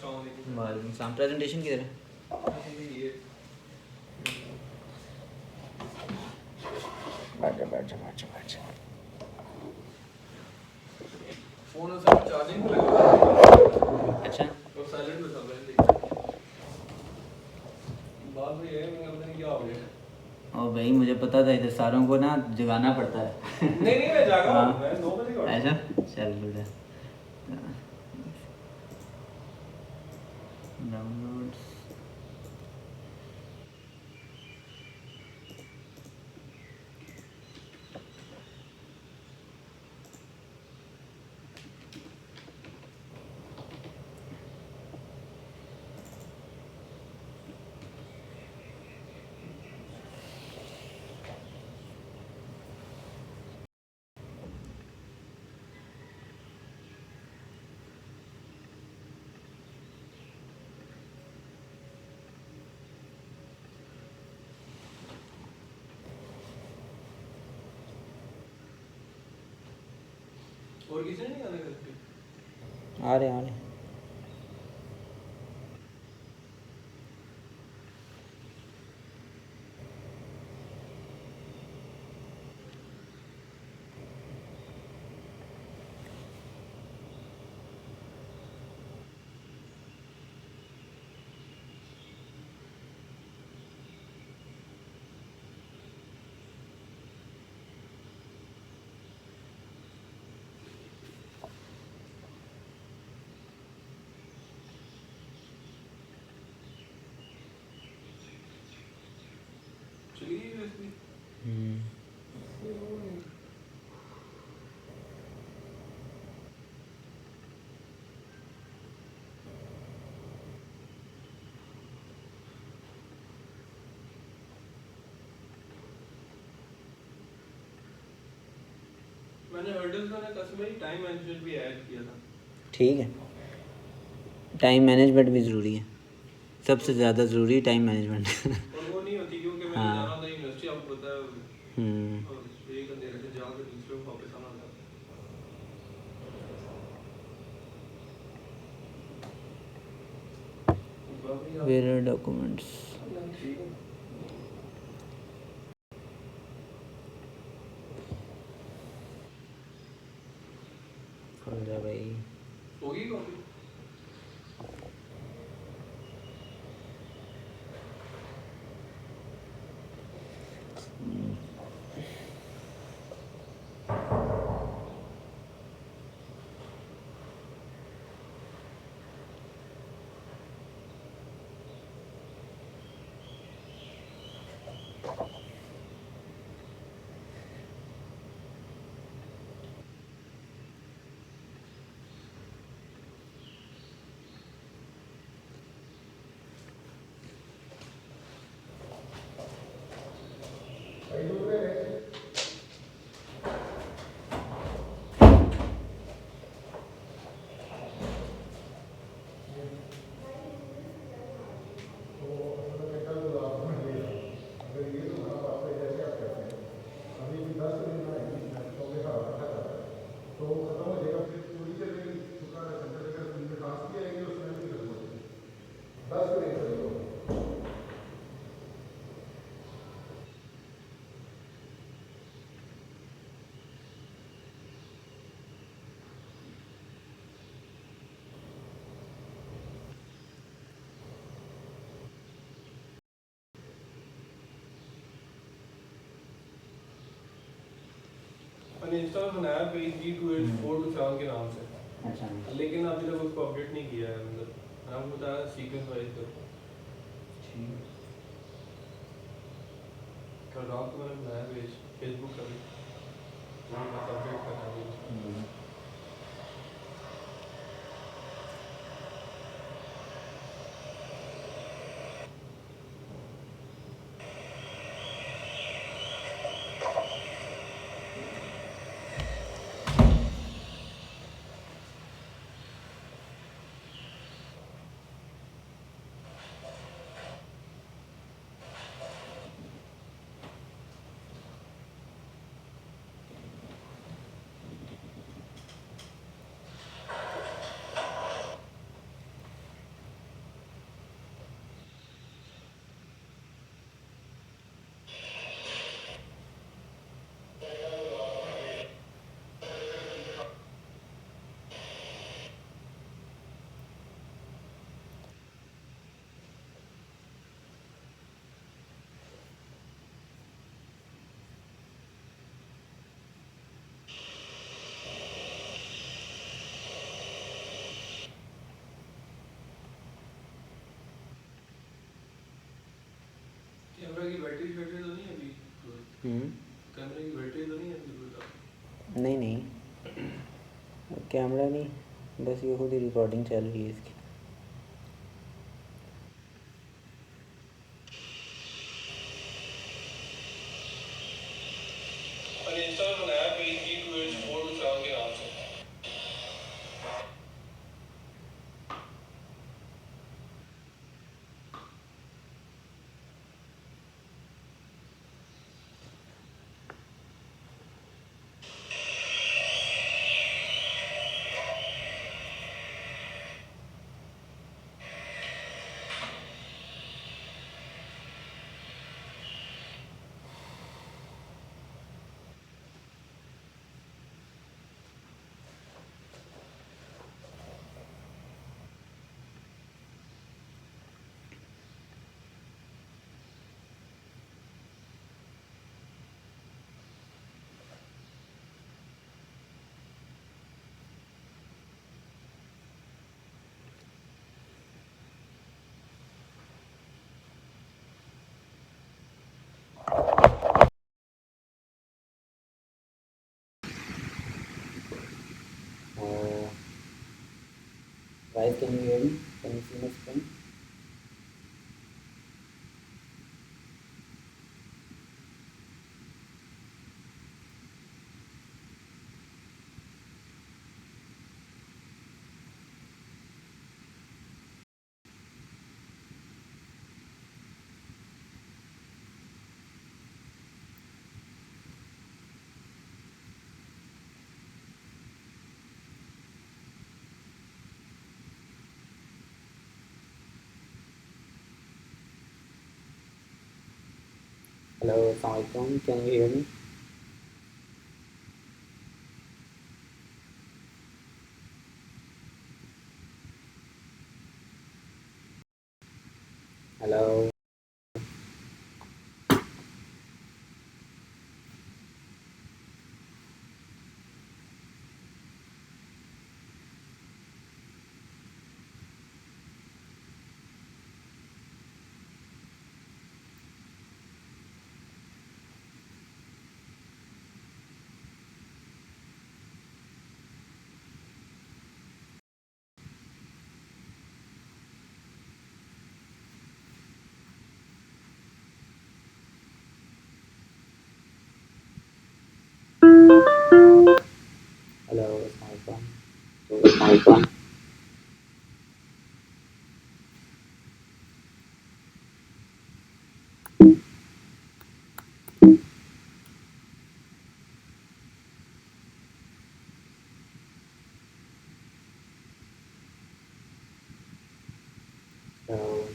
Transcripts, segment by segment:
वालेकुम सलाम। प्रेजेंटेशन किधर है? बैठ जा। फोन सब चार्जिंग पे लगा। अच्छा, तो साइलेंट पे चल रहा है। बात वही है, मैं पता नहीं क्या हो गया। और भाई मुझे पता था इधर सारों को ना जगाना पड़ता है। नहीं मैं जागा हाँ। हूँ, मैं 9 बजे का ऐसा चल बुढ़ा डाउनलोड्स। और किसी ने नहीं आने करके। आ रहे चलिए वैसे मैंने हर्डल्स में कस्टमर टाइम मैनेजमेंट भी ऐड किया था। ठीक है, टाइम मैनेजमेंट भी ज़रूरी है, सबसे ज़्यादा ज़रूरी टाइम मैनेजमेंट। और वो नहीं होती क्योंकि मैंने हाँ। जाना था यूनिवर्सिटी, आपको पता है। और एक अंधेरे से जाकर दूसरे को वापस आना था। Where documents. खोल जा भाई। होगी कॉपी। मैंने इंस्टा में बनाया पेज G2842 शाम के नाम से। अच्छा, लेकिन अभी तक उसको अपडेट नहीं किया है। मतलब मैंने आपको बताया सीक्वेंस वाइज करो। कल रात को मैंने बनाया पेज फेसबुक का भी, वो बस अपडेट करना है उसको। कैमरे की बैटरी तो नहीं है बिल्कुल? नहीं नहीं, कैमरा नहीं, बस ये खुद ही रिकॉर्डिंग चल रही है इसकी। मैंने इंस्टा पे बनाया पेज G2H427 के नाम से। Guys, can you hear me? Can you see my screen? Hello, Assalamualaikum. Can you hear me? Hello. Hello, Assalamualaikum. Assalamualaikum. Hello.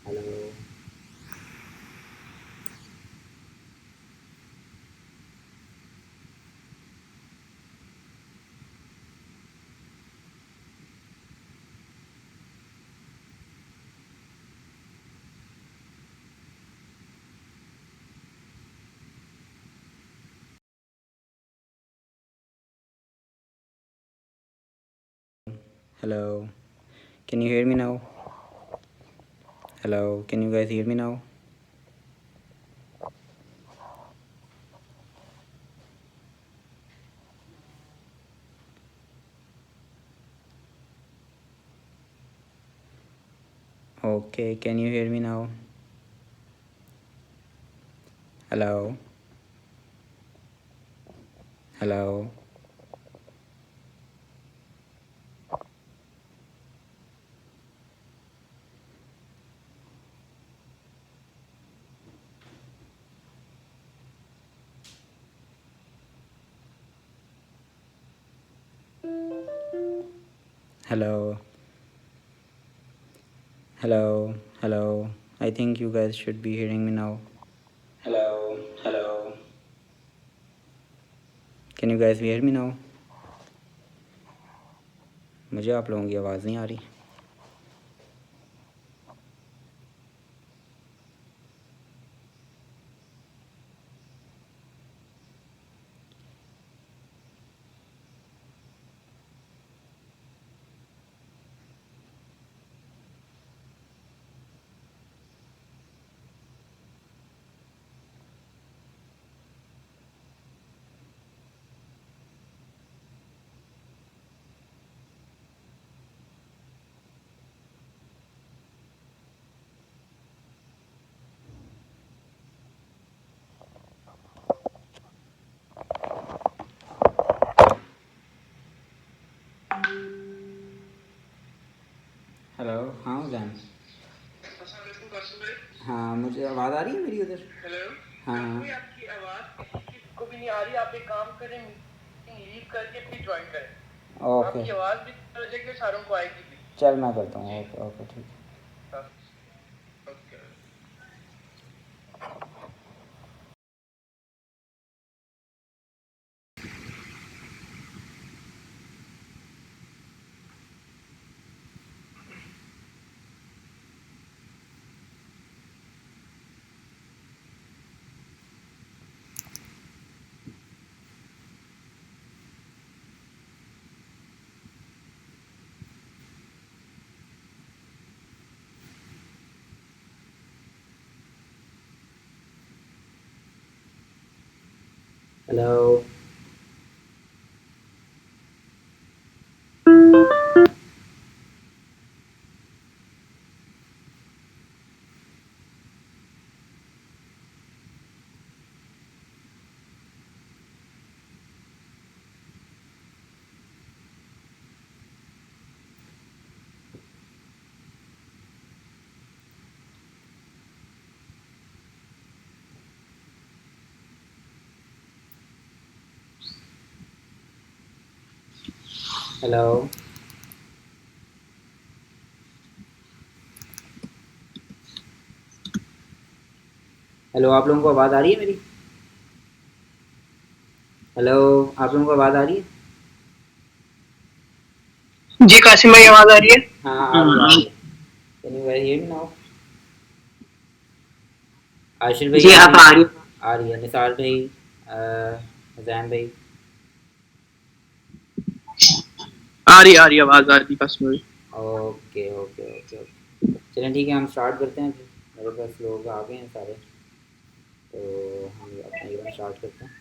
Hello. Hello. Can you hear me now? Hello. Can you guys hear me now? Okay. Can you hear me now? Hello. Hello. Hello. Hello. Hello. I think you guys should be hearing me now. Hello. Hello. Can you guys hear me now? मुझे आप लोगों की आवाज़ नहीं आ रही। Hello. हाँ जैन। हाँ मुझे आवाज़ आ रही है मेरी उधर। हेलो। हाँ हाँ कोई आपकी आवाज़ किसको भी नहीं आ रही। आप एक काम करें, मीटिंग लीव करके फिर ज्वाइन करें। ओके। आपकी आवाज़ भी हो जाएगी, सारों को आएगी भी। चल मैं करता हूँ। ओके ओके ठीक है। हाँ, ओके। हेलो। हेलो। हेलो आप लोगों को आवाज़ आ रही है मेरी। हेलो आप लोगों को आवाज़ आ रही है। जी कासिम भाई, आवाज़ आ रही है? हाँ आ रही है आ रही है। Can you hear me now. Ashir भाई जी आ आप रही आ है। रही है। आ रही है निसार भाई। जैन भाई। आ रही आवाज़ आ रही कासिम भाई। Okay okay okay okay. चलें ठीक है हम स्टार्ट करते हैं फिर। मेरे पास लोग आ गए हैं सारे, तो हम अपना इवेंट स्टार्ट करते हैं।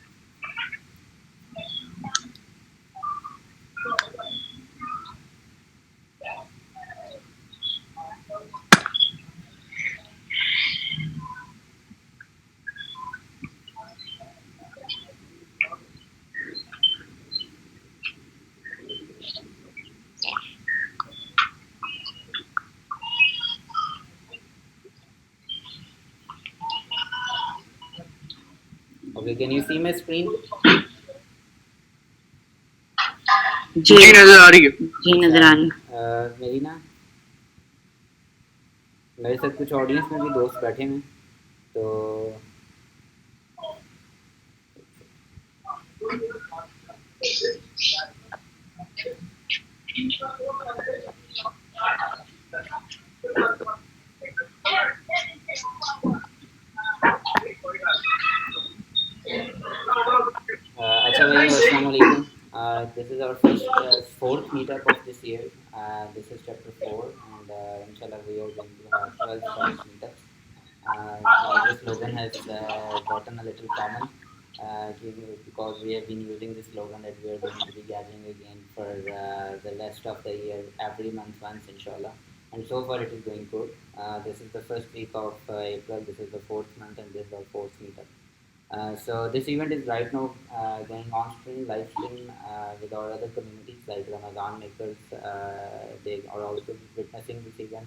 Okay can you see my screen. जी नजर आ रही है। जी नजर आ रही है। मेरी ना मेरे साथ कुछ ऑडियंस में भी दोस्त बैठे हैं, तो अच्छा भाई अस्सलाम वालेकुम। This is our first fourth meetup of this year. This is chapter 4 and inshallah we are going to have 12 such meetups. This slogan has gotten a little common because we have been using this slogan that we are going to be gathering again for the rest of the year every month once inshallah, and so far it is going good. This is the first week of April, this is the fourth month and this is our fourth meetup. So this event is right now going on stream, live stream with our other communities like Ramadan makers. They are also witnessing this event.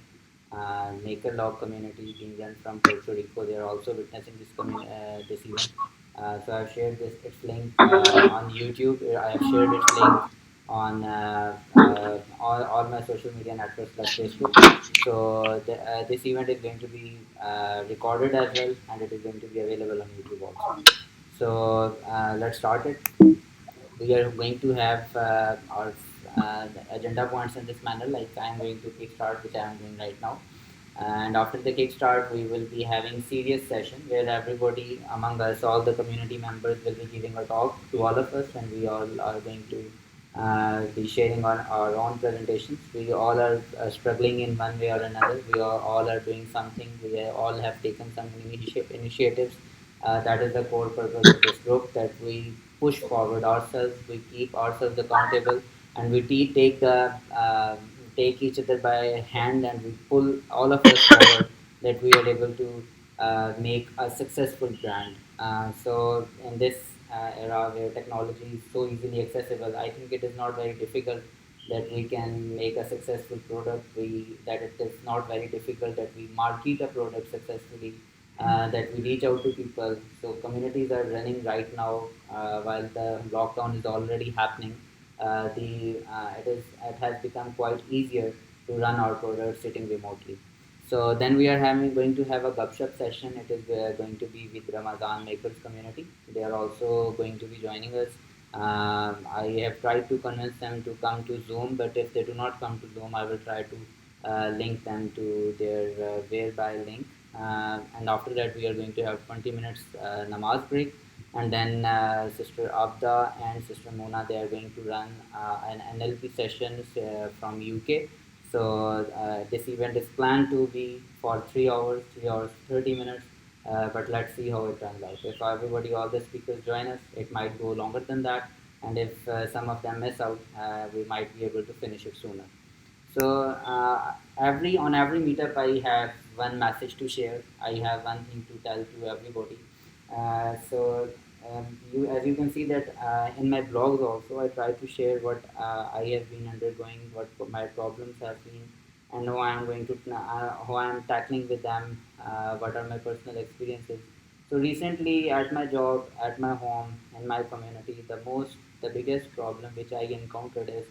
Maker Log community being run from Puerto Rico, they are also witnessing this event. So I've shared its link on YouTube. I have shared its link on all my social media networks like Facebook. So this event is going to be recorded as well, and it is going to be available on YouTube also. So let's start it. We are going to have our agenda points in this manner. Like I am going to kickstart, which I am doing right now. And after the kickstart, we will be having serious session where everybody among us, all the community members, will be giving a talk to all of us, and we all are going to be sharing on our own presentations. We all are struggling in one way or another. We all are doing something. We all have taken some initiatives. That is the core purpose of this group. That we push forward ourselves. We keep ourselves accountable, and we take each other by hand and we pull all of us forward that we are able to make a successful brand. So in this era where technology is so easily accessible, I think it is not very difficult that we can make a successful product, that it is not very difficult, that we market a product successfully, that we reach out to people. So communities are running right now while the lockdown is already happening. It has become quite easier to run our products sitting remotely. So then we are going to have a gupshup session. It is going to be with Ramazan Makers community. They are also going to be joining us. I have tried to convince them to come to Zoom, but if they do not come to Zoom, I will try to link them to their whereby link. And after that, we are going to have 20 minutes namaz break. And then Sister Abda and Sister Mona, they are going to run an NLP sessions from UK. So this event is planned to be for 3 hours, 3 hours 30 minutes. But let's see how it turns out. If everybody, all the speakers join us, it might go longer than that. And if some of them miss out, we might be able to finish it sooner. So every meetup, I have one message to share. I have one thing to tell to everybody. As you can see that in my blogs also, I try to share what I have been undergoing, what my problems have been, and how I am tackling with them. What are my personal experiences? So recently, at my job, at my home, in my community, the biggest problem which I encountered is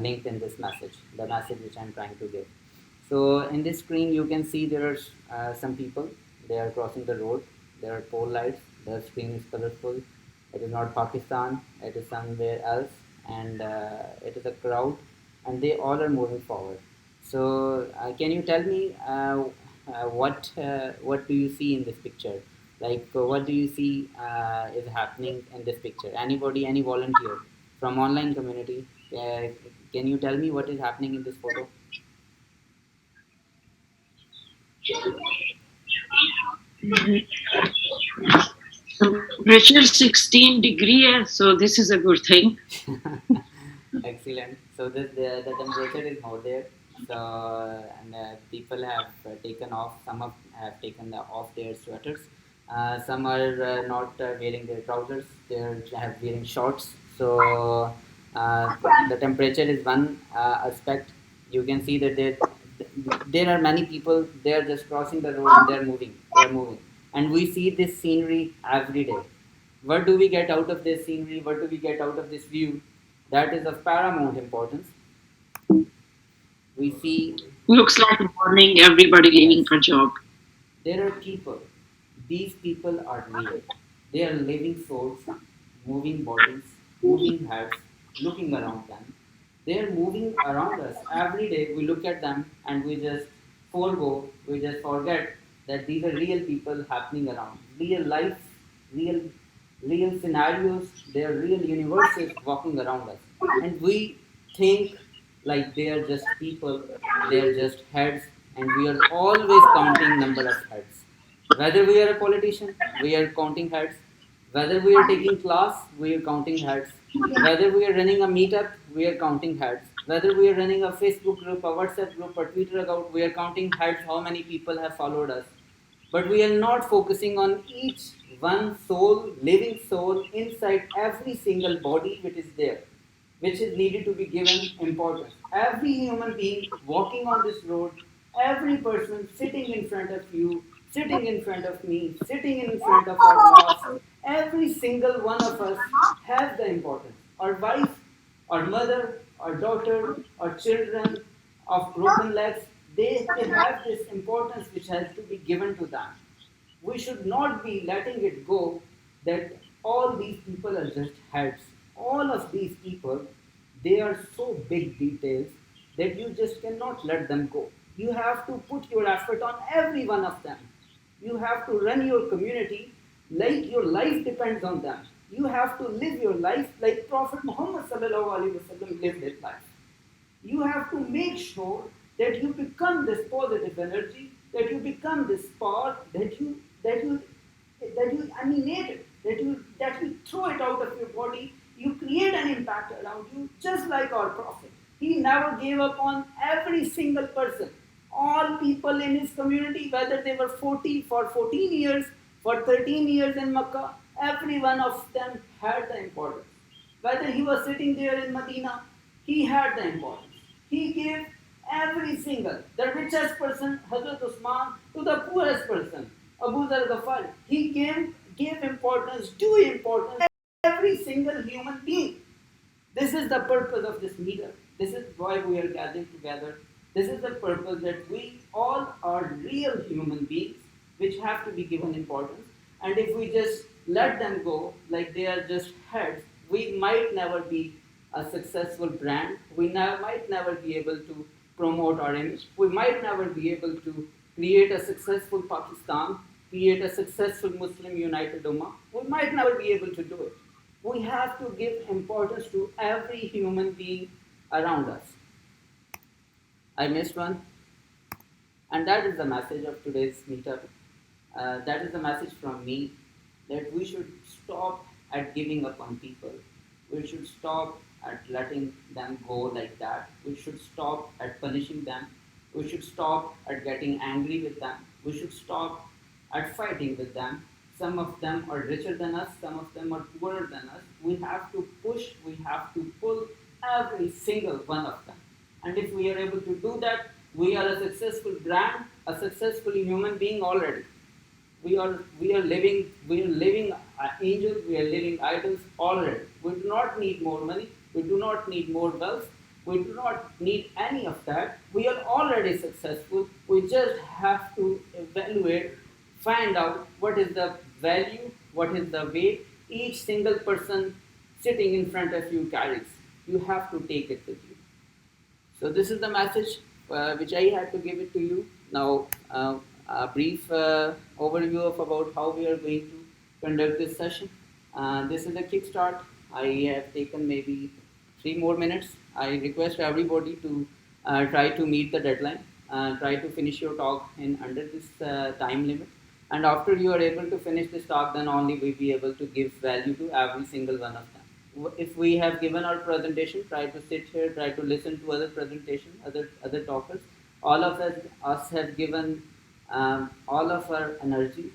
linked in this message, the message which I'm trying to give. So in this screen, you can see there are some people. They are crossing the road. There are pole lights. The screen is colorful. It is not Pakistan. It is somewhere else, and it is a crowd, and they all are moving forward. So can you tell me what do you see in this picture? Like what do you see is happening in this picture? Anybody, any volunteer from online community? Can you tell me what is happening in this photo? Temperature 16 degree hai, so this is a good thing. Excellent. So the temperature is more there. So and people have taken off. Some have taken off their sweaters. Some are not wearing their trousers. They are have wearing shorts. So the temperature is one aspect. You can see that there are many people. They are just crossing the road and they are moving. They are moving, and we see this scenery every day. What do we get out of this scenery? What do we get out of this view? That is of paramount importance. We see, Looks like morning, everybody yes, leaving for job. there are people. These people are real. They are living souls, moving bodies, moving heads, looking around them. They are moving around us. Every day we look at them and we just forego, we just forget that these are real people happening around. Real life, real real scenarios, they are real universes walking around us. And we think like they are just people, they are just heads, and we are always counting number of heads. Whether we are a politician, we are counting heads. Whether we are taking class, we are counting heads. Whether we are running a meetup, we are counting heads. Whether we are running a Facebook group, a WhatsApp group, or Twitter account, we are counting heads how many people have followed us. But we are not focusing on each one soul, living soul inside every single body which is there, which is needed to be given importance. Every human being walking on this road, every person sitting in front of you, sitting in front of me, sitting in front of our mosque, every single one of us has the importance. Our wife, our mother, our daughter, our children of broken legs, they have this importance which has to be given to them. We should not be letting it go that all these people are just heads. All of these people, they are so big details that you just cannot let them go. You have to put your effort on every one of them. You have to run your community like your life depends on them. You have to live your life like Prophet Muhammad lived his life. You have to make sure that you become this positive energy, that you become this spark, that you emanate it, that you throw it out of your body, you create an impact around you, just like our Prophet. He never gave up on every single person. All people in his community, whether they were 40 for 14 years, for 13 years in Makkah, every one of them had the importance. Whether he was sitting there in Medina, He had the importance. He gave every single, the richest person, Hazrat Usman, to the poorest person, Abu Dhar Ghaffari. He gave importance, due importance, to every single human being. This is the purpose of this meetup. This is why we are gathering together. This is the purpose that we all are real human beings which have to be given importance. And if we just let them go like they are just heads, we might never be a successful brand. We might never be able to promote our image. We might never be able to create a successful Pakistan, create a successful Muslim United Ummah. We might never be able to do it. We have to give importance to every human being around us. I missed one. And that is the message of today's meetup. That is the message from me that we should stop at giving up on people. We should stop at letting them go like that. We should stop at punishing them. We should stop at getting angry with them. We should stop at fighting with them. Some of them are richer than us, some of them are poorer than us. We have to push, we have to pull every single one of them. And if we are able to do that, we are a successful brand, a successful human being already. We are living angels, we are living idols already. We do not need more money, we do not need more wealth, we do not need any of that. We are already successful. We just have to evaluate, find out what is the value, what is the weight each single person sitting in front of you carries. You have to take it with you. So this is the message which I had to give it to you. Now, a brief overview of about how we are going to conduct this session. This is a kickstart. I have taken maybe 3 more minutes. I request everybody to try to meet the deadline. Try to finish your talk in under this time limit. And after you are able to finish this talk, then only we'll be able to give value to every single one of them. If we have given our presentation, try to sit here, try to listen to other presentation, other talkers. All of us have given all of our energies,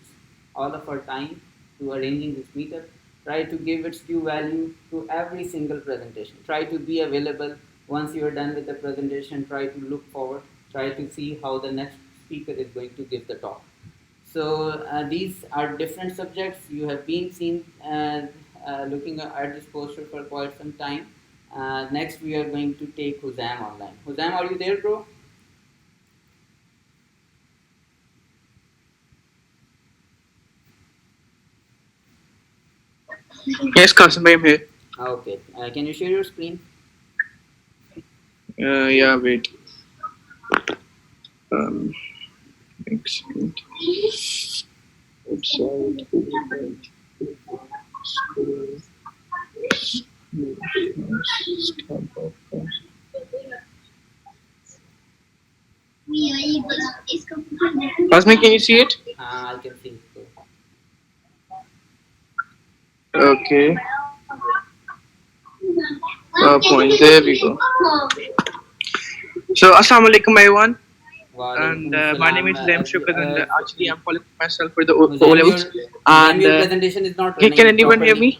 all of our time to arranging this meetup. Try to give its due value to every single presentation. Try to be available once you are done with the presentation. Try to look forward. Try to see how the next speaker is going to give the talk. So these are different subjects. You have been seen looking at this poster for quite some time. Next, we are going to take Huzam online. Huzam, are you there, bro? Yes, Qasim, I'm here. Okay. Can you share your screen? Yeah, wait. Excellent. Outside. Qasmi, can you see it? I can see it. Bro. Okay. PowerPoint. There we go. So, Assalamu alaikum, everyone. And my name is Zaim Shukr, and actually I'm calling myself for the O levels. And your presentation is not can anyone hear me?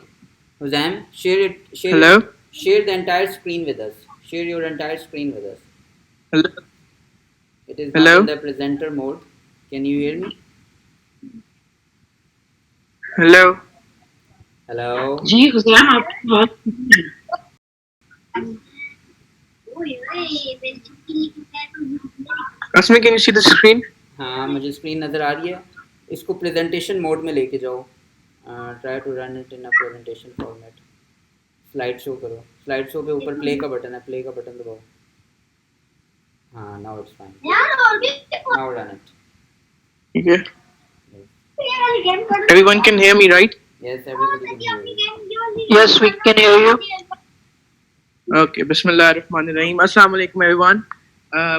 Huzam, share it. Hello. Share the entire screen with us. Share your entire screen with us. Hello. It is not in the presenter mode. Can you hear me? Hello. Hello. Gee, Huzam, Qasmi, can you see the screen? हाँ मुझे screen नज़र आ रही है. इसको presentation mode में लेके जाओ. Try to run it in a presentation format. Slide show करो. स्लाइड शो पे ऊपर प्ले का बटन है. प्ले का बटन दबाओ. हाँ now it's fine. Now run it. Okay. Everyone can hear me, right? Yes, everybody can hear you. yes, we can hear you. Okay, Bismillah ar-Rahman ar-Rahim. Assalamu alaikum, everyone.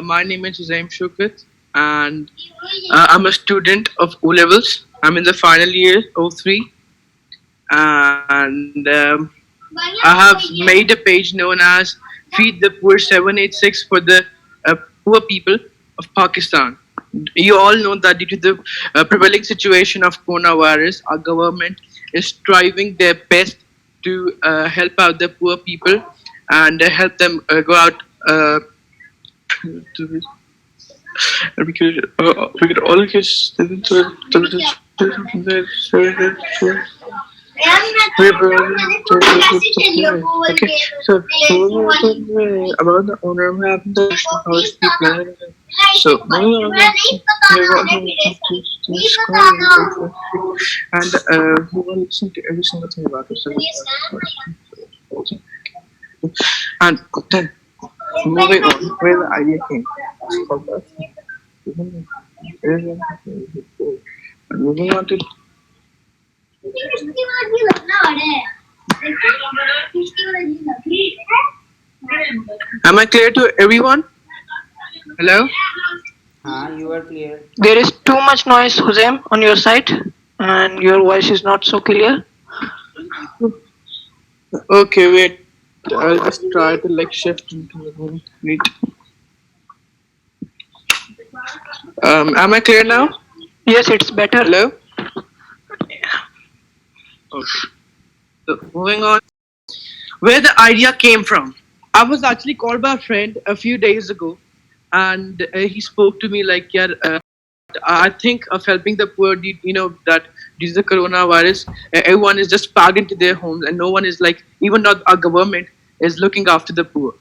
My name is Zaim Shukrat, and I'm a student of O levels. I'm in the final year, O3, and I have made a page known as Feed the Poor 786 for the poor people of Pakistan. You all know that due to the prevailing situation of coronavirus, our government is striving their best to help out the poor people, and help them go out. To, we could all get okay, so about the owner of the house people. So and we will listen to every single thing about it. And then moving on, where the idea came. And moving on to. Am I clear to everyone? Hello? You are clear. There is too much noise, Hussein, on your side, and your voice is not so clear. Okay, wait. I'll just try to like shift into the room. Wait. Am I clear now? Yes, it's better. Hello? Okay. So moving on. Where the idea came from. I was actually called by a friend a few days ago, and he spoke to me like, yeah, I think of helping the poor. That due to the coronavirus, everyone is just packed into their homes, and no one is like, even not our government is looking after the poor.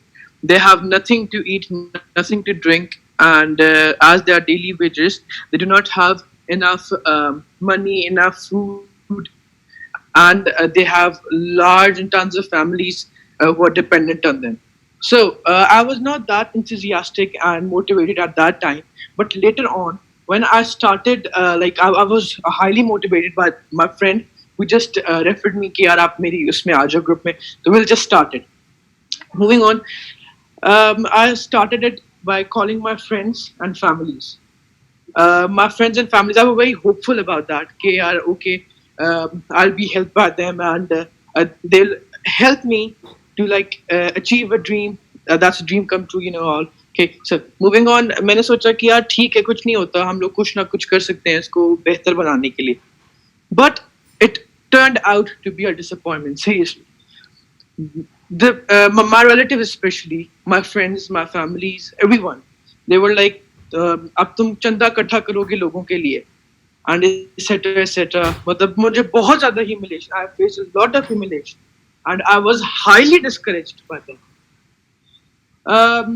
They have nothing to eat, nothing to drink, and as they are daily wages, they do not have enough money, enough food, and they have large and tons of families who are dependent on them. So I was not that enthusiastic and motivated at that time, but later on, when I started, I was highly motivated by my friend who just referred me कि यार आप मेरी उसमें आ जाओ group में, so we'll just start it. Moving on, I started it by calling my friends and families. My friends and families, I was very hopeful about that. Okay, okay, I'll be helped by them, and they'll help me to like achieve a dream. That's a dream come true, all. Okay, so moving on, मैंने सोचा कि यार ठीक है, कुछ नहीं होता, हम लोग कुछ ना कुछ कर सकते हैं इसको बेहतर बनाने के लिए. But it turned out to be a disappointment. Seriously, my relatives, especially my friends, my families, everyone, they were like, अब तुम चंदा इकट्ठा करोगे लोगों के लिए, and etc etc. मतलब मुझे बहुत ज़्यादा humiliation. I faced a lot of humiliation, and I was highly discouraged by them.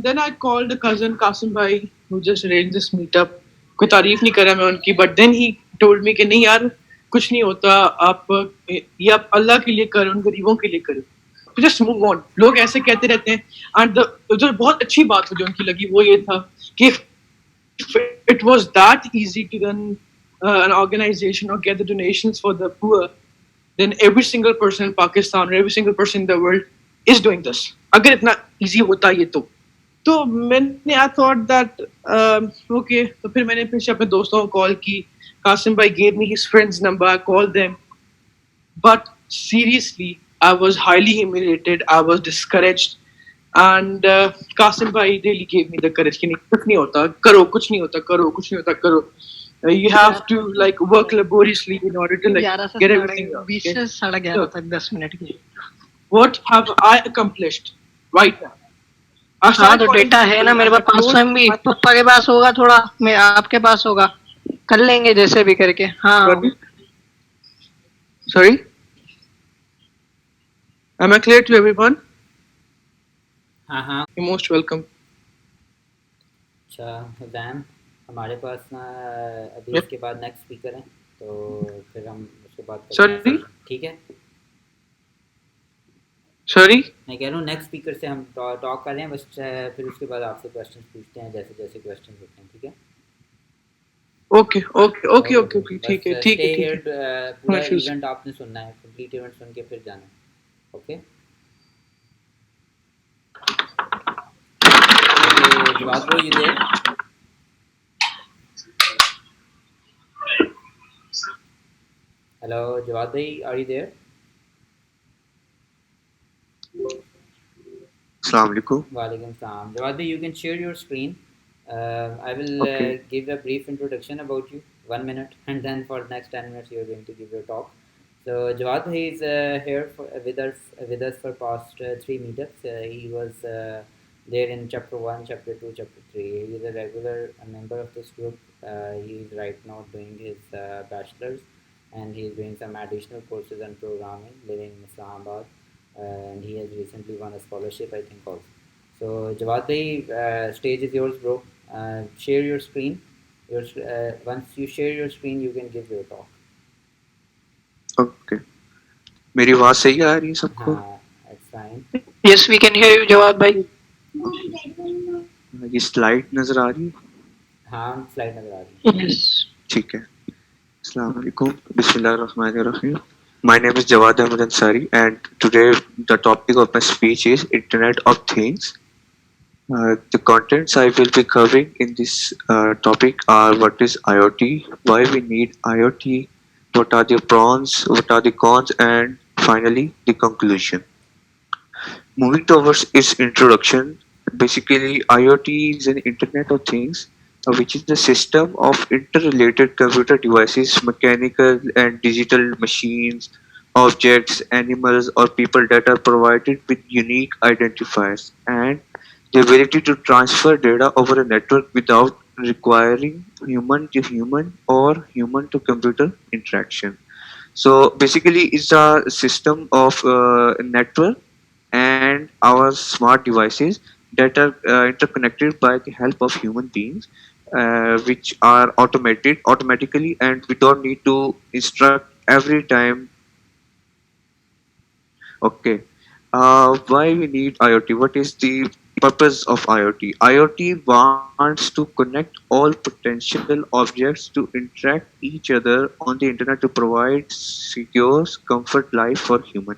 Then I called a cousin Qasim bhai who just arranged this meetup. कोई तारीफ नहीं करा मैं उनकी, but then he told me कि नहीं यार कुछ नहीं होता, आप ये आप अल्लाह के लिए करो, उन गरीबों के लिए करो. तो just move on. लोग ऐसे कहते रहते हैं, and जो बहुत अच्छी बात मुझे उनकी लगी वो ये था कि if it was that easy to run an organization or get the donations for the poor, then every single person in Pakistan or every single person in the world is doing this. अगर इतना easy होता ये तो मैंने I thought that okay, तो फिर मैंने फिर से अपने दोस्तों को कॉल की. Qasim bhai gave me his friend's number. I called them, but seriously, I was highly humiliated. I was discouraged, and Qasim bhai really gave me the courage कि नहीं कुछ नहीं होता, करो कुछ नहीं होता, करो कुछ नहीं होता, करो. You have to like work laboriously in order to like get everything done. 20 से 11:30 तक 10 मिनट की. What have I accomplished right now? हाँ तो डेटा है ना मेरे पास 500 MB. पप्पा के पास होगा थोड़ा, मैं आपके पास होगा, कर लेंगे जैसे भी करके. हाँ. Sorry? Am I clear to everyone? हाँ. You're most welcome. अच्छा वैम, हमारे पास ना अभी Yep. इसके बाद नेक्स्ट स्पीकर है, तो फिर हम उसके बाद Sorry? ठीक है. Sorry? मैं कह रहा हूँ नेक्स्ट स्पीकर से हम टॉक कर रहे हैं, बस फिर उसके बाद आपसे क्वेश्चन पूछते हैं जैसे जैसे क्वेश्चन होते हैं. ठीक है. Okay. ठीक है. पूरा No issues. इवेंट आपने सुनना है, कंप्लीट इवेंट सुन के फिर जाना है. ओके. जवाब ब्रो, यू देयर? हेलो जवाब भाई, are you there? Assalamu alaikum. Walaikum salam. Jawad bhai, you can share your screen. I will Okay. give a brief introduction about you, 1 minute, and then for the next 10 minutes you are going to give your talk. So Jawad Bhai is here with us for past three meetups. He was there in chapter one, chapter two, chapter three. He is a regular member of this group. He is right now doing his bachelor's, and he is doing some additional courses on programming, living in Islamabad, and he has recently won a scholarship, I think also. So Jawad Bhai, stage is yours, bro. Share your screen. Once you share your screen, you can give your talk. Okay मेरी आवाज सही आ रही है सबको हाँ, it's fine. Yes, we can hear you, Jawad bhai. ये slide नजर आ रही है हाँ, slide नजर आ रही है. Yes. ठीक है अस्सलाम वालेकुम बिस्मिल्लाहिर्रहमानिर्रहीम My name is Jawad Ahmed Ansari and today the topic of my speech is Internet of Things. The contents I will be covering in this topic are what is IoT, why we need IoT, what are the pros, what are the cons, and finally the conclusion. Moving towards its introduction, basically IoT is an Internet of Things, which is the system of interrelated computer devices, mechanical and digital machines, objects, animals, or people that are provided with unique identifiers and the ability to transfer data over a network without requiring human to human or human to computer interaction. So basically, it's a system of network and our smart devices that are interconnected by the help of human beings, which are automated automatically, and we don't need to instruct every time. Okay, why we need IoT? What is the purpose of IoT? IoT wants to connect all potential objects to interact each other on the internet to provide secure, comfort life for human.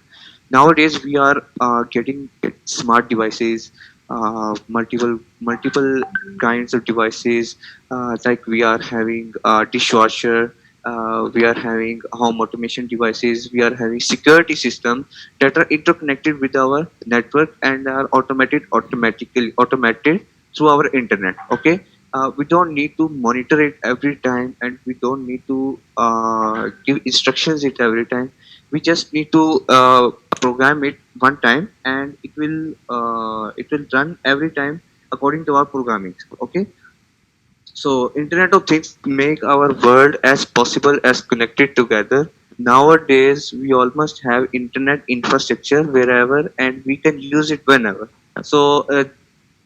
Nowadays, we are getting smart devices, multiple kinds of devices. Like we are having a dishwasher, we are having home automation devices, we are having security systems that are interconnected with our network and are automated through our internet. Okay, we don't need to monitor it every time, and we don't need to give instructions it every time. We just need to program it one time, and it will run every time according to our programming. Okay, so Internet of Things make our world as possible as connected together. Nowadays, we almost have internet infrastructure wherever, and we can use it whenever. So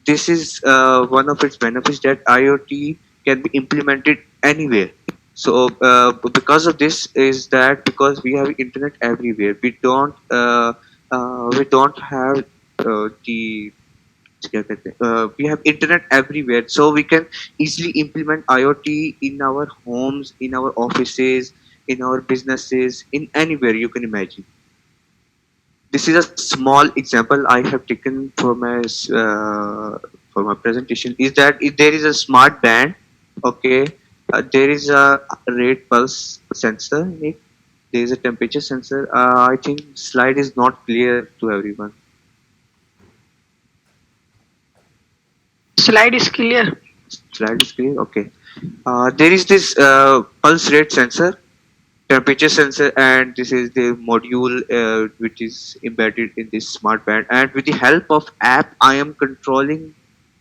this is one of its benefits that IoT can be implemented anywhere. So because of this is that because we have internet everywhere, we don't have the क्या कहते हैं, we have internet everywhere, so we can easily implement IoT in our homes, in our offices, in our businesses, in anywhere you can imagine. This is a small example I have taken for my presentation. Is that if there is a smart band, okay, there is a rate pulse sensor in it. There is a temperature sensor. I think slide is not clear to everyone. Slide is clear. Slide is clear. Okay. There is this pulse rate sensor, temperature sensor, and this is the module which is embedded in this smart band. And with the help of app, I am controlling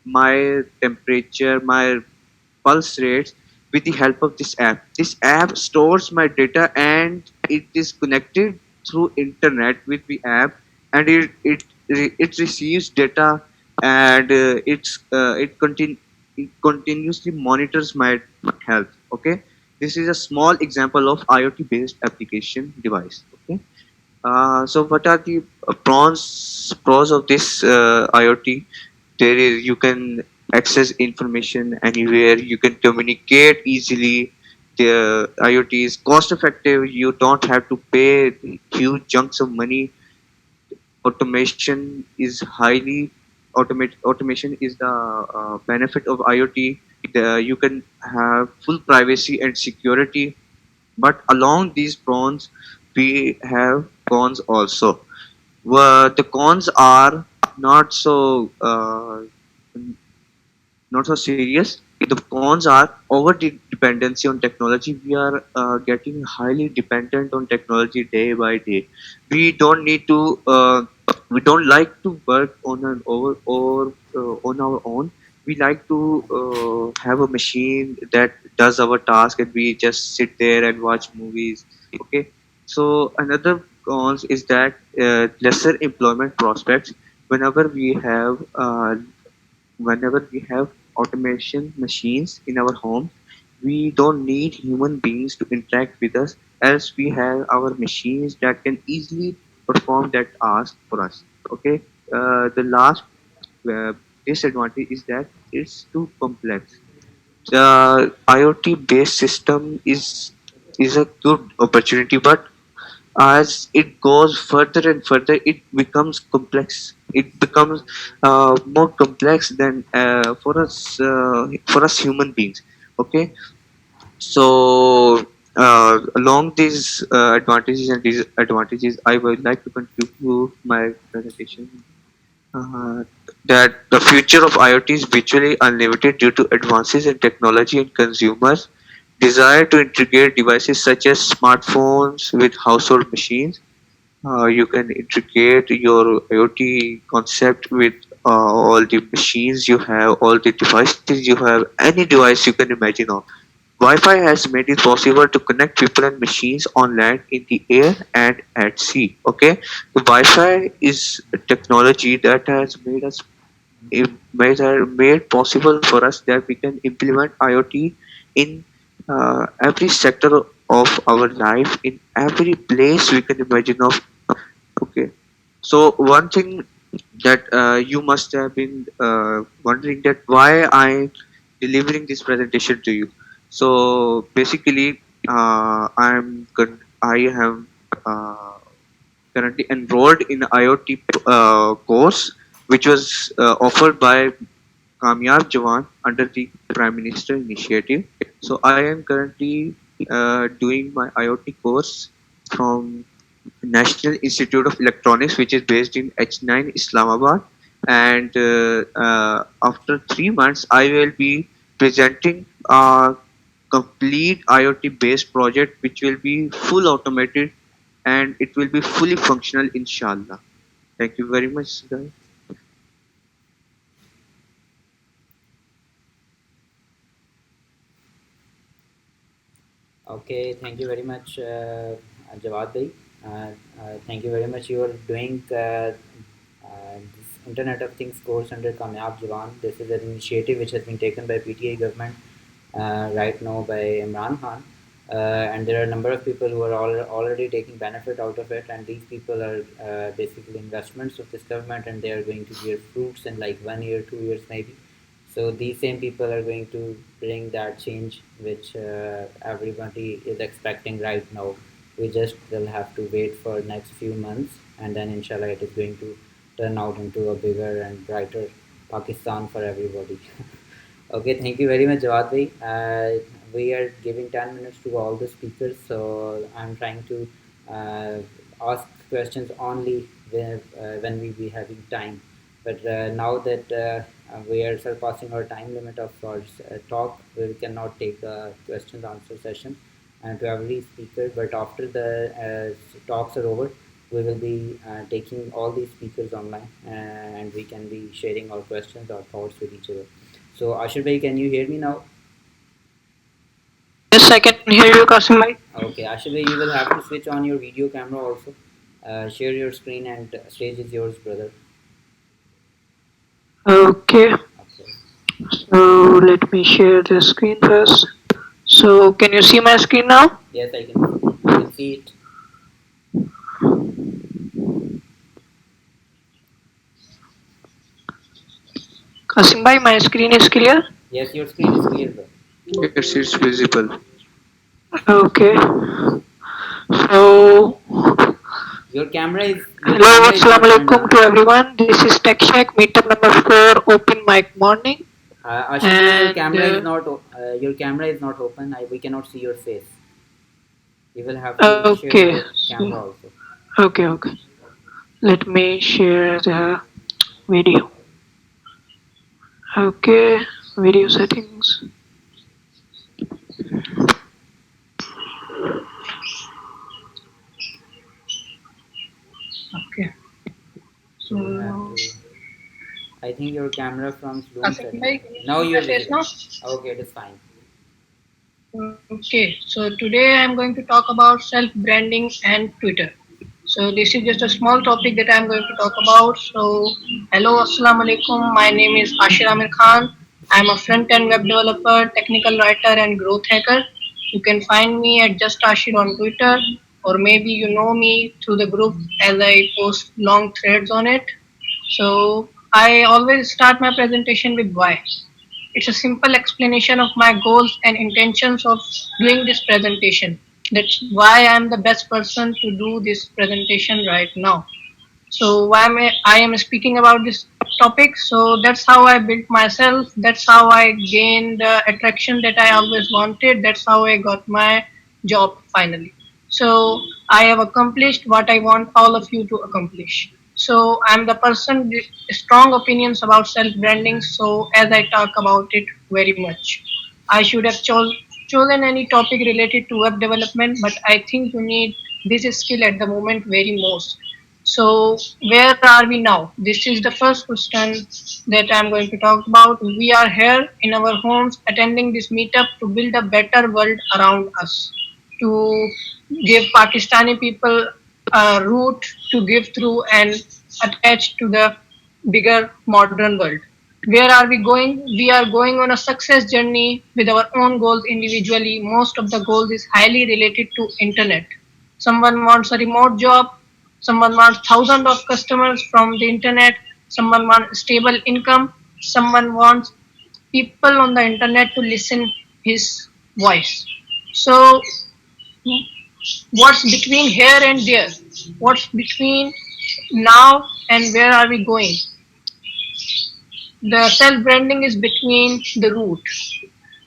my temperature, my pulse rates with the help of this app. This app stores my data and it is connected through internet with the app, and it receives data, and it continuously monitors my health. Okay, this is a small example of IoT based application device. Okay, so what are the pros of this IoT? There is you can access information anywhere, you can communicate easily. The IoT is cost effective, you don't have to pay huge chunks of money. Automation is highly automation is the benefit of IoT. You can have full privacy and security, but along these pros we have cons also. The cons are not so not so serious. The cons are over dependency on technology. We are getting highly dependent on technology day by day. We don't need to. We don't like to work on an over or on our own. We like to have a machine that does our task, and we just sit there and watch movies. Okay. So another cons is that lesser employment prospects. Whenever we have whenever we have automation machines in our home, we don't need human beings to interact with us, else we have our machines that can easily perform that task for us. Okay. The last uh, disadvantage is that it's too complex. The IoT based system is a good opportunity, but as it goes further and further, it becomes complex. It becomes more complex than for us human beings. Okay. So along these advantages and disadvantages, I would like to conclude my presentation uh, that the future of IoT is virtually unlimited due to advances in technology and consumers desire to integrate devices such as smartphones with household machines. You can integrate your IoT concept with all the machines you have, all the devices you have, any device you can imagine of. Wi-Fi has made it possible to connect people and machines on land, in the air, and at sea. Okay, the Wi-Fi is a technology that has made possible for us that we can implement IoT in every sector of our life, in every place we can imagine of. Okay, so one thing that you must have been wondering that why I'm delivering this presentation to you. So basically, I am uh, currently enrolled in IoT course, which was offered by Kamyab Jawan under the Prime Minister initiative. So I am currently doing my IoT course from National Institute of Electronics, which is based in H9 Islamabad. And after 3 months, I will be presenting a complete IoT based project, which will be full automated and it will be fully functional, inshallah. Thank you very much, guys. Okay, thank you very much, Jawad bhai. Thank you very much. You are doing this Internet of Things course under Kamyab Jawan. This is an initiative which has been taken by PTA government right now by Imran Khan. And there are a number of people who are already taking benefit out of it, and these people are basically investments of this government, and they are going to bear fruits in like 1 year, 2 years maybe. So these same people are going to bring that change which everybody is expecting right now. We just will have to wait for next few months, and then inshallah it is going to turn out into a bigger and brighter Pakistan for everybody. Okay, thank you very much, Jawad bhai. We are giving 10 minutes to all the speakers, so I'm trying to uh, ask questions only when we be having time. But now that we are surpassing our time limit of our talk, we cannot take a question answer session to every speaker. But after the talks are over, we will be taking all these speakers online, and we can be sharing our questions, our thoughts with each other. So Ashir bhai, can you hear me now? Yes, I can hear you, Kasim bhai. Okay, Ashir bhai, you will have to switch on your video camera also. Share your screen, and stage is yours, brother. Okay, Okay. so let me share the screen first. So can you see my screen now? Yes, I can see it. Kasim bhai, my screen is clear. Yes, your screen is clear, bro. Yes, it's visible. Okay, so Your hello, camera is assalamu not turned alaikum on. to everyone. This is Tech Shack meetup number 4, open mic morning. Ashir bhai, And your camera is not open. We cannot see your face. You will have to share okay, your camera also. okay. Let me share the video. Okay, video settings. Okay. So You have to. I think your camera from Zoom Asif setting. bhai, can you Now see my you're face visible. now? Okay, it is fine. Okay, so today I'm going to talk about self-branding and Twitter. So this is just a small topic that I'm going to talk about. So hello, assalamu alaikum. My name is Ashir Amir Khan. I'm a front-end web developer, technical writer, and growth hacker. You can find me at Just Ashir on Twitter, or maybe you know me through the group as I post long threads on it. So I always start my presentation with why. It's a simple explanation of my goals and intentions of doing this presentation. That's why I'm the best person to do this presentation right now. So I am speaking about this topic. So that's how I built myself. That's how I gained the attraction that I always wanted. That's how I got my job finally. So I have accomplished what I want all of you to accomplish. So I'm the person with strong opinions about self branding. So as I talk about it very much, I should have chosen any topic related to web development, but I think you need this skill at the moment very most. So, where are we now? This is the first question that I'm going to talk about. We are here in our homes attending this meetup to build a better world around us, to give Pakistani people a route to give through and attach to the bigger modern world. Where are we going? We are going on a success journey with our own goals individually. Most of the goals is highly related to internet. Someone wants a remote job, someone wants thousands of customers from the internet, someone wants stable income, someone wants people on the internet to listen his voice. So what's between here and there? What's between now and where are we going? The self branding is between the route.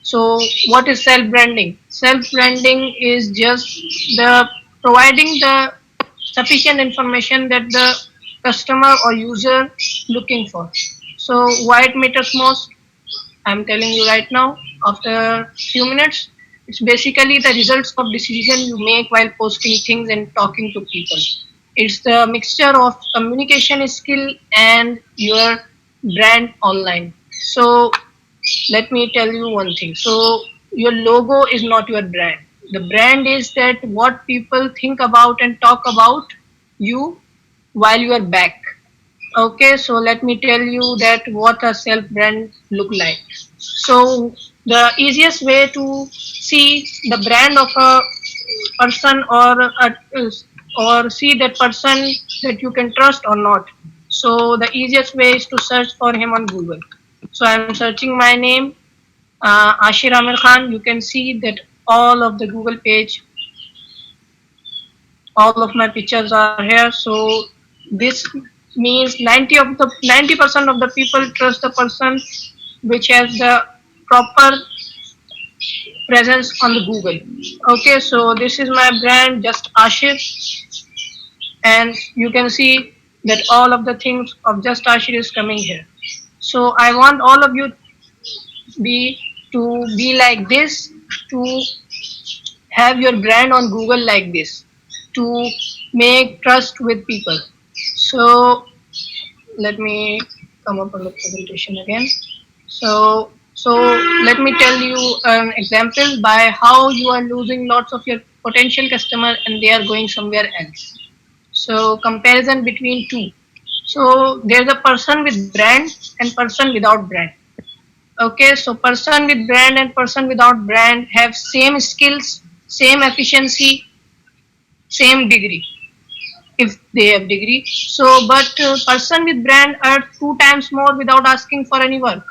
So what is self branding? Self branding is just the providing the sufficient information that the customer or user looking for. So why it matters most? I'm telling you right now. After few minutes, it's basically the results of decision you make while posting things and talking to people. It's the mixture of communication skill and your brand online. So let me tell you one thing. So your logo is not your brand. The brand is that what people think about and talk about you while you are back. Okay, so let me tell you that what a self brand look like. So the easiest way to see the brand of a person or see that person that you can trust or not. So the easiest way is to search for him on Google. So I'm searching my name, Ashir Amir Khan. You can see that all of the Google page, all of my pictures are here. So this means 90% of the people trust the person which has the proper presence on the Google. Okay, so this is my brand, just Ashir, and you can see that all of the things of just Ashir is coming here. So I want all of you be to be like this, to have your brand on Google like this, to make trust with people. So let me come up on the presentation again. So let me tell you an example by how you are losing lots of your potential customer and they are going somewhere else. So comparison between two. So there's a person with brand and person without brand. Okay, so person with brand and person without brand have same skills, same efficiency, same degree if they have degree. So, but person with brand earns 2 times more without asking for any work.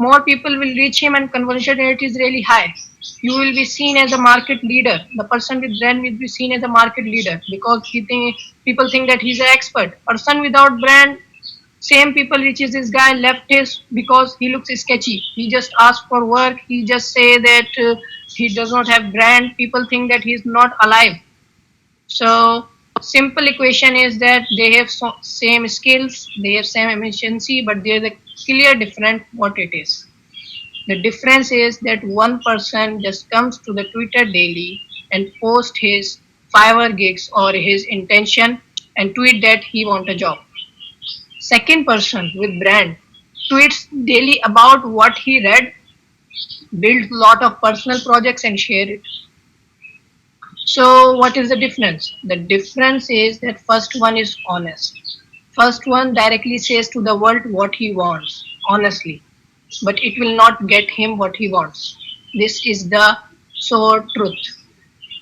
More people will reach him and conversion rate is really high. You will be seen as a market leader. The person with brand will be seen as a market leader because people think that he's an expert. Person without brand, same people reaches this guy left his because he looks sketchy. He just asks for work. He just say that he does not have brand. People think that he's not alive. So simple equation is that they have same skills, they have same efficiency, but there is a clear different what it is. The difference is that one person just comes to the Twitter daily and post his Fiverr gigs or his intention and tweet that he want a job. Second person with brand tweets daily about what he read, builds lot of personal projects and share it. So what is the difference? The difference is that first one is honest. First one directly says to the world what he wants, honestly, but it will not get him what he wants. This is the sore truth.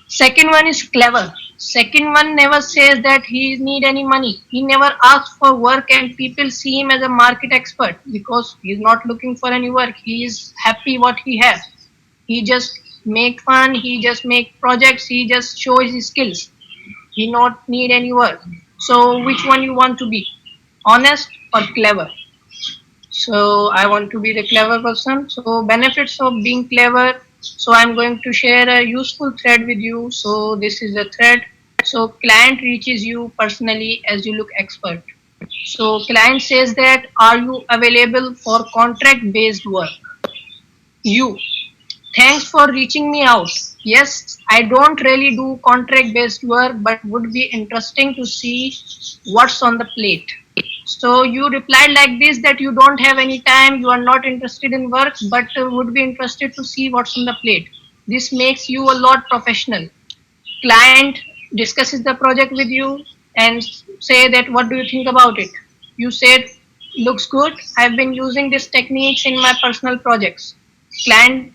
Second one is clever. Second one never says that he need any money. He never asks for work and people see him as a market expert because he's not looking for any work. He is happy what he has. He just make fun, he just make projects, he just shows his skills. He not need any work. So which one you want to be? Honest or clever? So I want to be the clever person. So benefits of being clever. So I'm going to share a useful thread with you. So this is a thread. So client reaches you personally as you look expert. So client says that are you available for contract based work? You. Thanks for reaching me out. Yes, I don't really do contract based work, but would be interesting to see what's on the plate. So you replied like this that you don't have any time, you are not interested in work, but would be interested to see what's on the plate. This makes you a lot professional. Client discusses the project with you and say that what do you think about it? You said looks good. I've been using these techniques in my personal projects. Client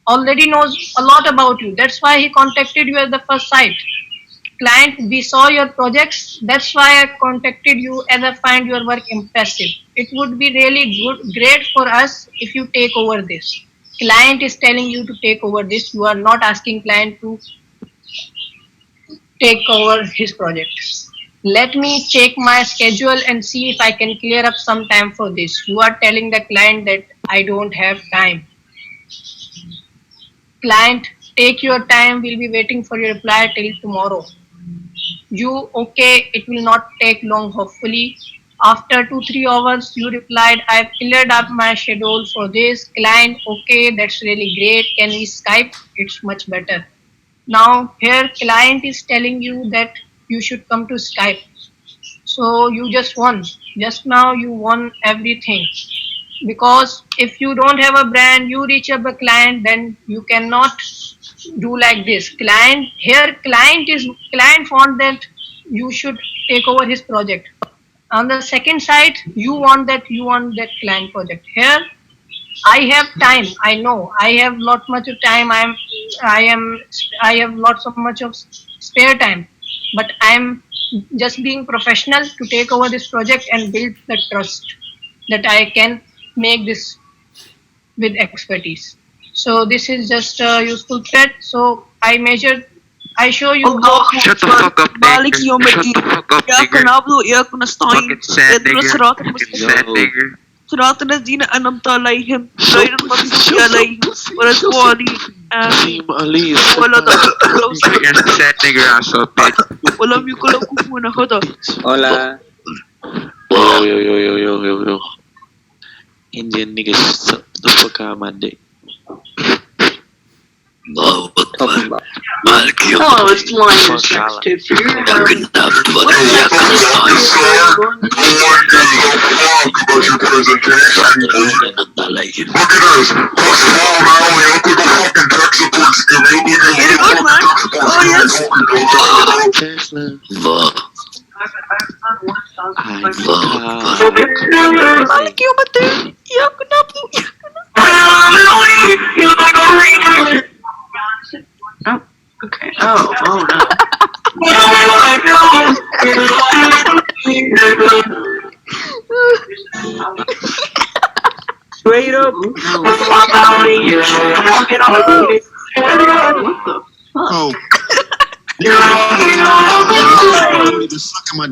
already knows a lot about you. That's why he contacted you at the first sight. Client, we saw your projects. That's why I contacted you as I find your work impressive. It would be really great for us if you take over this. Client is telling you to take over this. You are not asking client to take over his project. Let me check my schedule and see if I can clear up some time for this. You are telling the client that I don't have time. Client, take your time. We'll be waiting for your reply till tomorrow. You okay? It will not take long, hopefully. After 2 3 hours, you replied, I've cleared up my schedule for this. Client, okay, that's really great. Can we Skype? It's much better. Now, here, client is telling you that you should come to Skype. So, you just won. Just now, you won everything because if you don't have a brand, you reach up a client, then you cannot do like this. Client here, client want that you should take over his project. On the second side, you want that client project. Here I have time. I know I have lot much of time. I am I have lots of much of spare time, but I'm just being professional to take over this project and build the trust that I can make this with expertise. So this is just a useful thread. So I show you Allah Shut the Akbar. fuck up, Malik nigger. يوم Shut الدين. the fuck up, إياك nigger. نعبد وإياك نستعين Fucking sad اهدنا nigger. الصراط Fucking المستقيم sad nigger. صراط الذين أنعمت عليهم So غير pussy, المغضوب so عليهم pussy, ولا so الضالين آمين Kasim Ali is so ولا bad. ضالين Get your sad nigger ass up, bitch. ولم يكن له كفوا أحد. Hola. Yo, yo, yo, yo, yo, yo, yo. Indian niggas, suck the fuck out of my dick. Talking about. Oh, it's line Fuck sex Allah. tape for your But you guys have to talk about your presentation. Look at this. What's wrong now? Look at the fucking tech support skill. Look at the man. tech support Oh, yes. skill. Tesla. I مالك يوم الدين إياك نعبد وإياك Oh, okay. Oh no. Straight up. What the fuck? Oh. The suck of my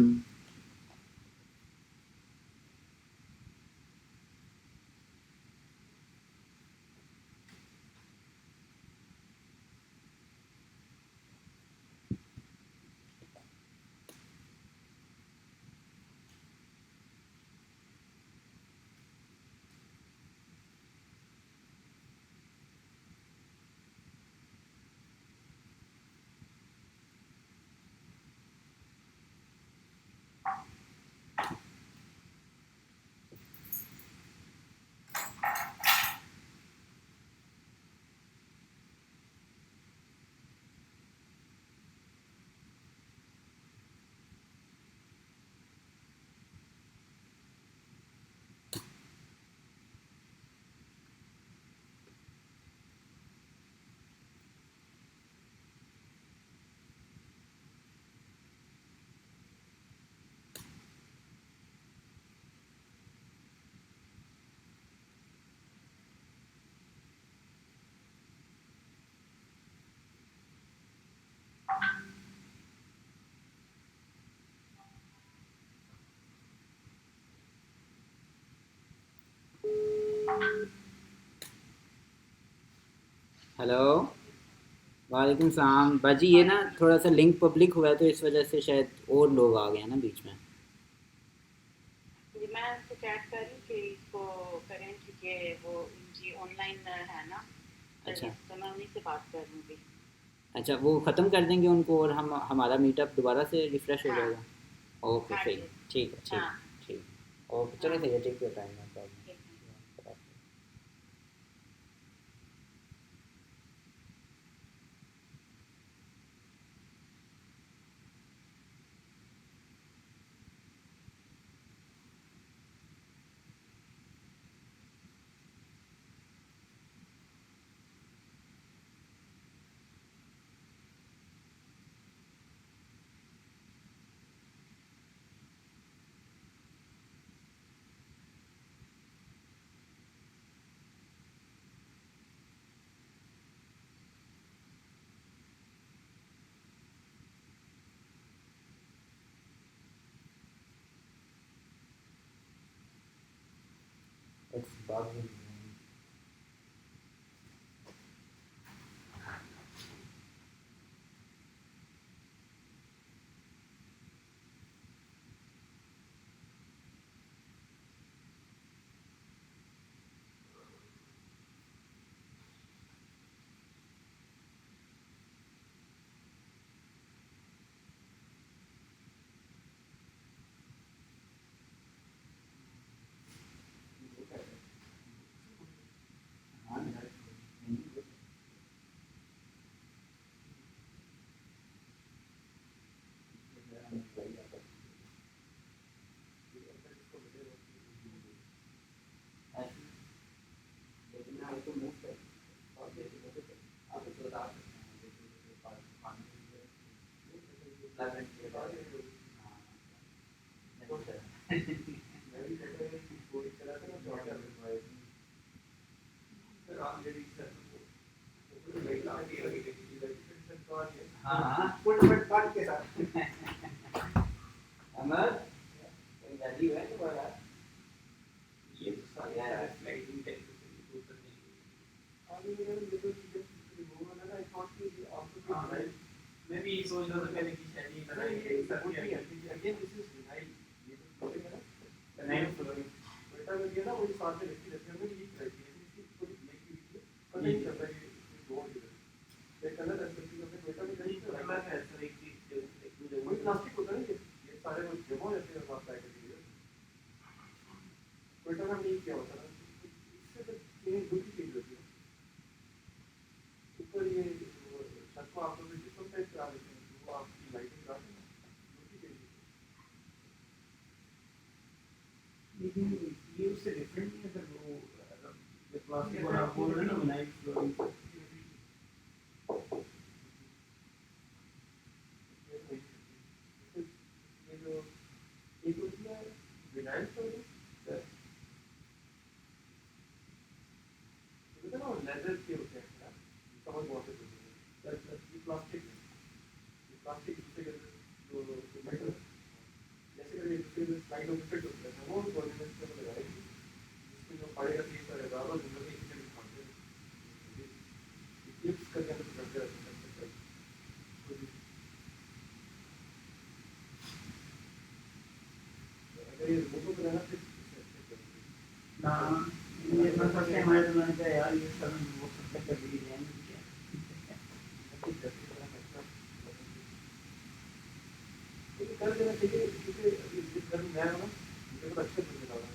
hello, वालेकुम सलाम बाजी। ये ना थोड़ा सा link public हुआ है तो इस वजह से शायद और लोग आ गए हैं ना बीच में। जी मैं उसको चैट कर रही कि इसको करें क्योंकि वो जी ऑनलाइन है ना अच्छा सर्विस, तो मैं उन्हीं से बात कर लूँगी। अच्छा, वो ख़त्म कर देंगे उनको और हम हमारा मीटअप दोबारा से रिफ़्रेश हो हाँ जाएगा। ओके हाँ सही, जी ठीक है हाँ ठीक ठीक। ओके चलो हाँ सही है, टेक योर टाइम, नो ठीक है। प्रॉब्लम। It's bugging. हाँ हाँ, फुट काट के साथ। अमर, कोई वैल्यू है तुम्हारा? ये तो सारे यार स्लाइडिंग टाइप से होता नहीं। आगे मेरे little children remove वाला I thought कि आपको हाँ भाई, मैं भी सोच रहा था पहले कि शायद ये तरह ये सब भी again this is vinyl, ये तो फ्लोरिंग है ना, vinyl flooring। बेटा अगर ये ना वो साथ में रखी रहती है, हमें ये रहती है, इसकी थोड़ी ब्लैक की हुई है, पता नहीं चलता ये दो ये कलर है, तो अपने बेटा में नहीं कलर है सर, एक वही प्लास्टिक होता है ये सारे वो जमा रहते हैं साथ पैकेट में। बेटा का नहीं किया होता ना, इससे तो चेंज दूसरी चीज होती है। ऊपर ये छत को आप लोग जिसम टाइप करा देते हैं, वो आपकी लाइटिंग करा देते हैं, दूसरी चीज। लेकिन ये उससे डिफरेंट नहीं है सर, वो प्लास्टिक वाला आप बोल रहे हैं ना विनाइल फ्लोरिंग। ये जो एक उसमें विनाइल फ्लोरिंग ना लेदर के होते हैं ना, समझ बहुत होते हैं ये प्लास्टिक दूसरे जो मेटल जैसे कि दूसरे स्लाइड ऑफ फिट होता है वो गवर्नमेंट से लगाएगी, जिसमें जो पड़ेगा 30,000 और जिंदगी किसी भी खाते हैं क्लिप्स करके अंदर करते रहते हैं। अगर ये रिमूव कराना फिर ना ये मैं फर्स्ट टाइम आया तो मैंने कहा यार ये सब वो सब कर ली जाएंगे क्या लेकिन कर देना चाहिए क्योंकि इस घर में आया ना मुझे बड़ा अच्छा फील लगा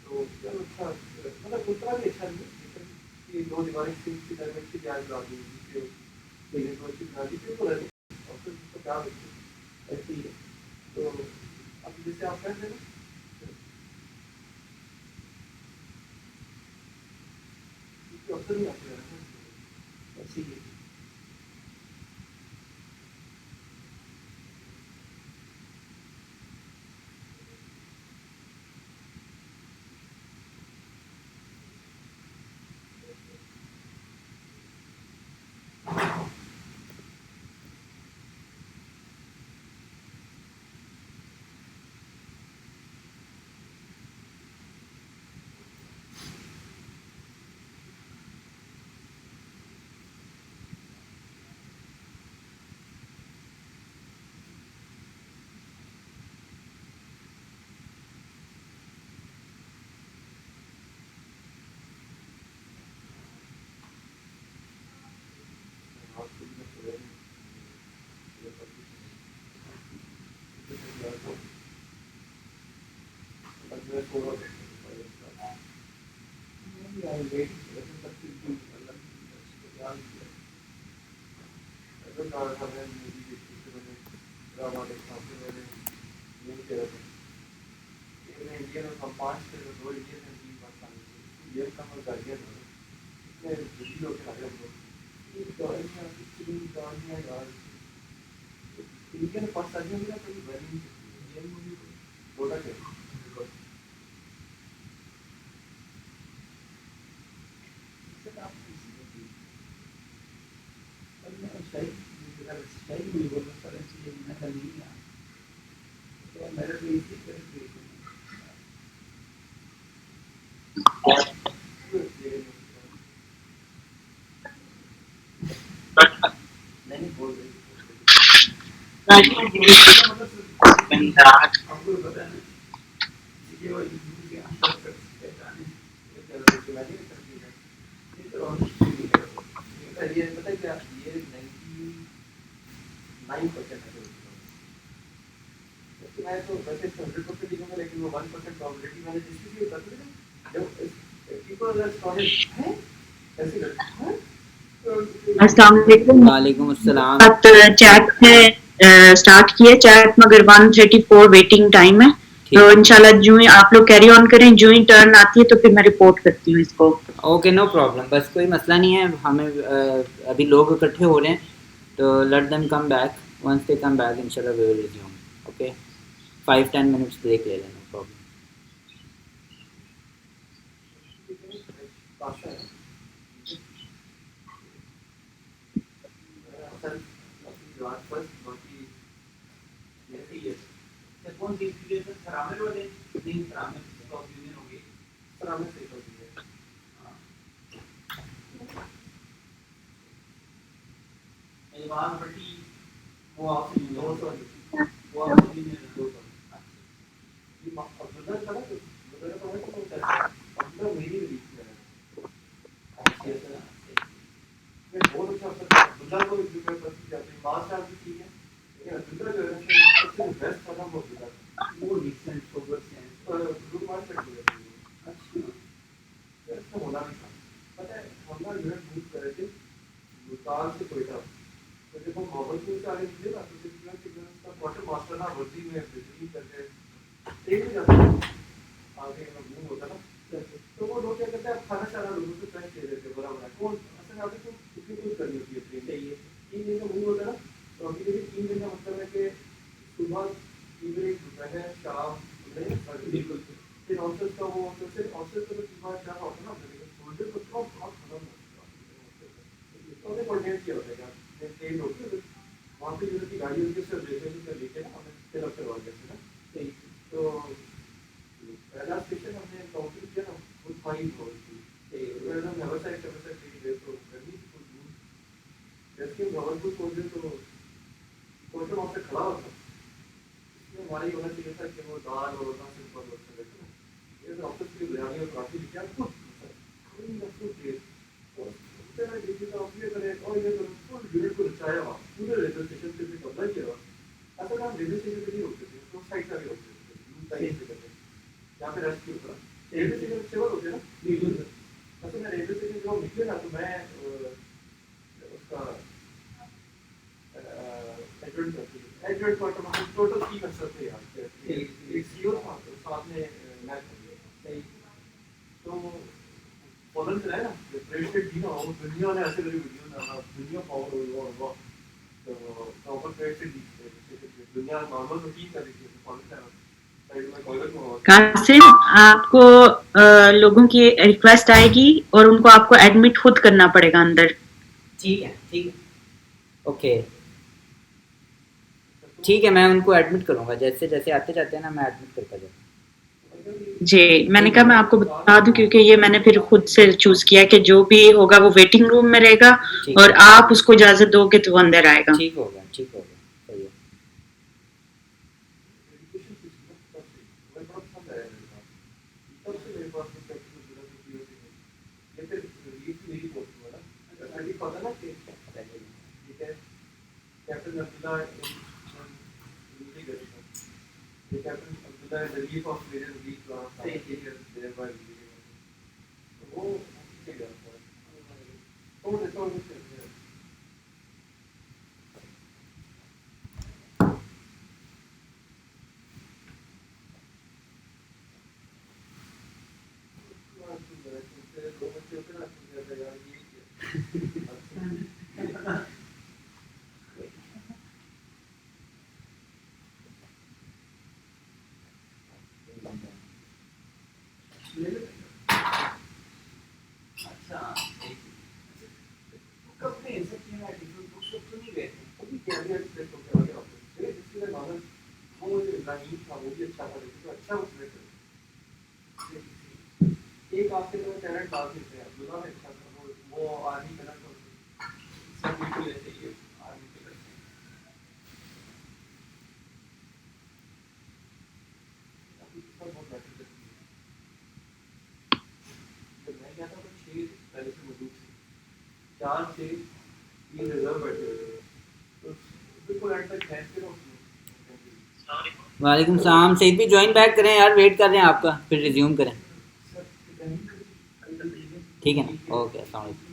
तो चलो अच्छा मतलब उतना भी अच्छा नहीं लेकिन ये दो दीवारें की तरह अच्छी प्यार बना दी जिससे ये तो अच्छी बना दी फिर बोला और फिर उसको प्यार ऐसी है तो अब जैसे आप कर देना अवसर नहीं आते हैं ऐसी ही 4 or 5 stars. Maybe I will wait. Let me talk to you. I don't know how many maybe drama example मैंने नहीं किया था. इसमें इंडियन और कंपाउंड के दो इंडियन और 3 पाकिस्तानी. ये कम और गार्डियन है. इसमें दिल्ली लोग आ रहे हैं. ये गार्डियन कितनी गार्डियन यार. इंडियन पाकिस्तानी में ना कोई वैल्यू नहीं. इंडियन मूवी थोड़ा क्या नहीं बोल रही. हमको पता नहीं ये वो यूट्यूब के आसपास पहचाने ये चल रही है मैंने कर दिया. ये तो ये पता है क्या ये 99% है. तो मैं तो वैसे 100% लिखूंगा लेकिन वो 1% प्रोबेबिलिटी मैंने जिसकी भी बता दी जब पीपल आर स्टोरेज है ऐसे करते हैं. अस्सलाम वालेकुम. वालेकुम अस्सलाम. बात चैट में स्टार्ट किया चैट मगर 134 वेटिंग टाइम है. तो इंशाल्लाह जो ही आप लोग कैरी ऑन करें, जो ही टर्न आती है तो फिर मैं रिपोर्ट करती हूँ इसको. Okay no problem. बस कोई मसला नहीं है. हमें अभी लोग इकट्ठे हो रहे हैं तो let them come back. Once they come back इंशाल्लाह we will resume. Okay 5-10 minutes break ले लेना. No problem. कौन सी एप्लीकेशन खराब वाले नहीं खराब है तो यूनियन हो गई खराब से हो गई है. ये बात बड़ी वो आपसे 200 वो आपसे यूनियन 200 ये अब्दुल्ला खड़ा तो अब्दुल्ला खड़ा तो अब्दुल्ला मेरी रीच में है. मैं बहुत अच्छा अब्दुल्ला को प्रिपेयर करती जाती है. मास्टर भी ठीक है लेकिन अब्दुल्ला जो है सबसे बेस्ट वाला वो अब्दुल्ला वो डिसेंट सोबर से ग्रुप मार सकते हैं. अच्छा ऐसा होना नहीं था. पता है हम ना यूनिट मूव कर रहे थे भूटान से कोयटा. तो जब हम मोहम्मदपुर से आगे निकले ना तो सिग्नल का क्वार्टर मास्टर ना वर्दी में बिजली करके एक ही जाता आगे मूव होता ना. तो वो लोग क्या करते हैं खाना शाना लोगों से फ्रेश दे देते बराबर. कौन असल आगे तो कितनी कुछ करनी होती है ट्रेन चाहिए 3 दिन का मूव होता है ना. तो अभी देखिए 3 दिन का मतलब है कि सुबह इवनिंग दोपहर शाम बिल्कुल फिर ऑफिस का वो फिर ऑफिस का तो सुबह शाम होता ना सोल्जर को तो बहुत खत्म होता है. तो हमें कोऑर्डिनेट किया होता है यार ट्रेन होती है वहाँ पे जो की गाड़ी उनके से रिजर्वेशन कर लेके ना हमें फिर अप करवा देते हैं ना. तो पहला स्टेशन हमने काउंटर किया ना वो 5 रोड थी. तो हम नेवर साइड ट्रेन तो गर्मी को दूर जैसे भवनपुर पहुंचे तो पहुंचे वहाँ से खड़ा होता. हमारा ये होना चाहिए था कि वो दाल और रोटा से ऊपर रोट से बैठे ये तो ऑफिस की बिरयानी और काफी लिखा है कोई ना कोई प्लेस तो उससे मैं देखी तो अपने करे और ये तो फुल यूनिट को रचाया हुआ पूरे रेलवे स्टेशन पे भी कब्जा किया हुआ. ऐसा काम रेलवे स्टेशन पे नहीं रोकते थे तो साइड का भी रोकते थे दूर साइड से करते यहाँ पे रेस्ट की ऊपर रेलवे स्टेशन सेवा होते ना बिल्कुल. ऐसे मैं रेलवे स्टेशन जब निकले ना तो मैं उसका एडवर्ट करती एडवर्ट क्वार्टर में टोटल 3 अफसर थे यार. एक सीओ था साथ में मैं सही तो फॉलन से है ना प्रेसिडेंट दी ना वो दुनिया ने ऐसे करी वीडियो ना दुनिया पावर वो तो प्रॉपर प्रेसिडेंट दुनिया नॉर्मल रूटीन कर रही थी फॉलन से साइड में कॉलर को कासिम आपको लोगों की रिक्वेस्ट आएगी और उनको आपको एडमिट खुद करना पड़ेगा अंदर. ठीक है. ओके ठीक है. मैं उनको एडमिट करूँगा जैसे जैसे आते जाते हैं ना मैं एडमिट करता जाऊँ. जी मैंने कहा मैं आपको बता दूं क्योंकि ये मैंने फिर खुद से चूज किया कि जो भी होगा वो वेटिंग रूम में रहेगा और आप उसको इजाजत दोगे तो वो अंदर आएगा. ठीक होगा सही है. Captain Abdullah captain the relief of various weak areas thereby relieving. वो ठीक है तो अच्छा कब ने ऐसा किया है डिफरेंट बुक्स तो नहीं गए थे अभी क्या भी एक्सप्लेन करके आगे आप मेरे जिसके नॉलेज वो जो इब्राहिम था वो भी अच्छा था लेकिन तो अच्छा उसने कर एक आपके तो टैलेंट बात ही थे अब्दुल्ला में अच्छा था वो आर्मी कलर का सब बिल्कुल ऐसे ही आर्मी के करते हैं अभी सब बहुत बेटर करती है जब मैं गया था तो 6 पहले से मौजूद थे 4 से 3 रिजर्व बैठे हुए थे तो बिल्कुल एंड तक खेल के उसमें वालेकुम सलाम। सईद भी ज्वाइन बैक करें यार, वेट कर रहे हैं आपका, फिर रिज्यूम करें। ठीक है ना, ओके अस्सलाम वालेकुम।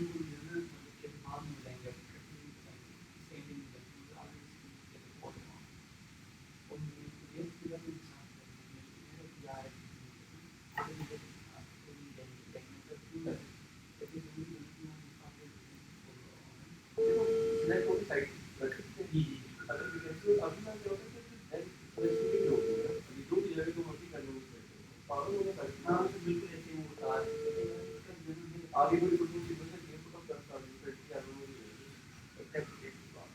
सिलेक्ट होगी साइड रख सकते हैं अगर वैकेंसी अभी मैं क्या होता है कि परिस्थिति हो गई है अभी जो भी जगह को मर्जी करने में पागल होने का ना से बिल्कुल ऐसे ही होता है आगे कोई कुछ चीज बस ये तो कब करता है फिर क्या हो रही है एक्सेप्ट के बाद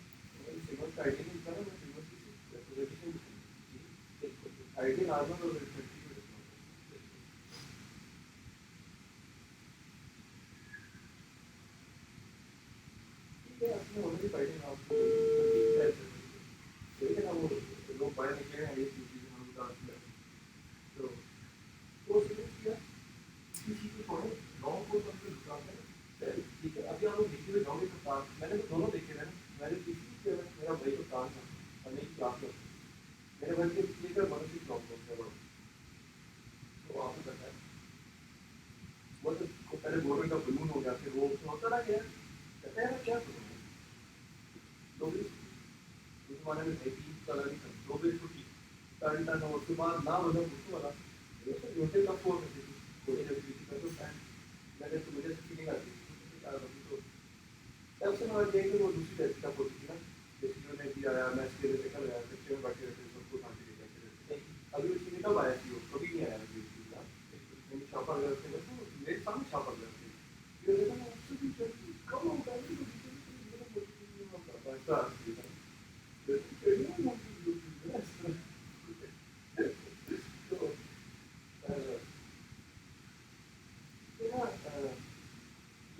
सिग्नल का आईडी नहीं करा मैं सिग्नल की रिप्रेजेंटेशन आईडी नॉर्मल और रिस्पेक्ट अपने ऑलरेडी पढ़े हैं आपको लेकिन अब वो लोग पढ़े लिखे हैं ये चीज़ें हम बता दिया तो वो सिलेक्ट किया किसी को थोड़े नौ को सबसे दुकान है ठीक है अभी आप लोग देखे हुए जाओगे तो काम मैंने तो दोनों देखे मैंने किसी से मेरा भाई को काम था और मेरी क्लास में मेरे भाई के लेकर मानसिक प्रॉब्लम है तो आपको पता है वो तो पहले गवर्नमेंट का बलून हो गया फिर वो होता ना क्या कहते हैं क्या माने में है कि कलर की दो भी छुट्टी करता ना उसके बाद ना मतलब उसको वाला ये सब होटल का फोन है कोई जब किसी का तो टाइम मैंने तो मुझे फीलिंग आती है यार अभी तो तब से मैं देख वो दूसरी टाइप का होती थी ना जैसे जो मैं भी आया मैं इसके लिए कर रहा बच्चे में बैठे रहते सबको शांति दे करते अभी उसकी कब आया थी वो कभी नहीं आया अभी उसकी ना मैंने छापा गया थे तो मेरे सामने छापा गया थे ये देखा ना उससे भी कम होगा तो ऐसा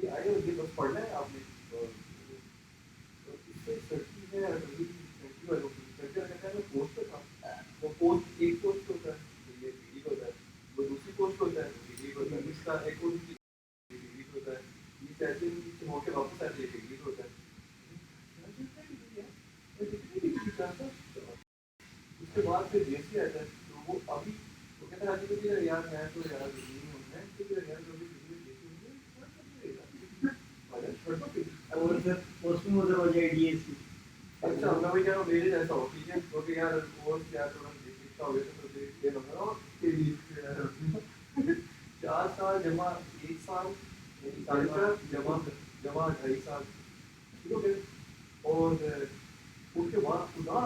ये आगे मुझे बस पढ़ना है आपने इससे सर्टी है सर्टी वालों की सर्टी कहता है पोस्ट था वो पोस्ट एक पोस्ट होता है ये डिग्री होता है वो दूसरी पोस्ट होता है डिग्री होता है इसका एक और डिग्री होता है ये चाहते हैं कि होके वापस आते हैं डिग्री होता है उसके बाद फिर जैसे आता है तो वो अभी वो कहता है कि यार मैं तो यार नहीं हूँ मैं तो यार जो भी और सर पोस्टिंग उधर हो जाए डीएससी अच्छा मैं वही कह रहा हूँ मेरे जैसा हो ठीक है क्योंकि यार कोर्स यार थोड़ा डिफिकल्ट हो गया तो ये लग रहा हो कि 4 साल जमा 1 साल जमा 2.5 साल ठीक है और उसके बाद खुदा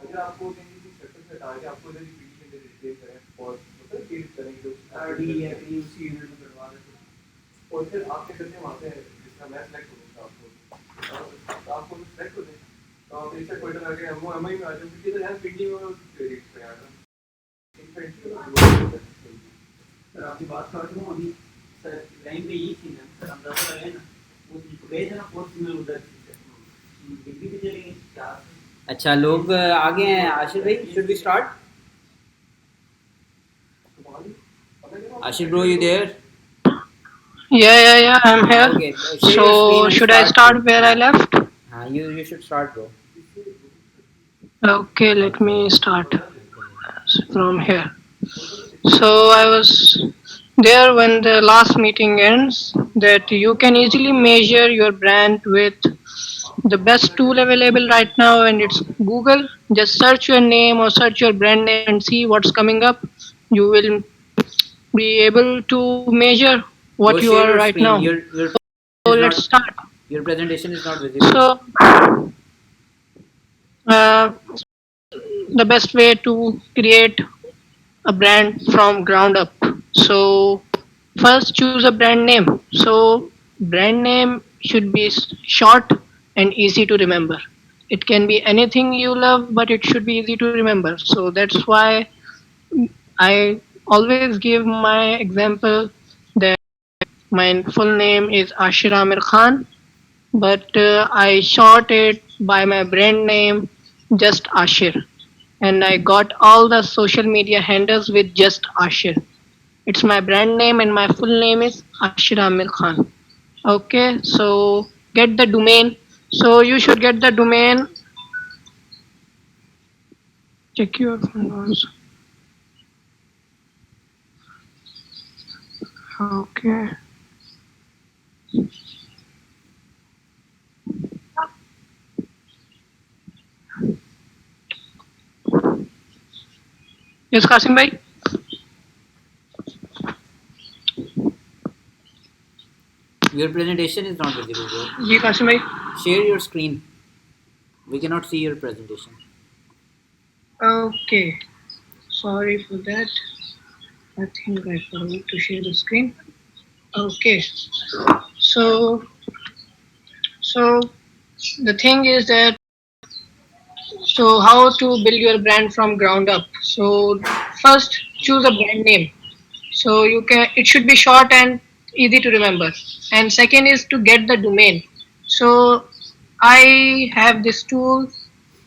अगर आपको कहीं भी सेक्टर से हटा के आपको इधर पीडी के अंदर रिप्लेस करें और मतलब चेंज करेंगे आरडी या कहीं उसी यूनिट में करवा दें और फिर आपके करने वहाँ पे जिसका मैं सेलेक्ट करूँगा आपको सेलेक्ट हो जाए तो आप इससे क्वेश्चन आगे वो एमआई में आ जाए क्योंकि इधर है पीडी में क्रेडिट पे आना सर आपकी बात काट रहा हूँ अभी सर लाइन पे यही थी ना सर हम 10 लगे ना वो गए थे ना फोर्थ में उधर डिग्री पे चलेंगे क्या अच्छा लोग आगे हैं। आशिर भाई, should we start? Ashir bro, you there? Yeah, I'm here. Okay. Share your So, screen and should I start where I left? You should start, bro. Okay, let me start. from here. So I was there when the last meeting ends that you can easily measure your brand with the best tool available right now, and it's Google. Just search your name or search your brand name and see what's coming up. You will be able to measure what Go you share are your right screen. now. Your So is let's not start. your presentation is not visible. So uh, the best way to create a brand from ground up. So first choose a brand name. So brand name should be short and easy to remember. It can be anything you love, but it should be easy to remember. So that's why I always give my example that my full name is Ashir Amir Khan, but I short it by my brand name, just Ashir, and I got all the social media handles with just Ashir. It's my brand name and my full name is Ashir Amir Khan. Okay, so get the domain. So you should get the domain. Check your phone also. Okay. Yes, Kasim bhai. Your presentation is not visible, bro. Ji Kasim bhai. Share your screen. We cannot see your presentation. Okay. Sorry for that. I think I forgot to share the screen. Okay. So so the thing is that so how to build your brand from ground up. So first choose a brand name. So you can it should be short and easy to remember. And second is to get the domain. So I have this tool.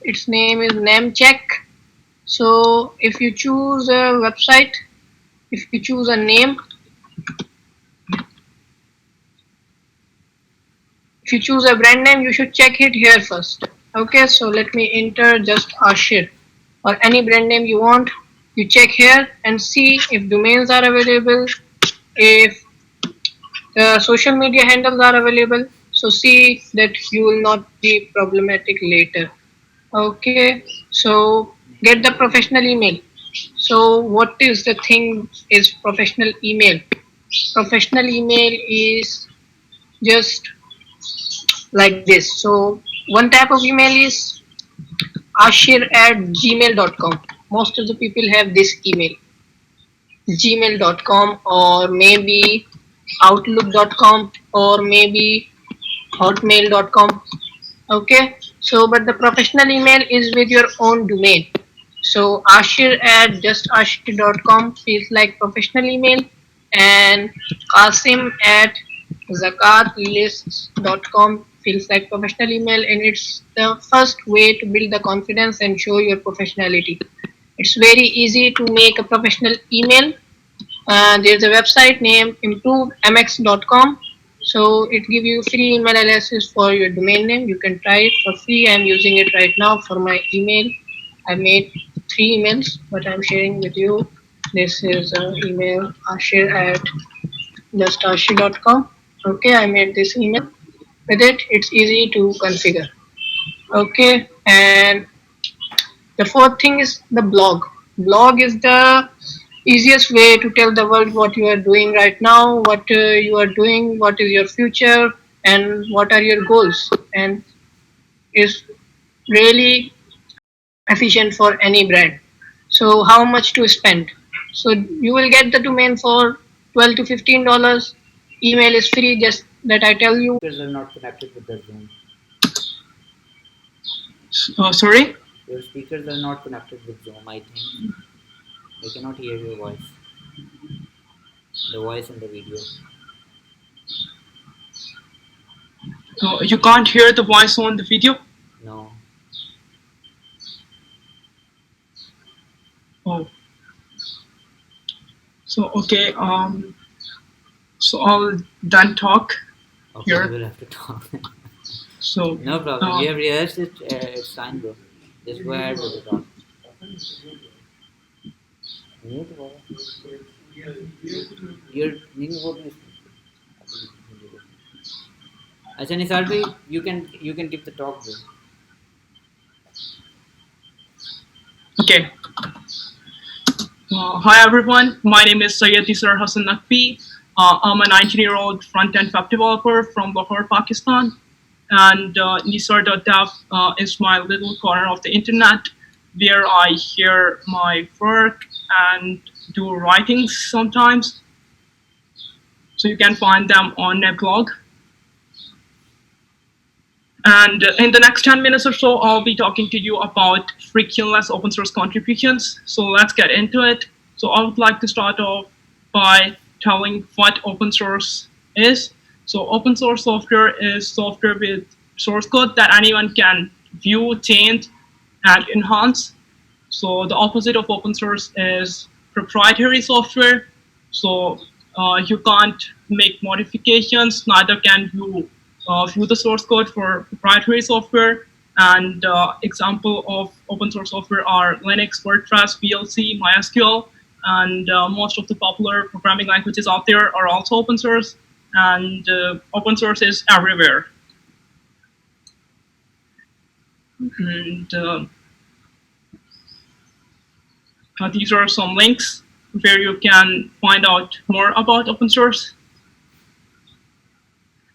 Its name is Namecheck. So if you choose a website, if you choose a name, if you choose a brand name, you should check it here first. Okay, so let me enter just Ashir or any brand name you want. You check here and see if domains are available, if the social media handles are available. So see that you will not be problematic later. Okay, so get the professional email. So what is the thing is professional email? Professional email is just like this. So one type of email is ashir@gmail.com. Most of the people have this email, gmail.com or maybe outlook.com or maybe hotmail.com. Okay, so but the professional email is with your own domain. So ashir@justashir.com feels like professional email, and qasim@zakatlists.com feels like professional email, and it's the first way to build the confidence and show your professionality. It's very easy to make a professional email. There's a website named improvemx.com. So it gives you free email aliases for your domain name. You can try it for free. I'm using it right now for my email. I made 3 emails, but I'm sharing with you. This is an email ashir@justashir.com. Okay, I made this email. With it, it's easy to configure. Okay, and the fourth thing is the blog. Blog is the easiest way to tell the world what you are doing right now, what you are doing, what is your future, and what are your goals, and is really efficient for any brand. So how much to spend? So you will get the domain for $12 to $15. Email is free, just that I tell you. Speakers are not connected with the Zoom. Sorry? Your speakers are not connected with Zoom, I think. They cannot hear your voice. The voice and the video. You can't hear the voice on the video? No. Oh. So, okay, so I'll then talk Okay, here. we will have to talk. So, No problem. We have rehearsed it. It's fine, bro. Just go ahead with the talk. Mute हुआ है? ये Your नहीं वो नहीं अच्छा निसार भाई you can give the talk bro. Okay. Hi everyone, my name is Syed Israr Hassan Naqvi. I'm a 19-year-old front-end web developer from Lahore, Pakistan. And Nisar.dev is my little corner of the internet where I share my work and do writings sometimes. So you can find them on my blog. And in the next 10 minutes or so, I'll be talking to you about frictionless open source contributions. So let's get into it. So I would like to start off by telling what open source is. So open source software is software with source code that anyone can view, change, and enhance. So the opposite of open source is proprietary software. So you can't make modifications, neither can you view the source code for proprietary software. And example of open source software are Linux, WordPress, VLC, MySQL, and most of the popular programming languages out there are also open source. And open source is everywhere. And these are some links where you can find out more about open source.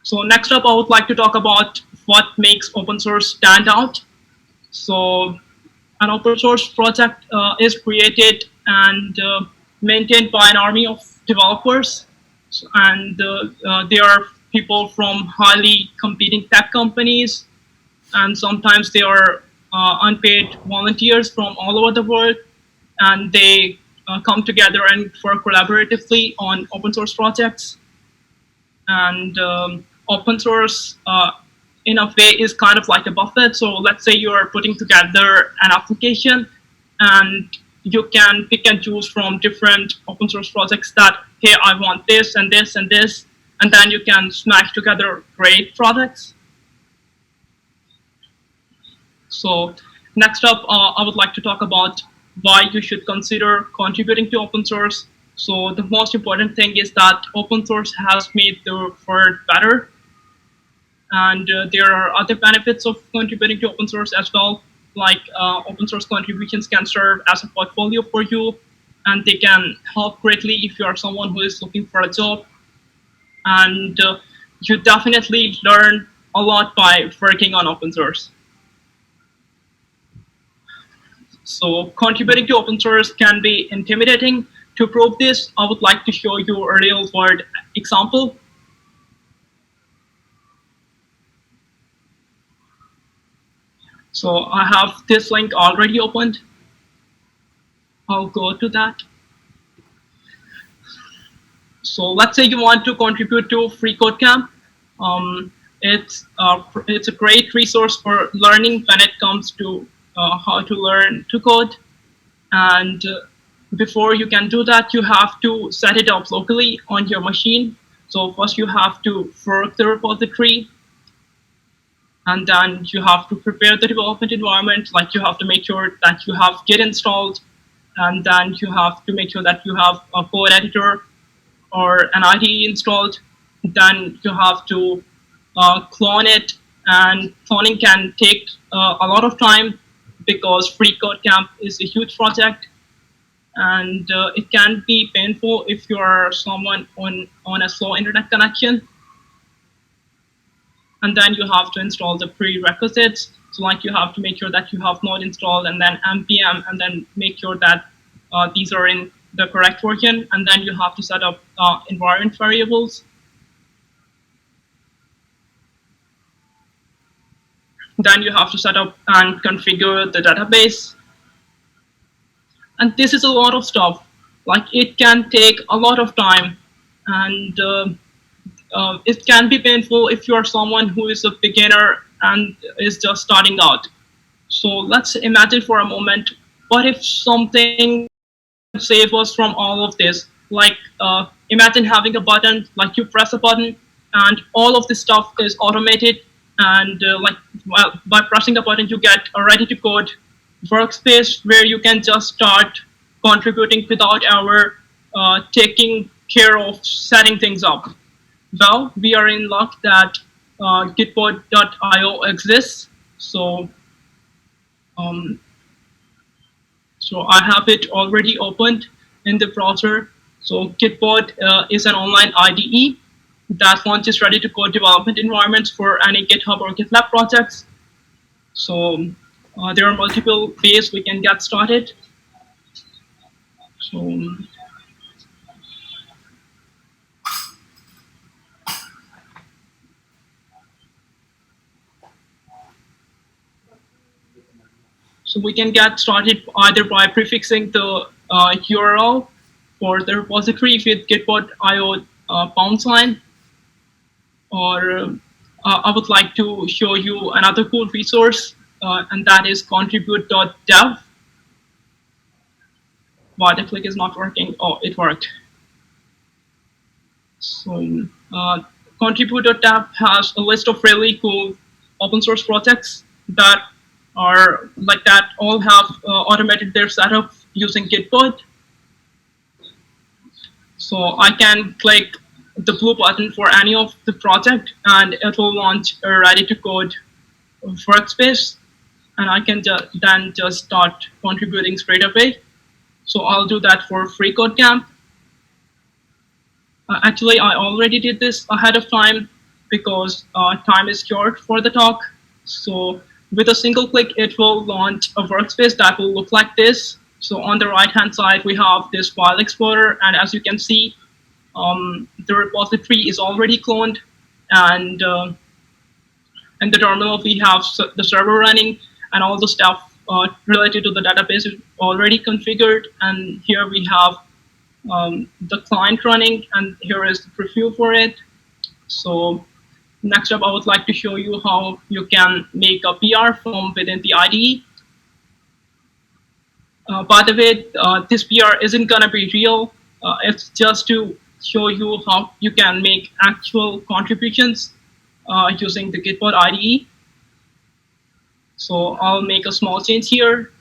So next up, I would like to talk about what makes open source stand out. So an open source project is created and maintained by an army of developers. And they are people from highly competing tech companies. And sometimes they are unpaid volunteers from all over the world. And they come together and work collaboratively on open source projects. And open source, in a way, is kind of like a buffet. So let's say you are putting together an application, and you can pick and choose from different open source projects that, hey, I want this and this and this, and then you can smash together great products. So next up, I would like to talk about why you should consider contributing to open source. So the most important thing is that open source has made the world better. And there are other benefits of contributing to open source as well, like open source contributions can serve as a portfolio for you, and they can help greatly if you are someone who is looking for a job. And you definitely learn a lot by working on open source. So contributing to open source can be intimidating. To prove this, I would like to show you a real world example. So I have this link already opened. I'll go to that. So let's say you want to contribute to FreeCodeCamp. It's a great resource for learning when it comes to how to learn to code. And before you can do that, you have to set it up locally on your machine. So first you have to fork the repository, and then you have to prepare the development environment. Like you have to make sure that you have Git installed, and then you have to make sure that you have a code editor or an IDE installed. Then you have to clone it, and cloning can take a lot of time because FreeCodeCamp is a huge project, and it can be painful if you are someone on a slow internet connection. And then you have to install the prerequisites. So like you have to make sure that you have Node installed, and then npm, and then make sure that these are in the correct version. And then you have to set up environment variables. Then you have to set up and configure the database. And this is a lot of stuff. Like it can take a lot of time, and it can be painful if you are someone who is a beginner and is just starting out. So let's imagine for a moment, what if something save us from all of this? Like imagine having a button, like you press a button and all of this stuff is automated, and by pressing a button you get a ready to code workspace where you can just start contributing without ever taking care of setting things up. Well, we are in luck that Gitpod.io exists. Um, so I have it already opened in the browser. So Gitpod is an online IDE that launches ready-to-code development environments for any GitHub or GitLab projects. So there are multiple ways we can get started. So we can get started either by prefixing the URL for the repository with gitpod.io #, or I would like to show you another cool resource, and that is contribute.dev. Why the click is not working? Oh, it worked. So contribute.dev has a list of really cool open source projects that are like that all have automated their setup using Gitpod. So I can click the blue button for any of the project and it will launch a ready to code workspace, and I can then just start contributing straight away. So I'll do that for FreeCodeCamp. Actually, I already did this ahead of time because time is short for the talk. So with a single click, it will launch a workspace that will look like this. So on the right-hand side, we have this file explorer. And as you can see, the repository is already cloned. And in the terminal, we have the server running and all the stuff related to the database is already configured. And here we have the client running, and here is the preview for it. So next up, I would like to show you how you can make a PR from within the IDE. By the way, this PR isn't gonna be real. It's just to show you how you can make actual contributions using the Gitpod IDE. So I'll make a small change here.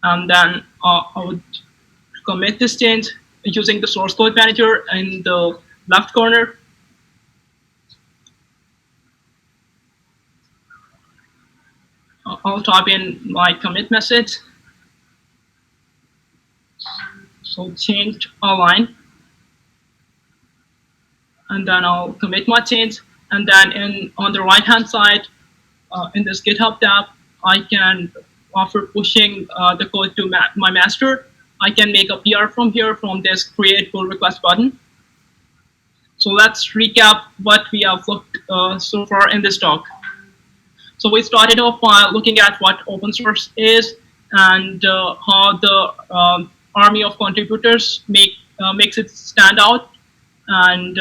And then I would commit this change using the source code manager in the left corner. I'll type in my commit message. So change align. And then I'll commit my change. And then on the right-hand side, in this GitHub tab, I can, after pushing the code to my master, I can make a PR from here from this create pull request button. So let's recap what we have looked so far in this talk. So we started off by looking at what open source is and how the army of contributors makes it stand out, and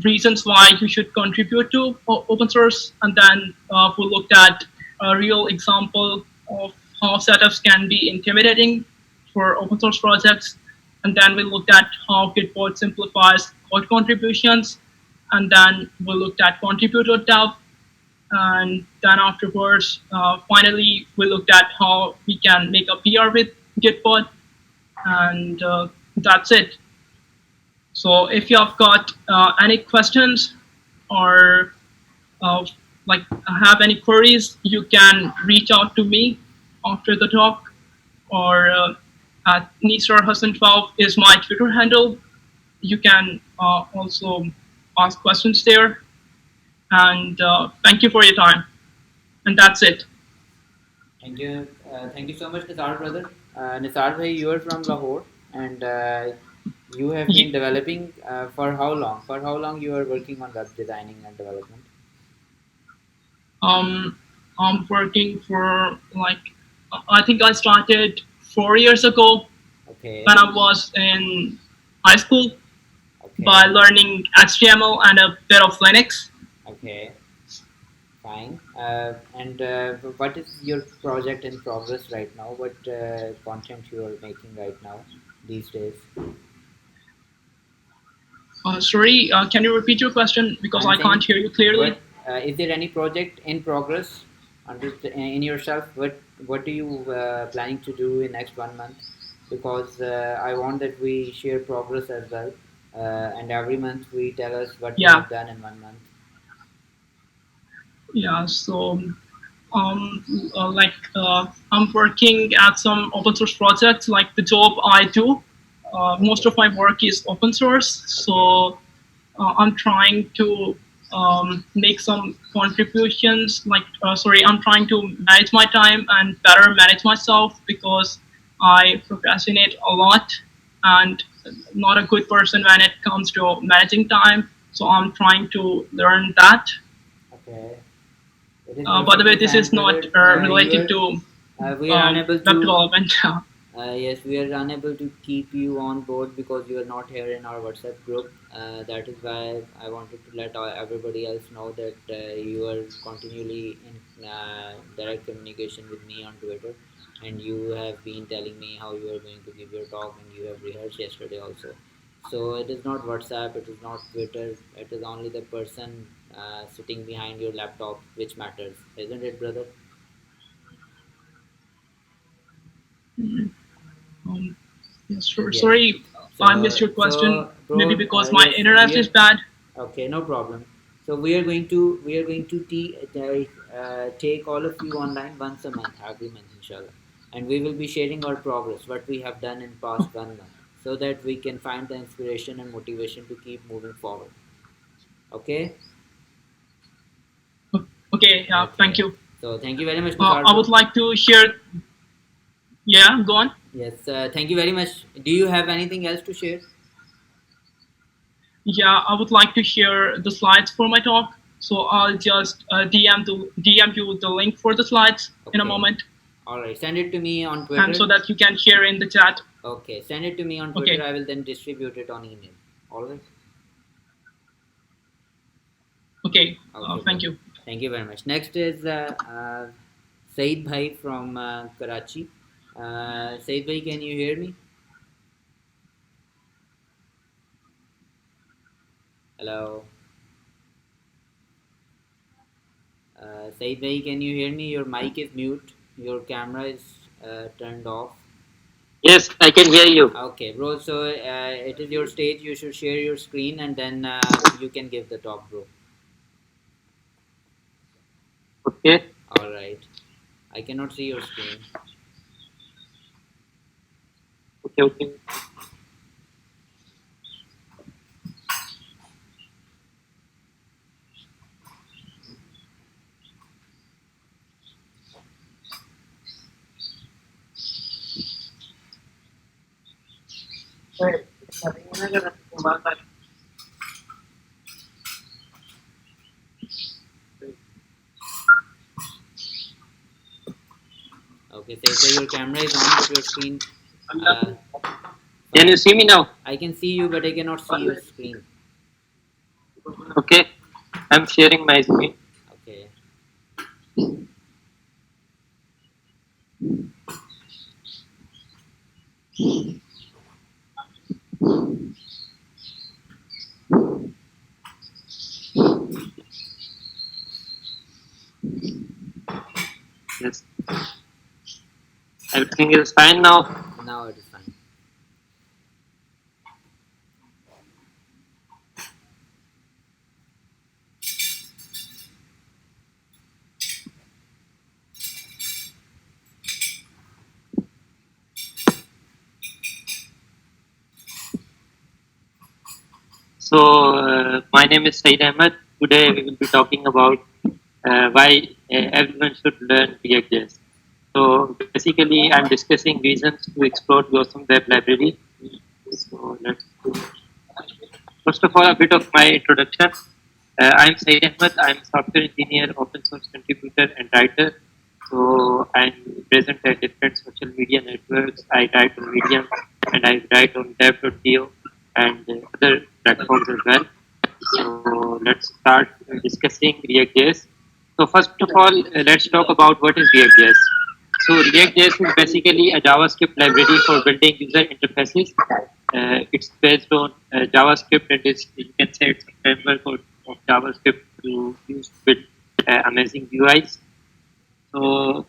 reasons why you should contribute to open source. And then we looked at a real example of how setups can be intimidating for open source projects. And then we looked at how Gitpod simplifies code contributions. And then we looked at contribute.dev. And then afterwards, finally, we looked at how we can make a PR with Gitpod. And that's it. So if you have got any questions or like have any queries, you can reach out to me after the talk, or at Nisar Hassan 12 is my Twitter handle. You can also ask questions there. And thank you for your time. And that's it. Thank you. Thank you so much, Nisar brother. Nisar bhai, you are from Lahore, and you have been developing for how long? For how long you are working on web designing and development? I'm working for like, I think I started 4 years ago. Okay. When I was in high school. Okay. By learning HTML and a bit of Linux. Okay. Fine. And what is your project in progress right now? What content you are making right now these days? Sorry, can you repeat your question because I can't hear you clearly? Is there any project in progress in yourself, what do you planning to do in next 1 month? Because I want that we share progress as well, and every month we tell us what we Yeah, have done in 1 month. yeah. So, I'm working at some open source projects. Like the job I do, most Okay. of my work is open source. Okay. So I'm trying to make some contributions. I'm trying to manage my time and better manage myself because I procrastinate a lot and not a good person when it comes to managing time. So I'm trying to learn that. Okay. It is By the way, perfectly this fine, is not brother. related to We are unable web to. development. Yes, we are unable to keep you on board because you are not here in our WhatsApp group. That is why I wanted to let everybody else know that you are continually in direct communication with me on Twitter, and you have been telling me how you are going to give your talk, and you have rehearsed yesterday also. So it is not WhatsApp, it is not Twitter, it is only the person sitting behind your laptop which matters, isn't it, brother? um, yes, sure. Yes. Sorry, I missed your question. Maybe Bro, because my yes, internet we is are bad. okay. No problem. So we are going to take all of you online once a month, every month, inshallah, and we will be sharing our progress, what we have done in past 1 month, so that we can find the inspiration and motivation to keep moving forward. Okay. Okay, yeah, thank Okay. you. So thank you very much, Nisar I would bro. like to share. Yeah, go on. Yes. Thank you very much. Do you have anything else to share? Yeah, I would like to share the slides for my talk. So I'll just DM you the link for the slides in a Okay. moment, All right. Send it to me on and Twitter. so that you can share in the chat. Okay, send it to me on Twitter. Okay, I will then distribute it on email. All right. okay. Okay, Thank bro. you. Thank you very much. Next is Saeed Bhai from Karachi. Saeed Bhai, can you hear me? Hello. Saeed Bhai, can you hear me? Your mic is mute. Your camera is turned off. Yes, I can hear you. Okay, bro. So it is your stage. You should share your screen and then you can give the talk, bro. Okay, All right. I cannot see your screen. okay, okay. Okay, Saeed Bhai, your camera is on, but your screen. Uh, Can you see me now? I can see you, but I cannot see your screen. Okay, I'm sharing my screen. Okay. Yes, everything is fine now. Now it is fine. So, my name is Saeed Ahmed. Today we will be talking about why everyone should learn React.js. So, basically, I'm discussing reasons to explore the awesome web library. So, let's do it. First of all, a bit of my introduction. I'm Saeed Ahmed. I'm a software engineer, open source contributor, and writer. So I'm present at different social media networks. I write on Medium and I write on dev.to and other platforms as well. So let's start discussing React.js. So first of all, let's talk about what is React.js. So React.js is basically a JavaScript library for building user interfaces. It's based on JavaScript and you can say it's a framework of JavaScript to use to build amazing UIs. So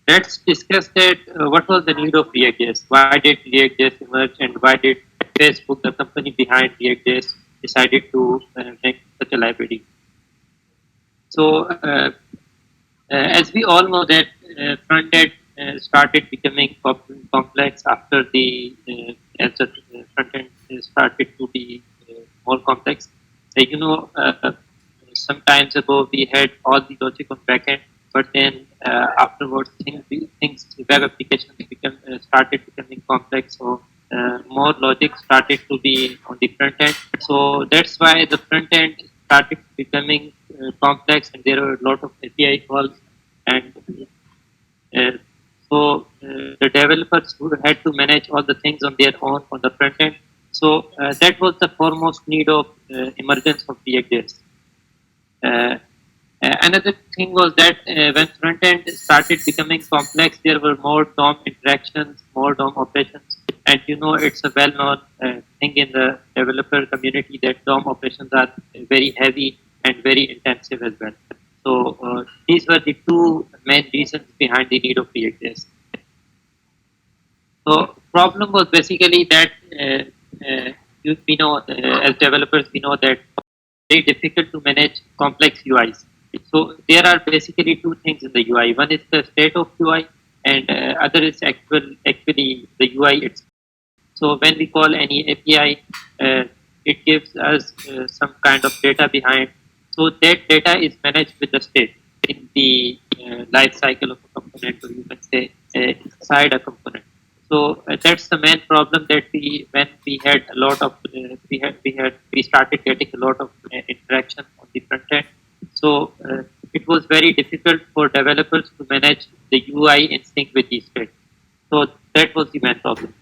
let's discuss that what was the need of React.js? Why did React.js emerge and why did Facebook, the company behind React.js, decided to make such a library? So as we all know that front-end started becoming complex after the as the front-end started to be more complex. Some times ago we had all the logic on backend, but then afterwards things web applications started becoming complex. So more logic started to be on the front end. So that's why the front end started becoming complex, and there were a lot of API calls, and uh, the developers who had to manage all the things on their own on the front end. So that was the foremost need of emergence of React.js. Another thing was that when front end started becoming complex, there were more DOM interactions, more DOM operations, and it's a well-known thing in the developer community that DOM operations are very heavy and very intensive as well. So these were the two main reasons behind the need of React.js. So problem was basically that we know as developers we know that very difficult to manage complex UIs. So there are basically two things in the UI. One is the state of UI, and other is actually the UI itself. So when we call any API, it gives us some kind of data behind. So that data is managed with the state in the life cycle of a component, or you can say inside a component. So that's the main problem that when we had a lot of we started getting a lot of interaction on the front end. So it was very difficult for developers to manage the UI in sync with the state. So that was the main problem.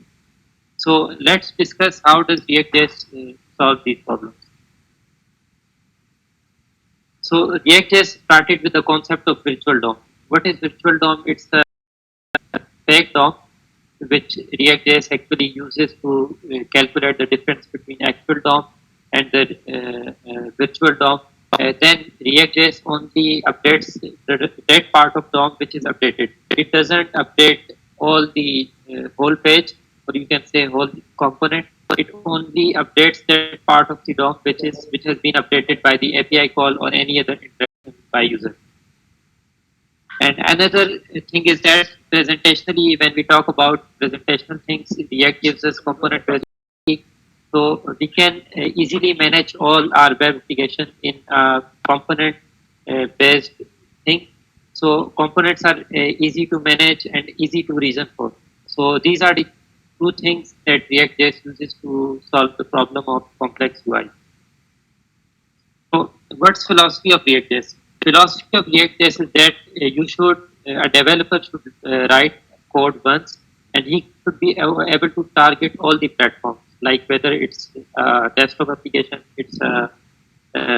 So let's discuss how does React.js solve these problems. So React.js started with the concept of virtual DOM. What is virtual DOM? It's a fake DOM which React.js actually uses to calculate the difference between actual DOM and the virtual DOM. Then React.js only updates that part of DOM which is updated. It doesn't update all the whole page, or you can say whole component. It only updates that part of the DOM which has been updated by the API call or any other interaction by user. And another thing is that presentationally, when we talk about presentational things, React gives us component visibility. So we can easily manage all our web application in a component based thing. So components are easy to manage and easy to reason for. So these are the two things that React.js uses to solve the problem of complex UI. So what's philosophy of React.js? Philosophy of React.js is that a developer should write code once, and he should be able to target all the platforms, like whether it's a desktop application, it's a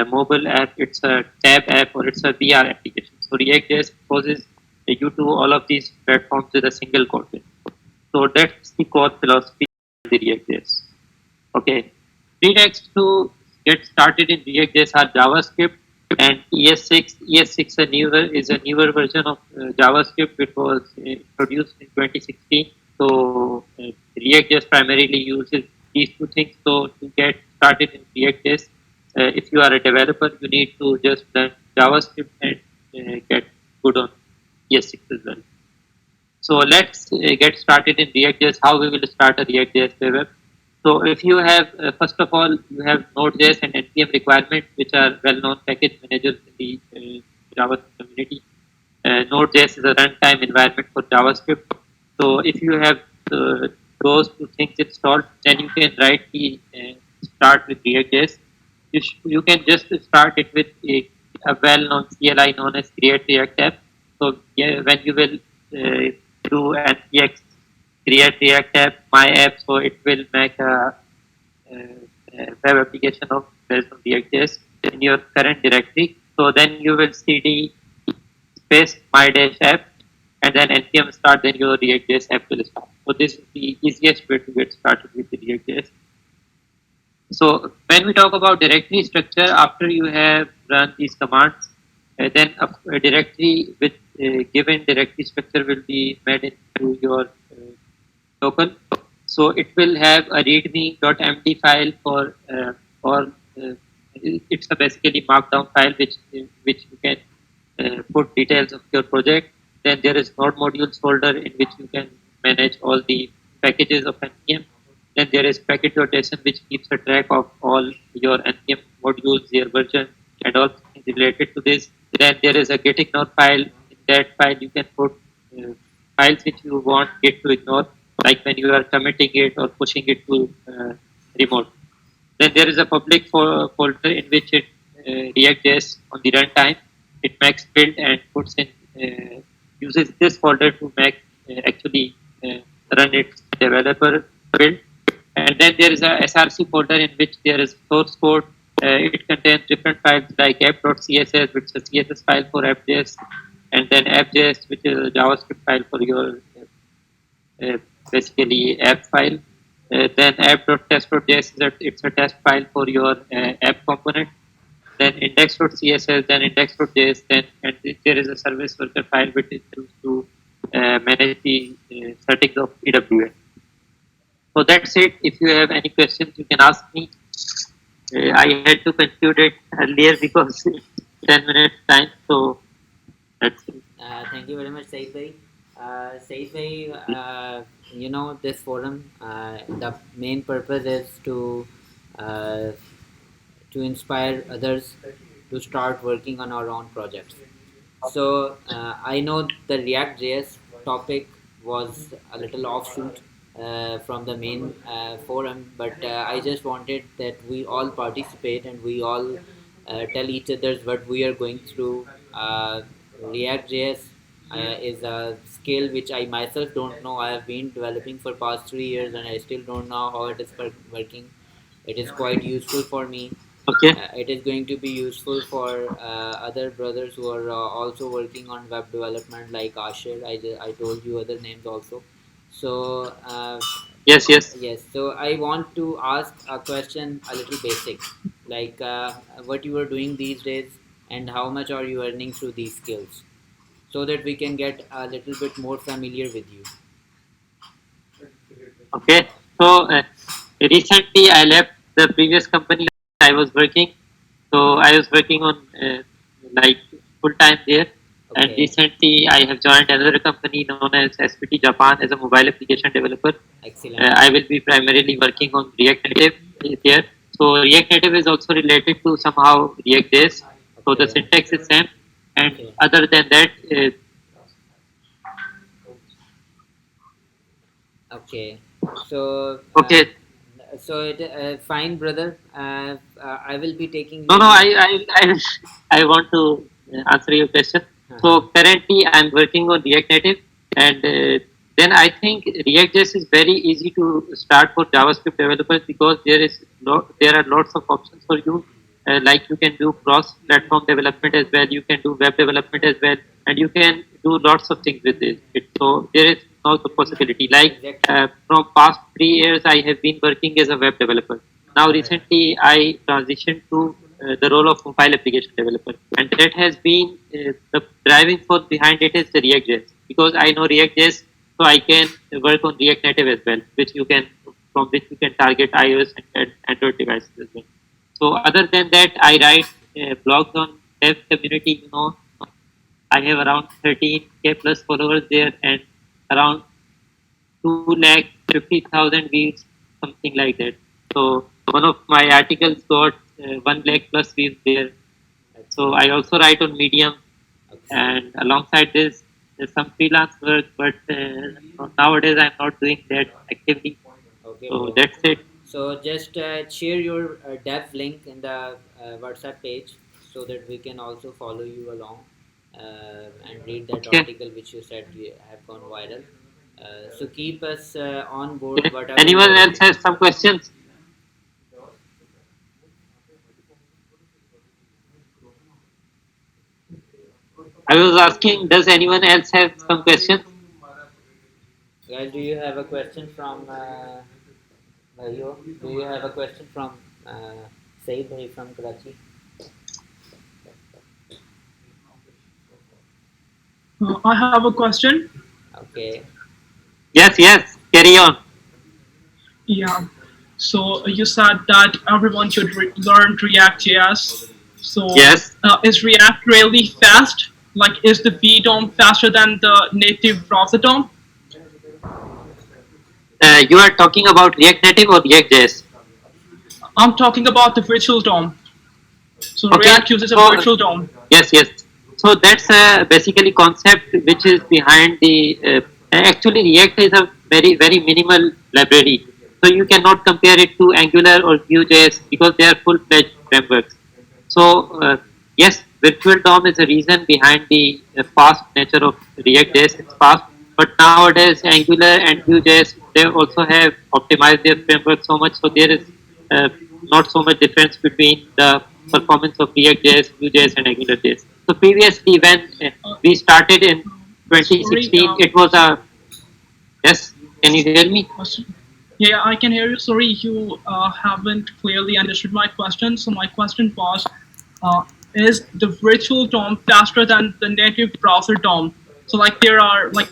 mobile app, it's a tab app, or it's a VR application. So React.js exposes you to all of these platforms with a single code base. So that's the core philosophy of the React.js. Okay, prereqs to get started in React.js are JavaScript and ES6. ES6 is a newer version of JavaScript, which was introduced in 2016. So React.js primarily uses these two things. So to get started in React.js, if you are a developer, you need to just learn JavaScript and get good on ES6 as well. So let's get started in React.js, how we will start a React.js web app. So if you have, first of all, you have Node.js and NPM requirements, which are well-known package managers in the JavaScript community. Node.js is a runtime environment for JavaScript. So if you have those two things installed, then you can write the start with React.js. You can just start it with a well-known CLI known as create React app. So yeah, when you will do npx create React app, my app, so it will make a web application of based on React.js in your current directory. So then you will cd space my dash app and then npm start, then your React.js app will start. So this is the easiest way to get started with the React.js. So when we talk about directory structure, after you have run these commands, then a directory with given directory structure will be made into your local. So it will have a readme.md file for it's a basically markdown file which you can put details of your project. Then there is node modules folder in which you can manage all the packages of npm. Then there is package.json which keeps a track of all your npm modules, their version, and all things related to this. Then there is a gitignore file. In that file you can put files which you want Git to ignore, like when you are committing it or pushing it to remote. Then there is a public folder in which it React.js on the runtime. It makes build and puts in uses this folder to make actually run its developer build. And then there is a src folder in which there is source code. It contains different files like app.css, which is a CSS file for app.js, and then app.js, which is a JavaScript file for your basically app file. Then app.test.js it's a test file for your app component. Then index.css, then index.js, then and there is a service worker file which is used to manage the settings of EWA. So that's it. If you have any questions, you can ask me. I had to conclude it earlier because 10 minutes time. So that's it. Thank you very much, Saeed bhai. Saeed bhai, you know this forum, the main purpose is uh, to inspire others to start working on our own projects. So I know the React.js topic was a little offshoot from the main forum, but I just wanted that we all participate and we all tell each others what we are going through. React.js is a skill which I myself don't know. I have been developing for past 3 years and I still don't know how it is working. It is quite useful for me. Okay. It is going to be useful for other brothers who are also working on web development like Ashir. I told you other names also. So Yes. yes, so I want to ask a question a little basic, like what you are doing these days and how much are you earning through these skills, so that we can get a little bit more familiar with you. Okay. So recently I left the previous company I was working. So I was working on like full time there. And Okay. recently I have joined another company known as SPT Japan as a mobile application developer. Excellent. I will be primarily working on React Native here. So React Native is also related to somehow React.js. So the Okay. syntax is same. And Okay. other than that, Okay. So okay. so it fine, brother. I will be taking. No, I want to answer your question. So currently I'm working on React Native, and then I think React.js is very easy to start for JavaScript developers because there are lots of options for you. Like you can do cross-platform development as well. You can do web development as well, and you can do lots of things with it. So there is also possibility. Like Exactly. from past 3 years, I have been working as a web developer. Now recently I transitioned to the role of mobile application developer, and that has been the driving force behind it is the React.js, because I know React.js, so I can work on React Native as well, from which you can target iOS and Android devices as well. So other than that, I write blogs on dev community. I have around 13k plus followers there and around 250,000 views, something like that. So one of my articles got 1 lakh plus views there. So I also write on Medium, and alongside this, there's some freelance work, but nowadays I'm not doing that actively. Okay, So bro. that's it. So just share your dev link in the WhatsApp page so that we can also follow you along and read that Okay. article which you said you have gone viral. So keep us on board Okay. whatever you Anyone are else doing. has some questions? I was asking, does anyone else have some questions? Guys, do you have a question from Bhaiyo? Do you have a question from Saeed Bhai from Karachi? I have a question. Okay. Yes, yes, carry on. Yeah. So you said that everyone should learn React.js. So Yes. is React really fast? Like, is the VDOM faster than the native browser DOM? You are talking about React Native or React.js? I'm talking about the virtual DOM. So Okay. React uses a So virtual DOM. yes, yes. So that's basically concept which is behind the. Actually, React is a very minimal library. So you cannot compare it to Angular or Vue.js because they are full-fledged frameworks. So yes, virtual DOM is a reason behind the fast nature of React.js. It's fast, but nowadays Angular and Vue.js they also have optimized their framework so much, so there is uh, not so much difference between the performance of React.js, Vue.js, and AngularJS. So previously, when we started in Sorry. 2016, it was a yes. Can you hear me? Yeah, I can hear you. Sorry, you haven't clearly understood my question. So my question was, is the virtual DOM faster than the native browser DOM? So like there are like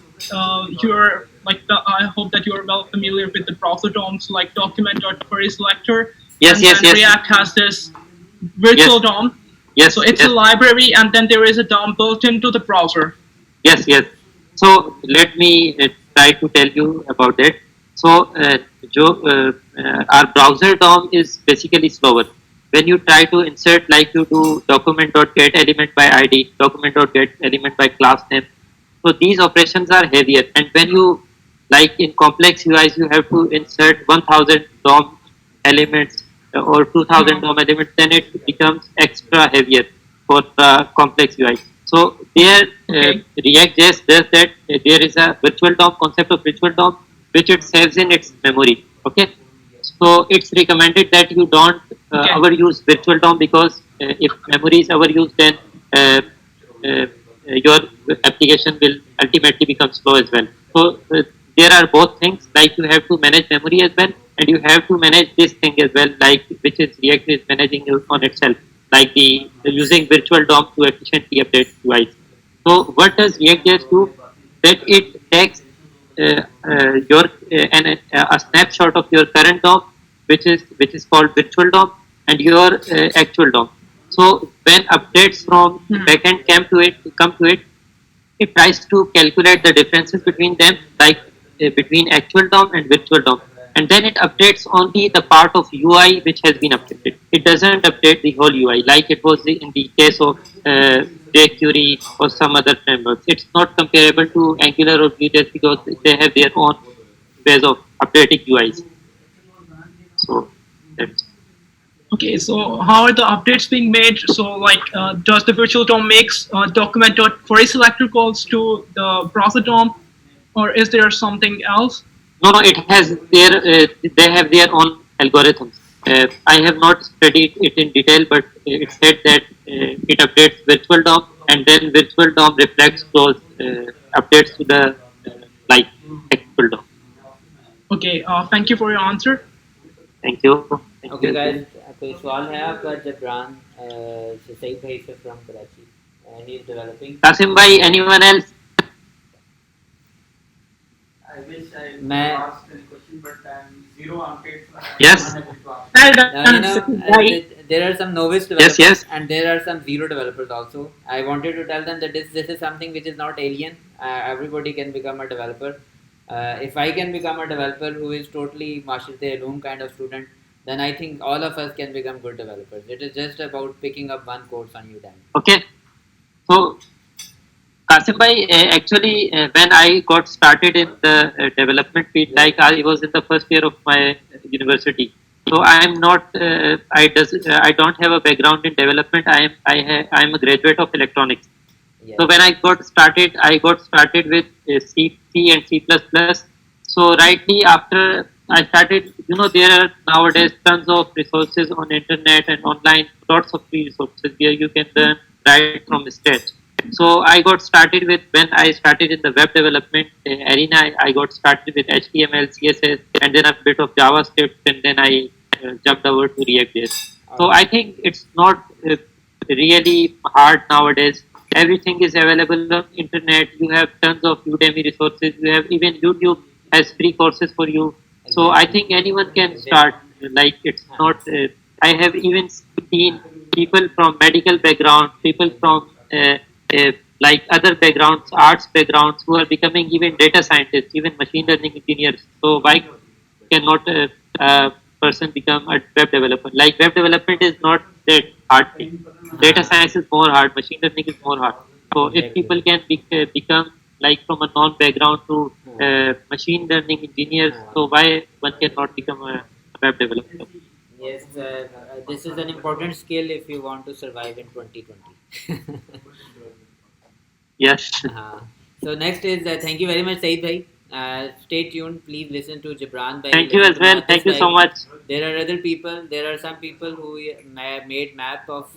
you're like I hope that you're well familiar with the browser DOMs like document.query selector, Yes, and yes, then yes, React has this virtual yes, DOM. yes, So it's a yes. library, and then there is a DOM built into the browser. Yes, yes. So let me try to tell you about that. So, our browser DOM is basically slower. When you try to insert, like you do document.get element by ID, document.get element by class name. So these operations are heavier. And when you, like in complex UIs, you have to insert 1000 DOM elements or 2000 DOM elements, then it becomes extra heavier for the complex UI. So there, React.js does that. There is a virtual DOM concept of virtual DOM, which it saves in its memory. Okay, so it's recommended that you don't overuse virtual DOM because if memory is overused, then uh, your application will ultimately become slow as well. So there are both things, like you have to manage memory as well, and you have to manage this thing as well, like which is React is managing on itself, like the using virtual DOM to efficiently update UIs. So what does React.js do? That it takes your a snapshot of your current DOM, which is called virtual DOM, and your actual DOM. So when updates from backend come to it, it tries to calculate the differences between them, like between actual DOM and virtual DOM, and then it updates only the part of UI which has been updated. It doesn't update the whole UI like it was in the case of jQuery or some other frameworks. It's not comparable to Angular or Vue.js because they have their own ways of updating UIs. So that's Okay, so how are the updates being made? So, like, does the virtual DOM makes document.query selector calls to the browser DOM, or is there something else? no, it has their they have their own algorithms. I have not studied it in detail, but it said that it updates virtual DOM, and then virtual DOM reflects those updates to the like actual DOM. Okay, thank you for your answer. Thank you. Thank Okay you. guys, कोई सवाल है आपका? जबरान सईद भाई से from Karachi. He is developing. Kasim bhai, anyone else? I wish I मैं asked any question, but I'm zero on it. Yes. Well done, there are some novice Yes, developers yes. and there are some zero developers also. I wanted to tell them that this is something which is not alien. Everybody can become a developer. If I can become a developer who is totally Mashirte Alum kind of student, then I think all of us can become good developers. It is just about picking up one course on Udemy. Okay. So, Kasim bhai, actually, when I got started in the development field, like I was in the first year of my university, so I am not, I don't have a background in development. I am a graduate of electronics. Yes. So when I got started with C and C++. So rightly after I started, there are nowadays tons of resources on internet and online, lots of free resources where you can learn right from scratch. So I got started with, when I started in the web development arena, I got started with HTML, CSS, and then a bit of JavaScript, and then I jumped over to React.js. So I think it's not really hard nowadays everything is available on internet. You have tons of Udemy resources. You have even YouTube has free courses for you. So I think anyone can start. Like it's not. I have even seen people from medical background, people from like other backgrounds, arts backgrounds, who are becoming even data scientists, even machine learning engineers. So why cannot a person become a web developer? Like web development is not that hard thing. Data science is more hard. Machine learning is more hard. So if people can become like from a non-background to machine learning engineers, so why one cannot become a web developer? Yes, this is an important skill if you want to survive in 2020. Yes. So next is thank you very much, Saeed bhai. Stay tuned. Please listen to Jibran bhai. Thank you Listen as to well. Muhaddis Thank you so bhai. much. There are other people. There are some people who made map of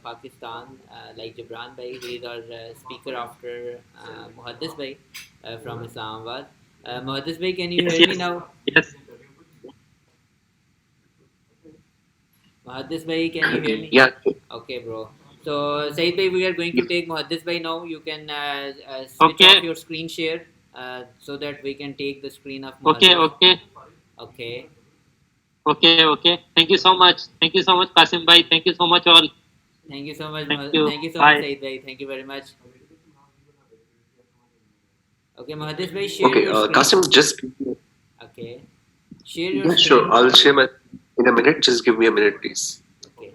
Pakistan, like Jibran bhai. He is our speaker after Muhaddis bhai from Islamabad. Muhaddis bhai, can you Yes, hear me yes, now? yes. Muhaddis bhai, can you hear me? Yeah. Okay, bro. So, Said bhai, we are going to take Muhaddis bhai now. You can switch Okay, off your screen share so that we can take the screen of okay, Muhaddis. okay, Okay. okay, okay. Thank you so much. Thank you so much, Kasim bhai. Thank you so much, all. Thank you so much. Thank you. Thank you so much, Bye. Said bhai. Thank you very much. Okay, Muhaddis bhai, share Okay, your screen. Kasim, just Okay. Share your yeah, sure. screen. I'll share my in a minute. Just give me a minute, please. Okay.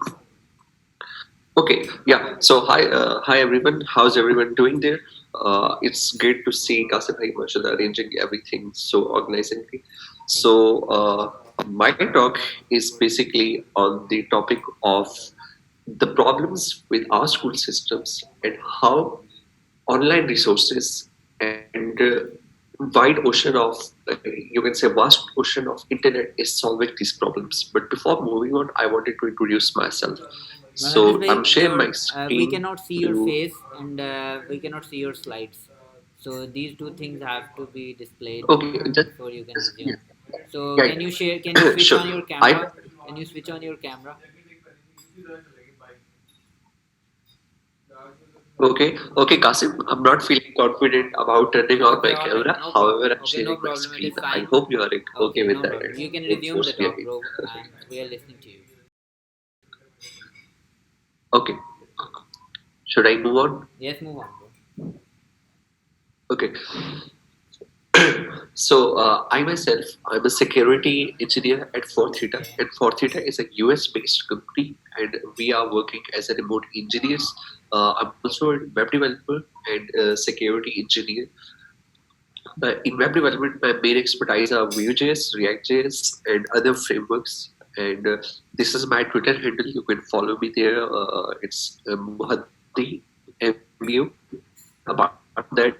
Okay, yeah. So hi everyone. How's everyone doing there? It's great to see Kasim bhai, mashallah, arranging everything so organizingly. So my talk is basically on the topic of the problems with our school systems and how online resources and wide ocean of you can say vast ocean of internet is solving these problems. But before moving on, I wanted to introduce myself. Muhaddis So bhai, I'm sharing my we screen cannot see your to face and we cannot see your slides. So these two things have to be displayed okay before you can yeah, resume. So yeah, can you share? Can you switch sure. on your I camera? Can you switch on your camera? okay Kasim, I'm not feeling confident about turning on my Okay, all right, camera. no problem. However, I'm Okay, no sharing my problem. It screen. is I fine. hope you are okay Okay, with no that problem. and You can don't resume the force me talk, again. bro, and we are listening to you. Okay, should I move on? Yes, move on, bro. Okay. So I myself, I'm a security engineer at Four Theta, and Four Theta is a US-based company, and we are working as a remote engineers. I'm also a web developer and a security engineer. In web development, my main expertise are Vue.js, React.js, and other frameworks. And this is my Twitter handle. You can follow me there. It's Muhaddi MU. Apart from that,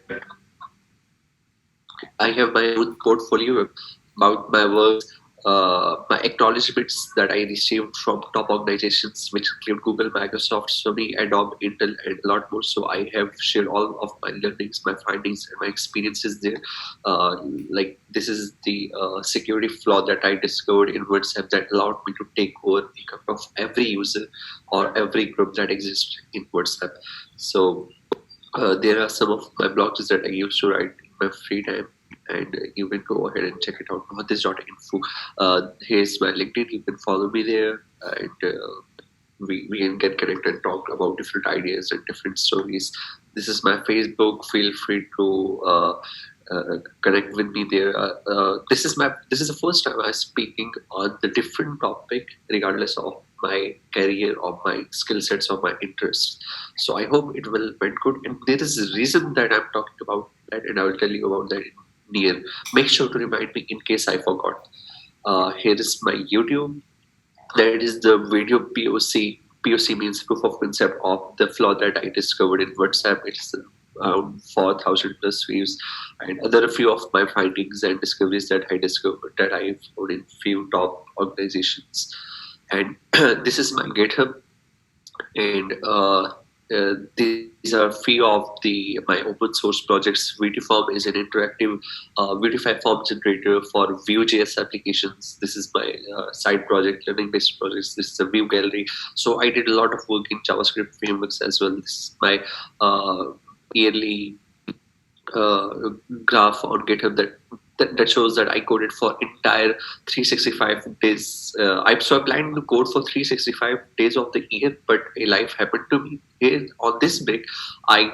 I have my own portfolio about my work, my acknowledgements that I received from top organizations, which include Google, Microsoft, Sony, Adobe, Intel, and a lot more. So I have shared all of my learnings, my findings, and my experiences there. Like this is the security flaw that I discovered in WhatsApp that allowed me to take over the account of every user or every group that exists in WhatsApp. So there are some of my blogs that I used to write in my free time, and you can go ahead and check it out. This.info. Here's my LinkedIn. You can follow me there, and we can get connected and talk about different ideas and different stories. This is my Facebook. Feel free to connect with me there. This is the first time I'm speaking on the different topic, regardless of my career or my skill sets or my interests. So I hope it will went good. And there is a reason that I'm talking about that, and I will tell you about that near. Make sure to remind me in case I forgot. Here is my YouTube. That is the video POC. POC means proof of concept of the flaw that I discovered in WhatsApp. It's around 4,000 plus views, and other few of my findings and discoveries that I discovered that I found in few top organizations. And this is my GitHub, and these are few of my open source projects. VTForm is an interactive Beautify form generator for Vue.js applications. This is my side project, learning-based projects. This is a Vue gallery. So I did a lot of work in JavaScript frameworks as well. This is my yearly graph on GitHub that shows that I coded for entire 365 days. I planned to code for 365 days of the year, but a life happened to me. Here on this break, I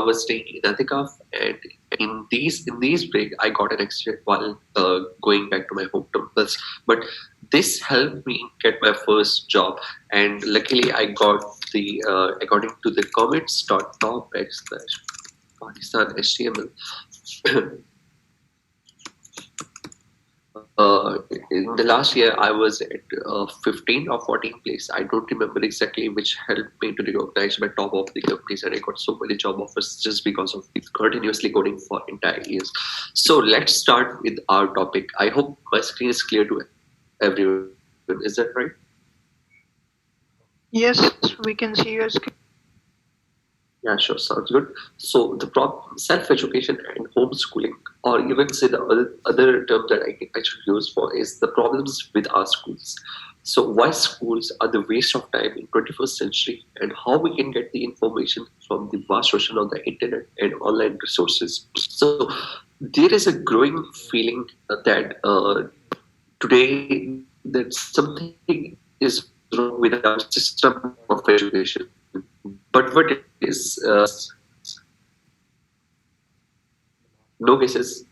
was staying in Atikaf, and in these break, I got an accident while going back to my hometown. But this helped me get my first job, and luckily I got the according to the comments.top/Pakistan HTML. In the last year, I was at 15 or 14 place. I don't remember exactly, which helped me to recognize my top of the companies, and I got so many job offers just because of continuously coding for entire years. So let's start with our topic. I hope my screen is clear to everyone. Is that right? Yes, we can see your screen. Yeah, sure. Sounds good. So the problem, self-education and homeschooling, or even say the other term that I should use for is the problems with our schools. So why schools are the waste of time in 21st century, and how we can get the information from the vast ocean of the internet and online resources. So there is a growing feeling that today that something is wrong with our system of education. But what it is, no cases.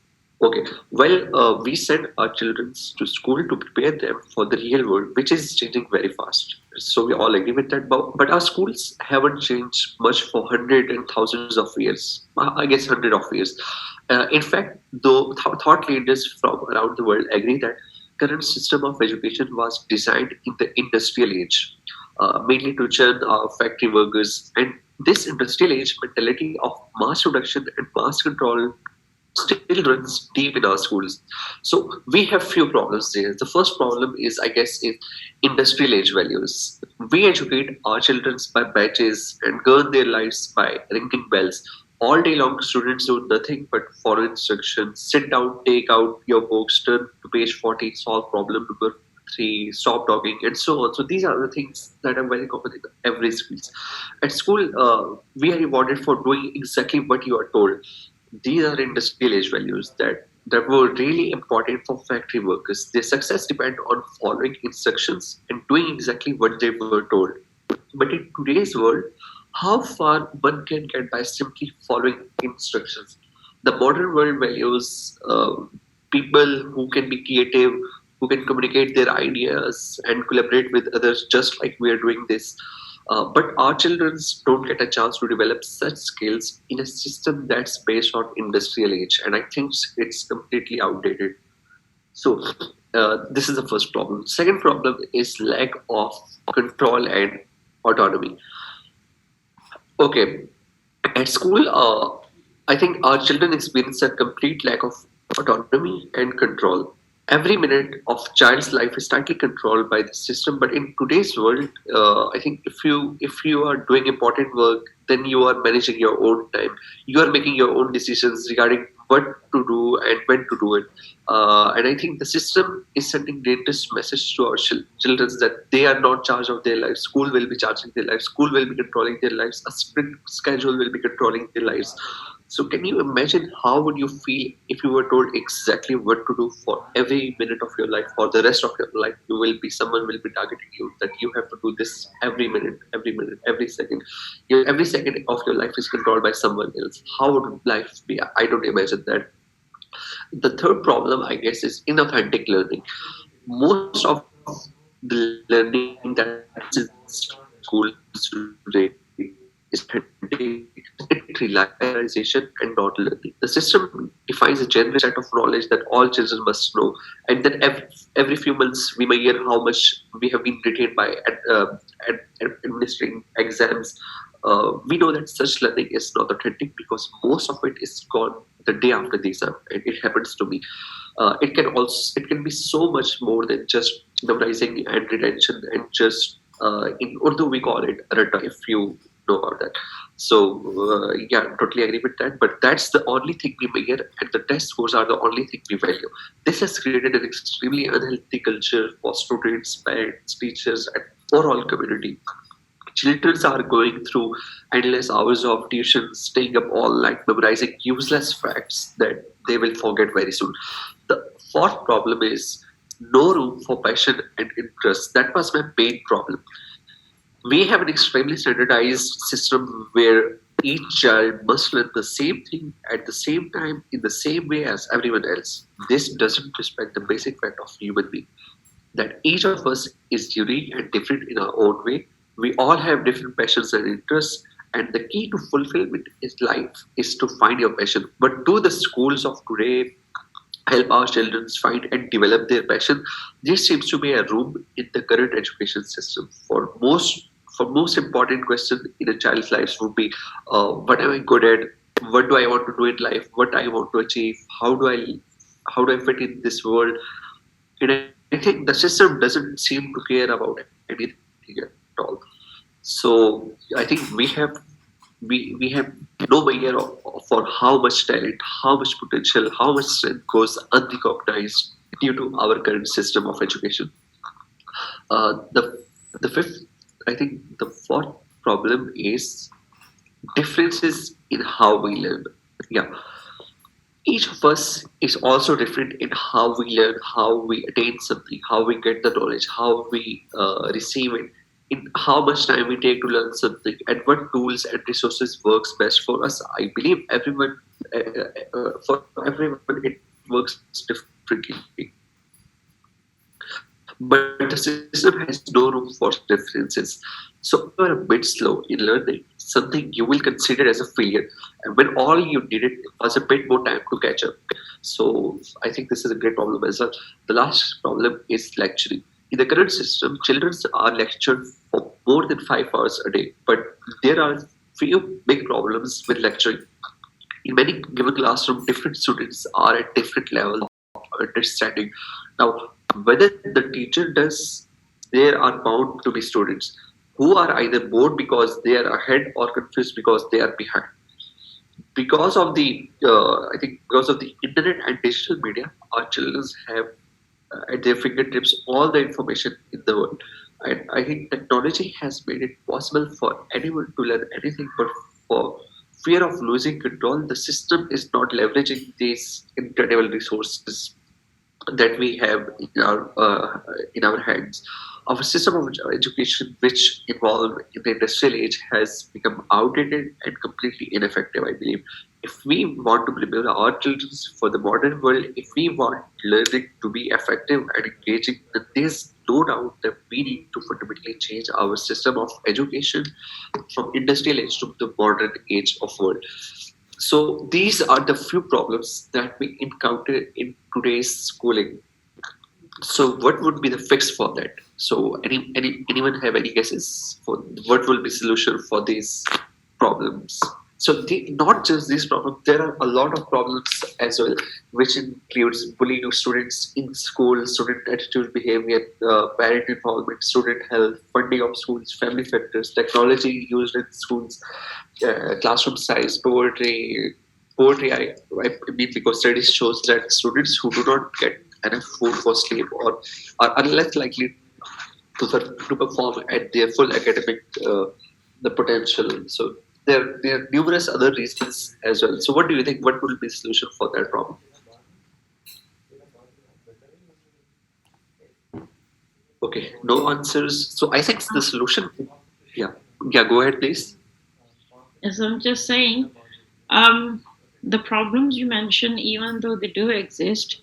Okay, well, we send our children to school to prepare them for the real world, which is changing very fast. So we all agree with that. But our schools haven't changed much for hundreds and thousands of years. I guess hundred of years. In fact, though thought leaders from around the world agree that current system of education was designed in the industrial age. Mainly to churn factory workers, and this industrial age mentality of mass production and mass control still runs deep in our schools. So we have few problems there. The first problem is, I guess, in industrial age values. We educate our children by batches and govern their lives by ringing bells. All day long, students do nothing but follow instructions. Sit down, take out your books, turn to page 40, solve problem number 3, stop talking, and so on. So these are the things that are very common in every school. At school, we are rewarded for doing exactly what you are told. These are industrial age values that were really important for factory workers. Their success depends on following instructions and doing exactly what they were told. But in today's world, how far one can get by simply following instructions? The modern world values people who can be creative, who can communicate their ideas and collaborate with others, just like we are doing this. But our children don't get a chance to develop such skills in a system that's based on industrial age, and I think it's completely outdated. So this is the first problem. Second problem is lack of control and autonomy. Okay, at school, I think our children experience a complete lack of autonomy and control. Every minute of child's life is tightly controlled by the system. But in today's world, I think if you are doing important work, then you are managing your own time. You are making your own decisions regarding what to do and when to do it. And I think the system is sending dangerous message to our children that they are not in charge of their lives. School will be charging their lives. School will be controlling their lives. A strict schedule will be controlling their lives. So can you imagine how would you feel if you were told exactly what to do for every minute of your life, for the rest of your life? Someone will be targeting you that you have to do this every minute, every second. Every second of your life is controlled by someone else. How would life be? I don't imagine that. The third problem, I guess, is inauthentic learning. Most of the learning that is in school today is realization and not learning. The system defines a general set of knowledge that all children must know, and then every few months we may hear how much we have been retained by administering exams. We know that such learning is not authentic because most of it is gone the day after the exam, and it happens to me. It can be so much more than just memorizing and retention and just in Urdu we call it rata. If you know about that. So yeah, totally agree with that. But that's the only thing we measure, and the test scores are the only thing we value. This has created an extremely unhealthy culture for students, parents, teachers, and for all community. Children are going through endless hours of tuition, staying up all night memorizing useless facts that they will forget very soon. The fourth problem is no room for passion and interest. That was my main problem. We have an extremely standardized system where each child must learn the same thing at the same time in the same way as everyone else. This doesn't respect the basic fact of human being, that each of us is unique and different in our own way. We all have different passions and interests, and the key to fulfillment in life is to find your passion. But do the schools of today help our children find and develop their passion? There seems to be a room in the current education system for most important question in a child's life would be what am I good at, what do I want to do in life, what I want to achieve, how do I fit in this world. And I think the system doesn't seem to care about anything at all. So I think we have no idea for how much talent, how much potential, how much strength goes unrecognized due to our current system of education. The fifth, I think the fourth problem is differences in how we learn. Yeah, each of us is also different in how we learn, how we attain something, how we get the knowledge, how we receive it, in how much time we take to learn something, and what tools and resources works best for us. I believe for everyone it works differently. But the system has no room for differences. So if you're a bit slow in learning something, you will consider as a failure, and when all you needed was a bit more time to catch up. So I think this is a great problem as well. The last problem is lecturing. In the current system, children are lectured for more than 5 hours a day, but there are few big problems with lecturing. In many given classroom, different students are at different level of understanding. Now, whether the teacher does, there are bound to be students who are either bored because they are ahead or confused because they are behind. Because of the, I think, because of the internet and digital media, our children have at their fingertips all the information in the world. And I think technology has made it possible for anyone to learn anything, but for fear of losing control, the system is not leveraging these incredible resources that we have in our hands. Our system of education, which evolved in the industrial age, has become outdated and completely ineffective, I believe. If we want to prepare our children for the modern world, if we want learning to be effective and engaging, then there's no doubt that we need to fundamentally change our system of education from industrial age to the modern age of world. So these are the few problems that we encounter in today's schooling. So what would be the fix for that? So anyone have any guesses for what will be solution for these problems? So not just these problems, there are a lot of problems as well, which includes bullying of students in school, student attitude, behavior, parent involvement, student health, funding of schools, family factors, technology used in schools, classroom size, poverty. Poverty, I mean, because studies shows that students who do not get enough food for sleep or are less likely to perform at their full academic the potential. So there are numerous other reasons as well. So what do you think? What will be the solution for that problem? Okay, no answers. So I think the solution. Yeah, yeah. Go ahead, please. As I'm just saying, the problems you mentioned, even though they do exist,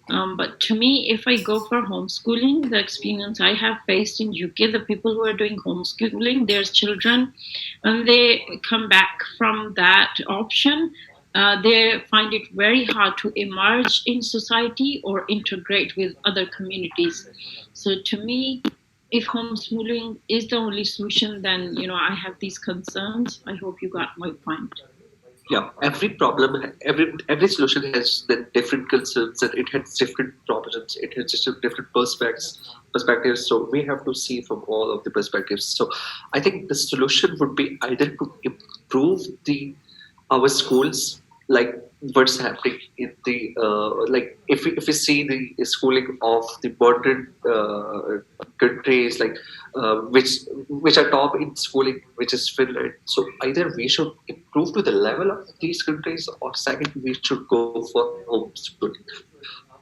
but to me, if I go for homeschooling, the experience I have faced in UK, the people who are doing homeschooling, their children, when they come back from that option, they find it very hard to emerge in society or integrate with other communities. So to me, if homeschooling is the only solution, then I have these concerns. I hope you got my point. yeah, every problem, every solution has then different concerns and it has different problems. It has just different perspectives. So we have to see from all of the perspectives. So I think the solution would be either to improve the our schools, like what's happening in the like if we see the schooling of the modern countries, like which are top in schooling, which is Finland. So either we should improve to the level of these countries, or second we should go for homeschooling.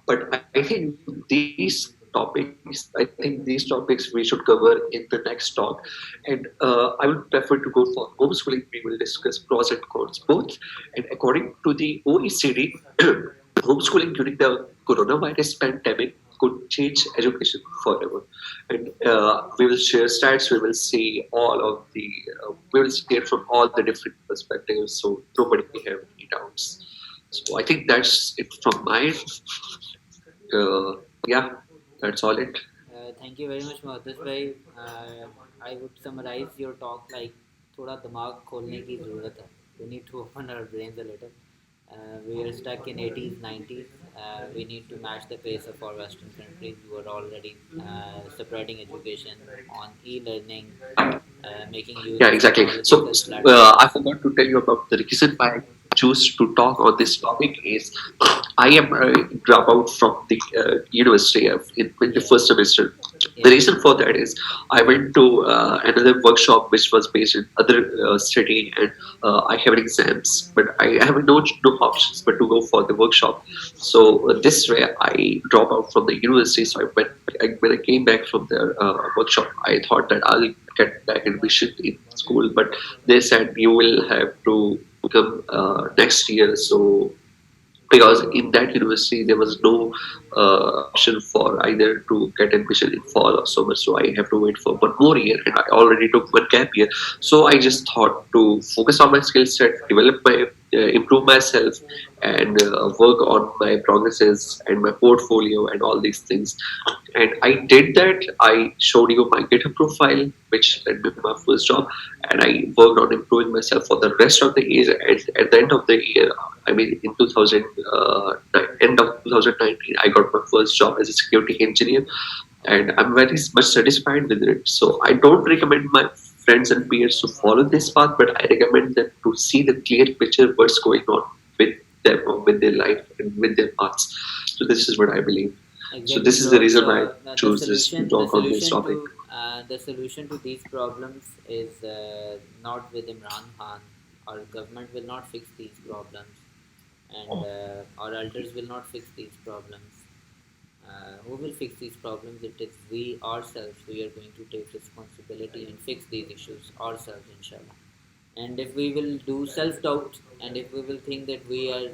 But I think these topics we should cover in the next talk, and I would prefer to go for homeschooling. We will discuss pros and cons both, and according to the OECD, homeschooling during the coronavirus pandemic could change education forever. And we will share stats. We will see all of the. We will see it from all the different perspectives, so nobody have any doubts. So I think that's it from my yeah, that's all it. Thank you very much, Muhaddis bhai. I would summarize your talk like थोड़ा दिमाग खोलने की ज़रूरत है. We need to open our brains a little. We are stuck in 80s, 90s. We need to match the pace of our Western countries who are already spreading education on e-learning, making use Yeah, of exactly. So technological platforms. I forgot to tell you about the reason why I choose to talk on this topic is I am a dropout from the university in the first semester. The reason for that is I went to another workshop which was based in other city, and I have exams, but I have no options but to go for the workshop. So this way I drop out from the university. So when I came back from the workshop, I thought that I'll get back admission in school, but they said you will have to come next year. So because in that university there was no option for either to get admission in fall or summer, so I have to wait for one more year, and I already took one gap year. So I just thought to focus on my skill set, develop my improve myself, and work on my progresses and my portfolio and all these things. And I did that. I showed you my GitHub profile, which led me to my first job, and I worked on improving myself for the rest of the year. At the end of the year, I mean, in end of 2019, I got my first job as a security engineer, and I'm very much satisfied with it. So I don't recommend my friends and peers to follow this path, but I recommend them to see the clear picture what's going on with them, or with their life and with their paths. So this is what I believe. So this is the reason why I chose this to talk on this topic. The solution to these problems is not with Imran Khan. Our government will not fix these problems, and our elders will not fix these problems. Who will fix these problems? It is we ourselves. We are going to take responsibility and fix these issues ourselves, inshallah. And if we will do self-doubt, and if we will think that we are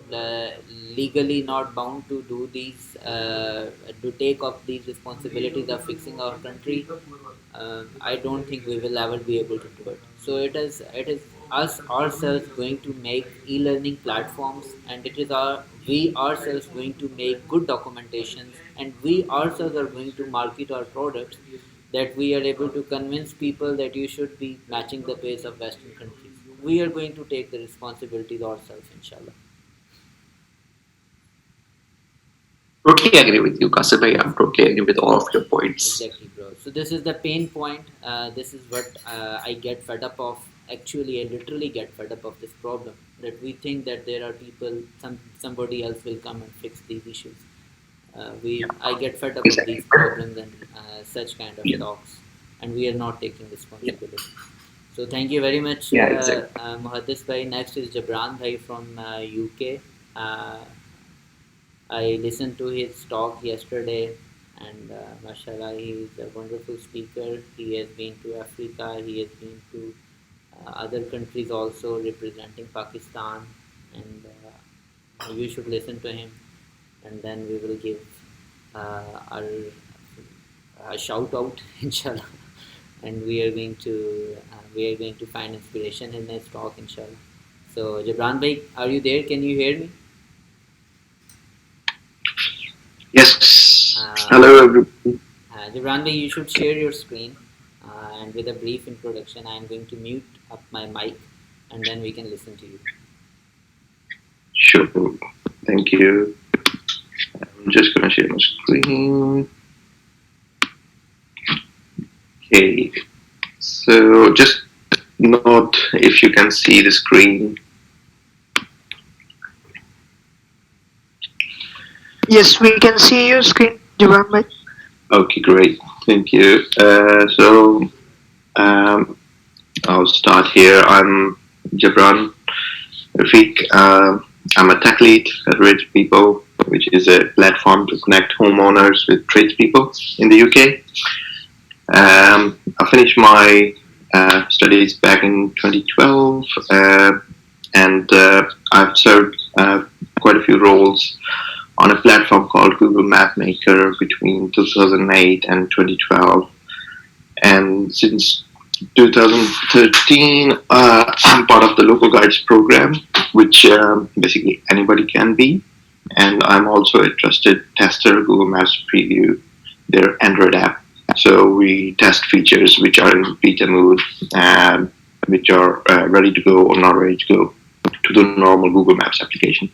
legally not bound to do these, to take up these responsibilities of fixing our country, I don't think we will ever be able to do it. So it is us ourselves going to make e-learning platforms, and it is we ourselves going to make good documentations, and we ourselves are going to market our products, that we are able to convince people that you should be matching the pace of Western countries. We are going to take the responsibilities ourselves, inshallah. Totally agree with you, Qasim bhai. I'm totally agree with all of your points. Exactly, bro. So this is the pain point. This is what I get fed up of. Actually, I literally get fed up of this problem. That we think that there are people, somebody else will come and fix these issues. I get fed up of these problems and such kind of talks, and we are not taking responsibility. So thank you very much, Muhaddis bhai. Next is Jabran bhai from UK. I listened to his talk yesterday, and mashallah, he is a wonderful speaker. He has been to Africa, he has been to other countries also, representing Pakistan, and you should listen to him, and then we will give our shout out, inshallah, and we are going to find inspiration in his talk, inshallah. So Jabran bhai, are you there? Can you hear me? Yes. Hello, everyone. Jabran bhai, you should share your screen, and with a brief introduction, I am going to mute up my mic, and then we can listen to you. Sure. Thank you. I'm just gonna share my screen. Okay. So just note if you can see the screen. Yes, we can see your screen, Jabran. Okay, great. Thank you. I'll start here. I'm Jabran Rafiq. I'm a tech lead at Tradespeople, which is a platform to connect homeowners with tradespeople in the UK. I finished my studies back in 2012, and I've served quite a few roles on a platform called Google Map Maker between 2008 and 2012. And since 2013, I'm part of the Local Guides program, which basically anybody can be. And I'm also a trusted tester. Google Maps Preview, their Android app. So we test features which are in beta mode and which are ready to go or not ready to go to the normal Google Maps application.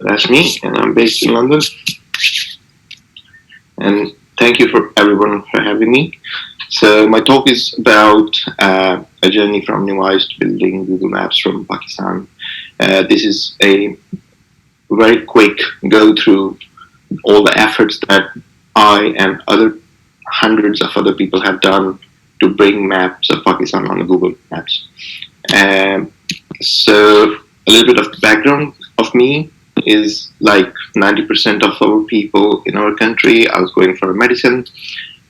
That's me, and I'm based in London. And thank you for everyone for having me. So my talk is about a journey from Nuwais to building Google Maps from Pakistan. This is a very quick go through all the efforts that I and other hundreds of other people have done to bring maps of Pakistan on Google Maps. So a little bit of background of me is like 90% of our people in our country. I was going for medicine,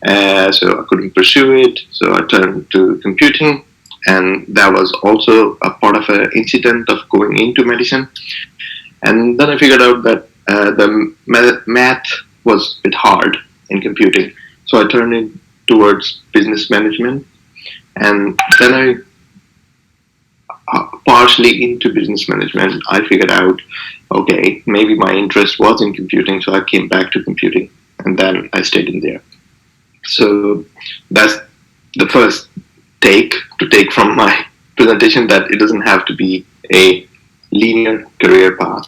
so I couldn't pursue it. So I turned to computing, and that was also a part of an incident of going into medicine. And then I figured out that the math was a bit hard in computing. So I turned it towards business management, and then I partially into business management, I figured out, okay, maybe my interest was in computing, so I came back to computing, and then I stayed in there. So that's the first take from my presentation, that it doesn't have to be a linear career path.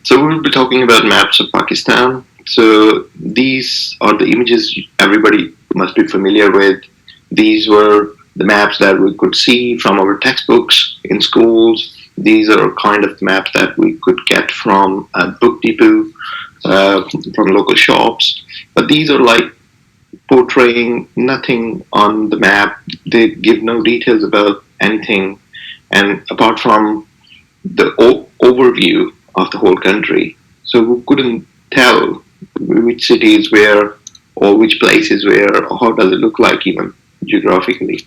So we'll be talking about maps of Pakistan. So these are the images everybody must be familiar with. These were the maps that we could see from our textbooks in schools. These are kind of maps that we could get from a book depot, from local shops. But these are like portraying nothing on the map. They give no details about anything. And apart from the overview of the whole country, so we couldn't tell which cities where or which places where, or how does it look like even geographically.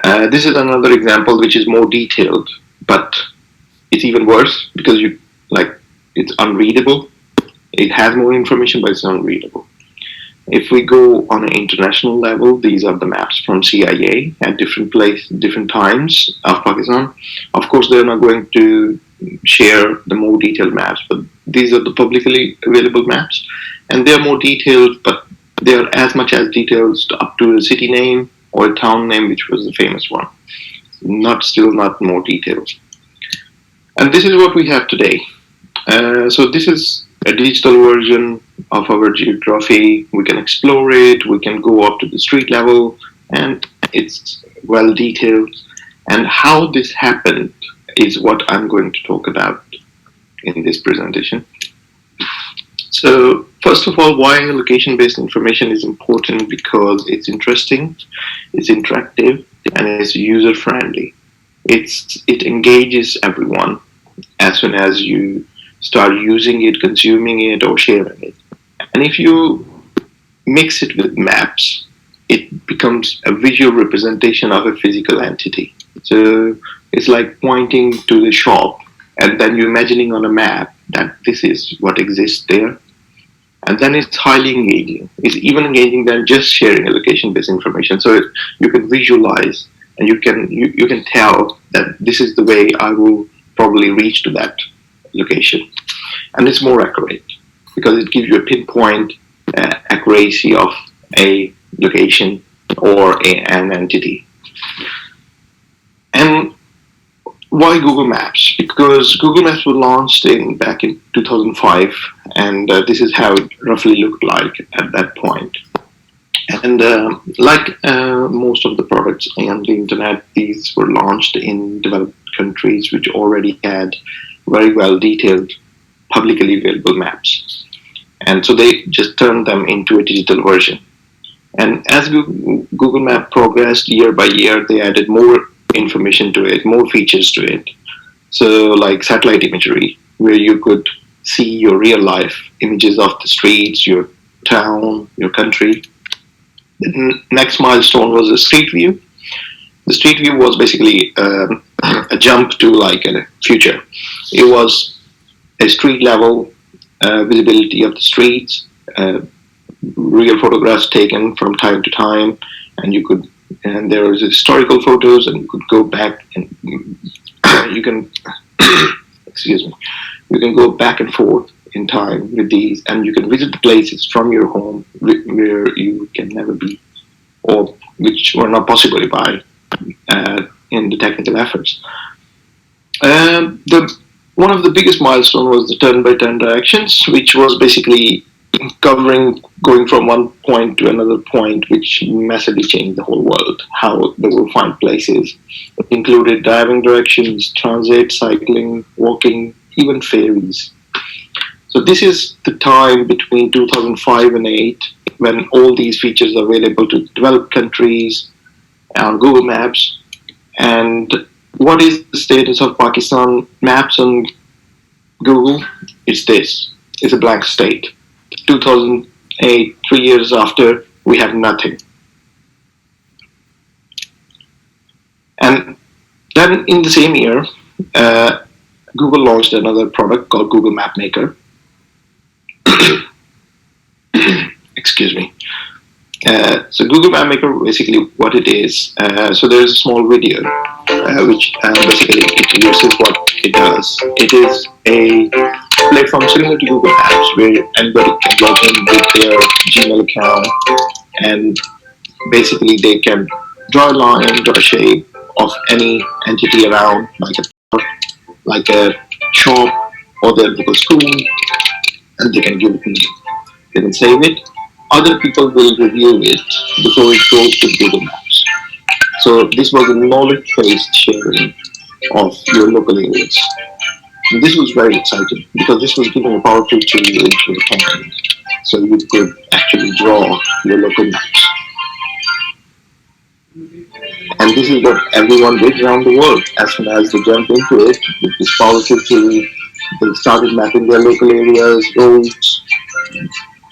This is another example which is more detailed, but it's even worse because it's unreadable. It has more information, but it's unreadable. If we go on an international level, these are the maps from CIA at different times of Pakistan. Of course, they're not going to share the more detailed maps, but these are the publicly available maps, and they're more detailed, but they're as much as details up to a city name or a town name, which was the famous one. Still not more detailed. And this is what we have today. So this is a digital version of our geography. We can explore it, we can go up to the street level, and it's well detailed. And how this happened is what I'm going to talk about in this presentation. So first of all, why location-based information is important? Because it's interesting, it's interactive, and it's user-friendly. It engages everyone as soon as you start using it, consuming it, or sharing it. And if you mix it with maps, it becomes a visual representation of a physical entity. So it's like pointing to the shop and then you're imagining on a map that this is what exists there. And then it's highly engaging. It's even engaging than just sharing a location-based information. So you can visualize and you can tell that this is the way I will probably reach to that location. And it's more accurate because it gives you a pinpoint accuracy of a location or an entity. And why Google Maps? Because Google Maps was launched back in 2005, and this is how it roughly looked like at that point. And like most of the products on the internet, these were launched in developed countries which already had very well detailed, publicly available maps. And so they just turned them into a digital version. And as Google Map progressed year by year, they added more information to it, more features to it. So, like satellite imagery, where you could see your real life images of the streets, your town, your country. The next milestone was the Street View. The Street View was basically a jump to like a future. It was a street level visibility of the streets, real photographs taken from time to time, and there was historical photos, and you could go back and you can excuse me, you can go back and forth in time with these, and you can visit the places from your home where you can never be, or which were not possible by in the technical efforts. One of the biggest milestones was the turn-by-turn directions, which was basically going from one point to another point, which massively changed the whole world, how they will find places. It included driving directions, transit, cycling, walking, even ferries. So this is the time between 2005 and 8 when all these features are available to developed countries on Google Maps. And what is the status of Pakistan maps on Google? It's this. It's a blank state. 2008, 3 years after, we have nothing. And then in the same year, Google launched another product called Google Map Maker. Excuse me. So Google Map Maker, basically what it is, so there's a small video which basically introduces what it does. It is a platform similar to Google Maps where anybody can log in with their Gmail account, and basically they can draw a line, draw a shape of any entity around, like a shop or their local school, and they can give it a name. They can save it. Other people will review it before it goes to Google Maps. So this was a knowledge-based sharing of your local areas. And this was very exciting because this was giving a powerful tool into your hand, so you could actually draw your local maps. And this is what everyone did around the world. As soon as they jumped into it, with this powerful tool, they started mapping their local areas, roads,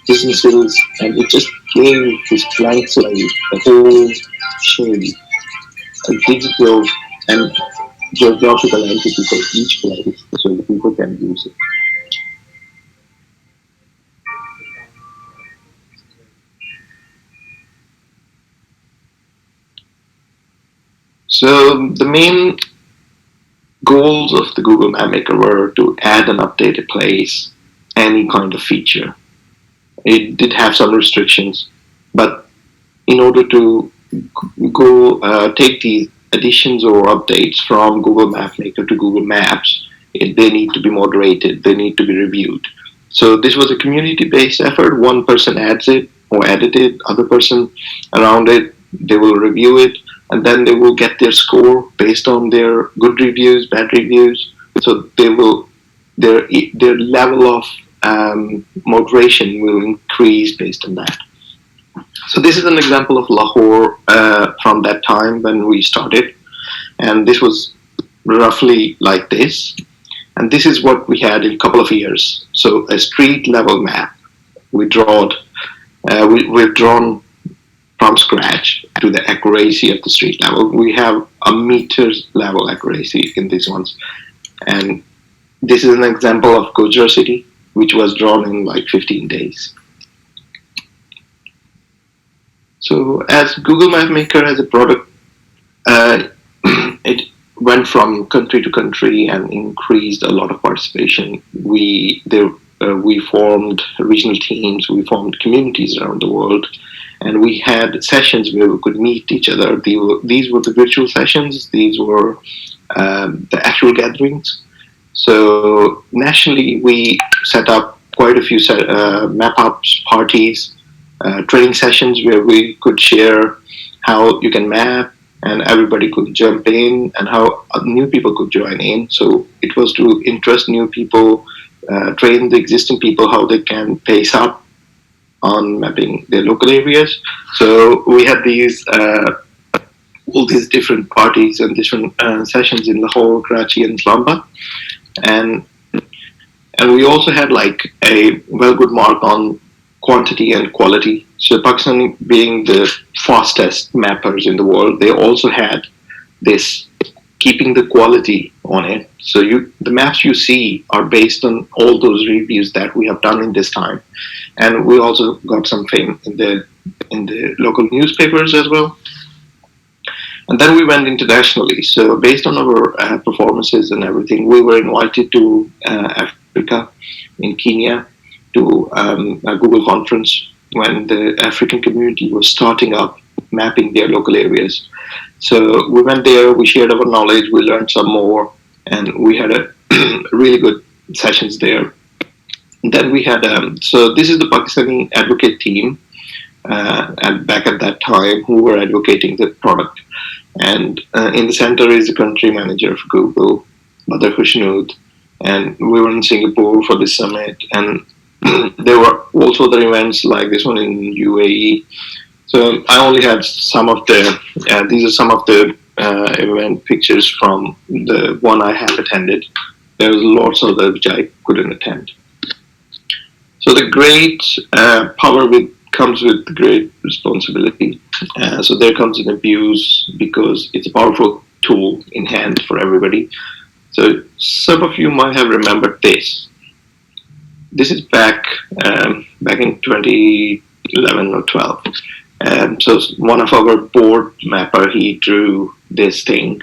businesses, and it just gave this blank slate a whole shape, a digital and geographical entity for each place, so the people can use it. So the main goals of the Google Map Maker were to add and update a place, any kind of feature. It did have some restrictions, but in order to take these additions or updates from Google Map Maker to Google Maps, they need to be moderated, they need to be reviewed. So this was a community-based effort. One person adds it or edit it, other person around it, they will review it, and then they will get their score based on their good reviews, bad reviews. So their level of moderation will increase based on that. So this is an example of Lahore from that time when we started, and this was roughly like this. And this is what we had in a couple of years. So a street level map we've drawn from scratch to the accuracy of the street level. We have a meters level accuracy in these ones. And this is an example of Gujarat city, which was drawn in like 15 days. So as Google Map Maker as a product, it went from country to country and increased a lot of participation. We formed regional teams, we formed communities around the world, and we had sessions where we could meet each other. These were the virtual sessions. These were the actual gatherings. So nationally, we set up quite a few map ups, parties, training sessions where we could share how you can map, and everybody could jump in, and how new people could join in. So it was to interest new people, train the existing people how they can pace up on mapping their local areas. So we had these all these different parties and different sessions in Lahore, Karachi, and Islamabad, and we also had like a well good mark on quantity and quality. So Pakistan being the fastest mappers in the world, they also had this keeping the quality on it. So the maps you see are based on all those reviews that we have done in this time, and we also got some fame in the local newspapers as well. And then we went internationally. So based on our performances and everything, we were invited to Africa, in Kenya, to a Google conference when the African community was starting up mapping their local areas. So we went there, we shared our knowledge, we learned some more, and we had a really good sessions there. And then we had, so this is the Pakistani advocate team, and back at that time, who were advocating the product. And in the center is the country manager of Google, Badr Khushnood, and we were in Singapore for this summit, and there were also other events like this one in UAE. So I only had some of the, these are some of the event pictures from the one I have attended. There was lots of them which I couldn't attend. So the great power comes with great responsibility. So there comes an abuse because it's a powerful tool in hand for everybody. So some of you might have remembered this. This is back in 2011 or 12. So one of our board mapper, he drew this thing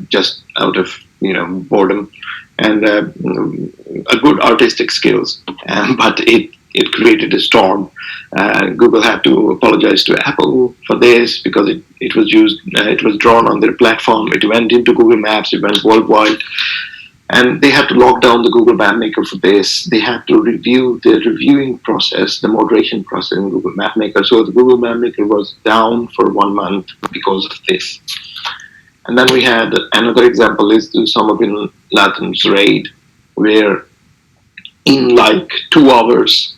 just out of boredom and a good artistic skills, but it created a storm. Google had to apologize to Apple for this because it was used, it was drawn on their platform. It went into Google Maps. It went worldwide. And they had to lock down the Google Map Maker for this. They had to review the reviewing process, the moderation process in Google Map Maker. So the Google Map Maker was down for 1 month because of this. And then we had another example is the Osama bin Laden's raid, where in like 2 hours,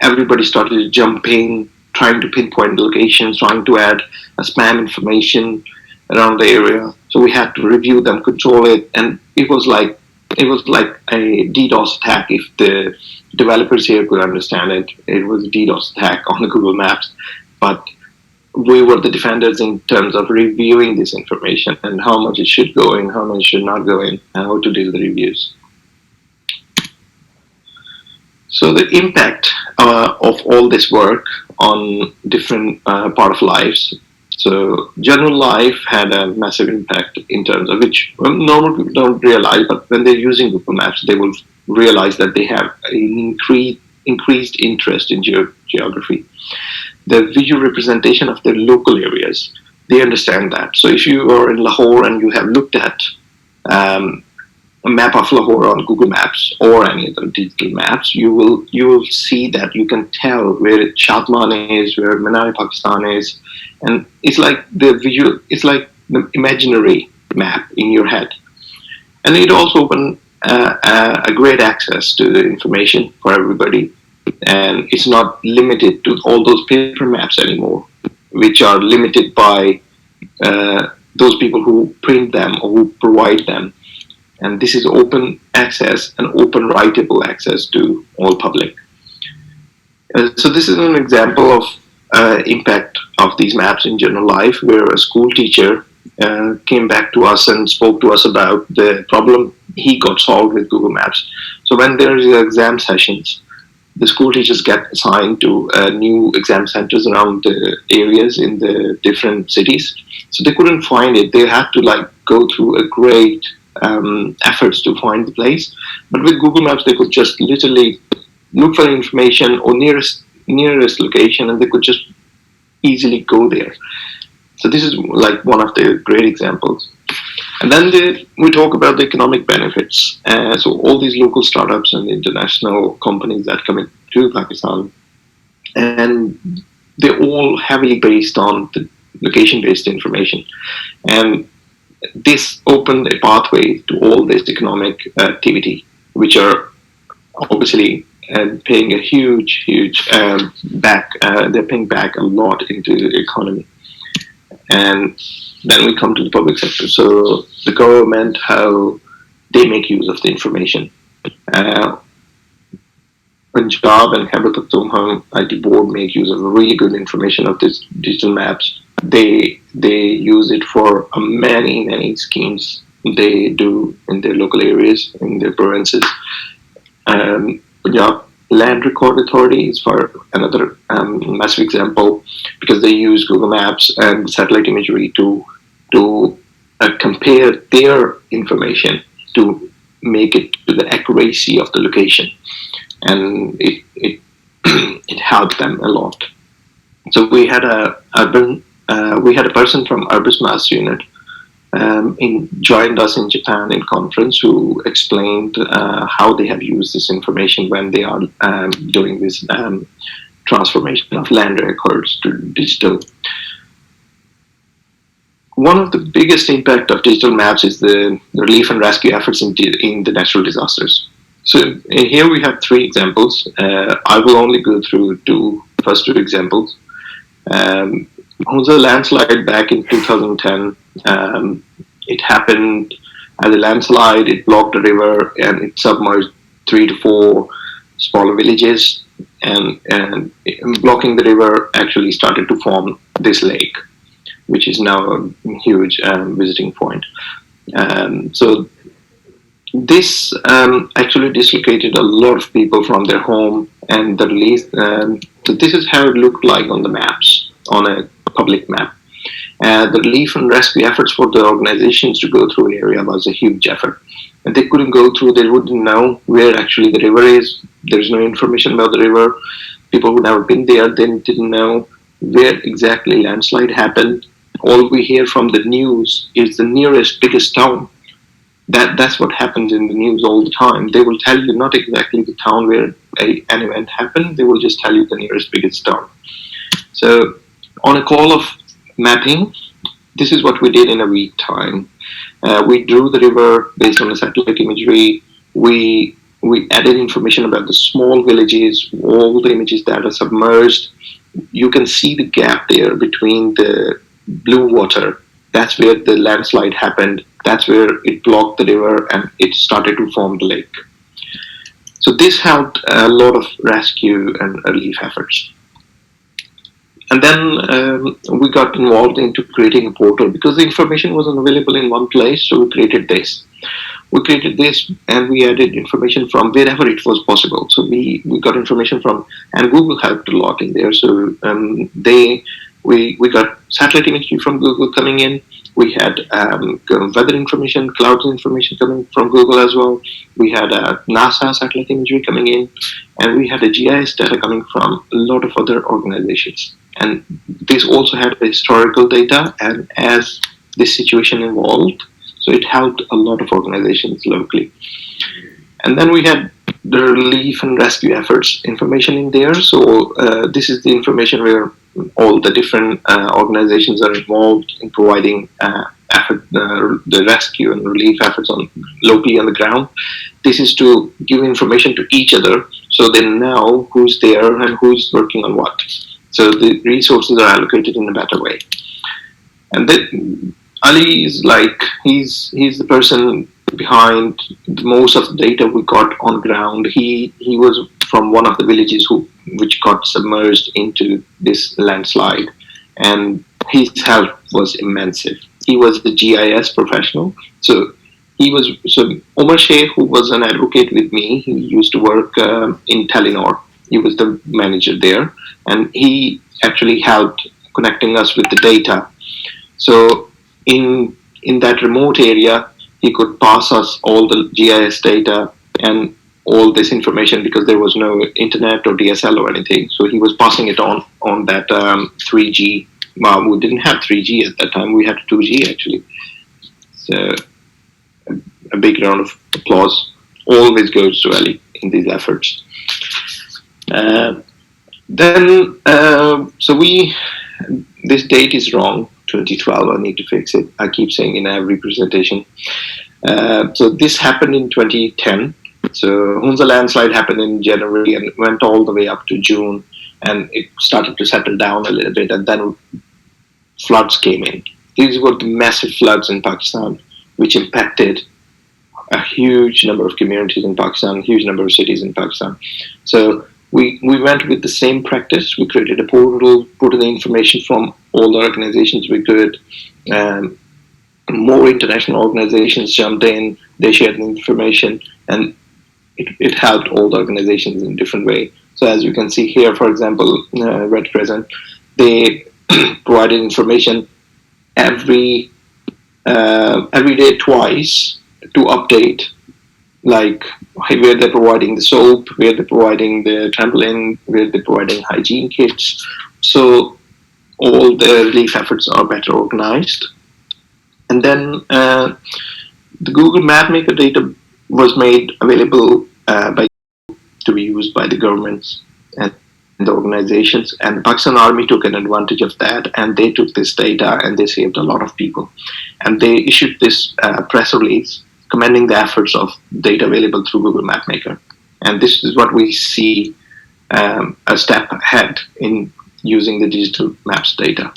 everybody started jumping, trying to pinpoint locations, trying to add a spam information around the area. So we had to review them, control it, and it was like a DDoS attack. If the developers here could understand it, it was a DDoS attack on the Google Maps. But we were the defenders in terms of reviewing this information and how much it should go in, how much should not go in, and how to do the reviews. So the impact of all this work on different part of lives. So general life had a massive impact in terms of which normal people don't realize, but when they're using Google Maps, they will realize that they have an increased interest in geography. The visual representation of their local areas, they understand that. So if you are in Lahore and you have looked at a map of Lahore on Google Maps or any other digital maps, you will see that you can tell where Shadman is, where Minar-e-Pakistan is, and it's like the visual, it's like the imaginary map in your head. And it also opened a great access to the information for everybody, and it's not limited to all those paper maps anymore, which are limited by those people who print them or who provide them. And this is open access and open writable access to all public. So this is an example of impact of these maps in general life, where a school teacher came back to us and spoke to us about the problem he got solved with Google Maps. So when there is exam sessions, the school teachers get assigned to new exam centers around the areas in the different cities. So they couldn't find it. They had to like go through a great efforts to find the place. But with Google Maps, they could just literally look for information or nearest location, and they could just easily go there. So this is like one of the great examples. And then we talk about the economic benefits. So all these local startups and international companies that come into Pakistan, and they're all heavily based on the location-based information. And this opened a pathway to all this economic activity, which are obviously paying a huge back. They're paying back a lot into the economy. And then we come to the public sector. So the government, how they make use of the information. Punjab and Khyber Pakhtunkhwa IT board make use of really good information of these digital maps. They use it for many schemes they do in their local areas, in their provinces. Punjab Land Record Authority is for another massive example, because they use Google Maps and satellite imagery to compare their information to make it to the accuracy of the location, and it it helped them a lot. So we had a person from Urbis Mass Unit joined us in Japan in conference, who explained how they have used this information when they are doing this transformation of land records to digital. One of the biggest impact of digital maps is the relief and rescue efforts in the natural disasters. So here we have three examples. I will only go through first two examples. There was a landslide back in 2010. It happened as a landslide. It blocked a river and it submerged 3 to 4 smaller villages. And blocking the river actually started to form this lake, which is now a huge visiting point. So this actually dislocated a lot of people from their home, and the release. So this is how it looked like on the maps, on a public map. The relief and rescue efforts for the organizations to go through an area was a huge effort. And they couldn't go through, they wouldn't know where actually the river is. There's no information about the river. People who never been there, they didn't know where exactly landslide happened. All we hear from the news is the nearest biggest town. That's what happens in the news all the time. They will tell you not exactly the town where an event happened, they will just tell you the nearest biggest town. So on a call of mapping, this is what we did in a week time. We drew the river based on the satellite imagery. We added information about the small villages, all the images that are submerged. You can see the gap there between the blue water. That's where the landslide happened. That's where it blocked the river and it started to form the lake. So this helped a lot of rescue and relief efforts. And then we got involved into creating a portal because the information wasn't available in one place, so we created this. We created this and we added information from wherever it was possible. So we got information from, and Google helped a lot in there. So we got satellite imagery from Google coming in. We had weather information, clouds information coming from Google as well. We had NASA satellite imagery coming in, and we had a GIS data coming from a lot of other organizations. And this also had historical data, and as this situation evolved, so it helped a lot of organizations locally. And then we had the relief and rescue efforts information in there. So this is the information where all the different organizations are involved in providing the rescue and relief efforts locally on the ground. This is to give information to each other so they know who's there and who's working on what. So the resources are allocated in a better way. And then Ali is like, he's the person behind most of the data we got on ground. He was from one of the villages which got submerged into this landslide, and his help was immense. He was the GIS professional. So Omar Sheikh, who was an advocate with me, he used to work in Telenor. He was the manager there, and he actually helped connecting us with the data. So in that remote area, he could pass us all the GIS data and all this information because there was no internet or DSL or anything. So he was passing it on that 3G. We didn't have 3G at that time. We had 2G actually. So a big round of applause always goes to Ali in these efforts. This date is wrong, 2012. I need to fix it. I keep saying in every presentation. So this happened in 2010. So Hunza landslide happened in January and went all the way up to June, and it started to settle down a little bit, and then floods came in. These were the massive floods in Pakistan, which impacted a huge number of communities in Pakistan, huge number of cities in Pakistan. So we went with the same practice. We created a portal, put in the information from all the organizations we could. More international organizations jumped in. They shared the information, and it helped all the organizations in a different way. So as you can see here, for example, Red Crescent, they provided information every day twice to update, like where they're providing the soap, where they're providing the trampoline, where they're providing hygiene kits. So all the relief efforts are better organized. And then the Google MapMaker data was made available to be used by the governments and the organizations, and the Pakistan Army took an advantage of that, and they took this data and they saved a lot of people. And they issued this press release commending the efforts of data available through Google MapMaker. And this is what we see a step ahead in using the digital maps data.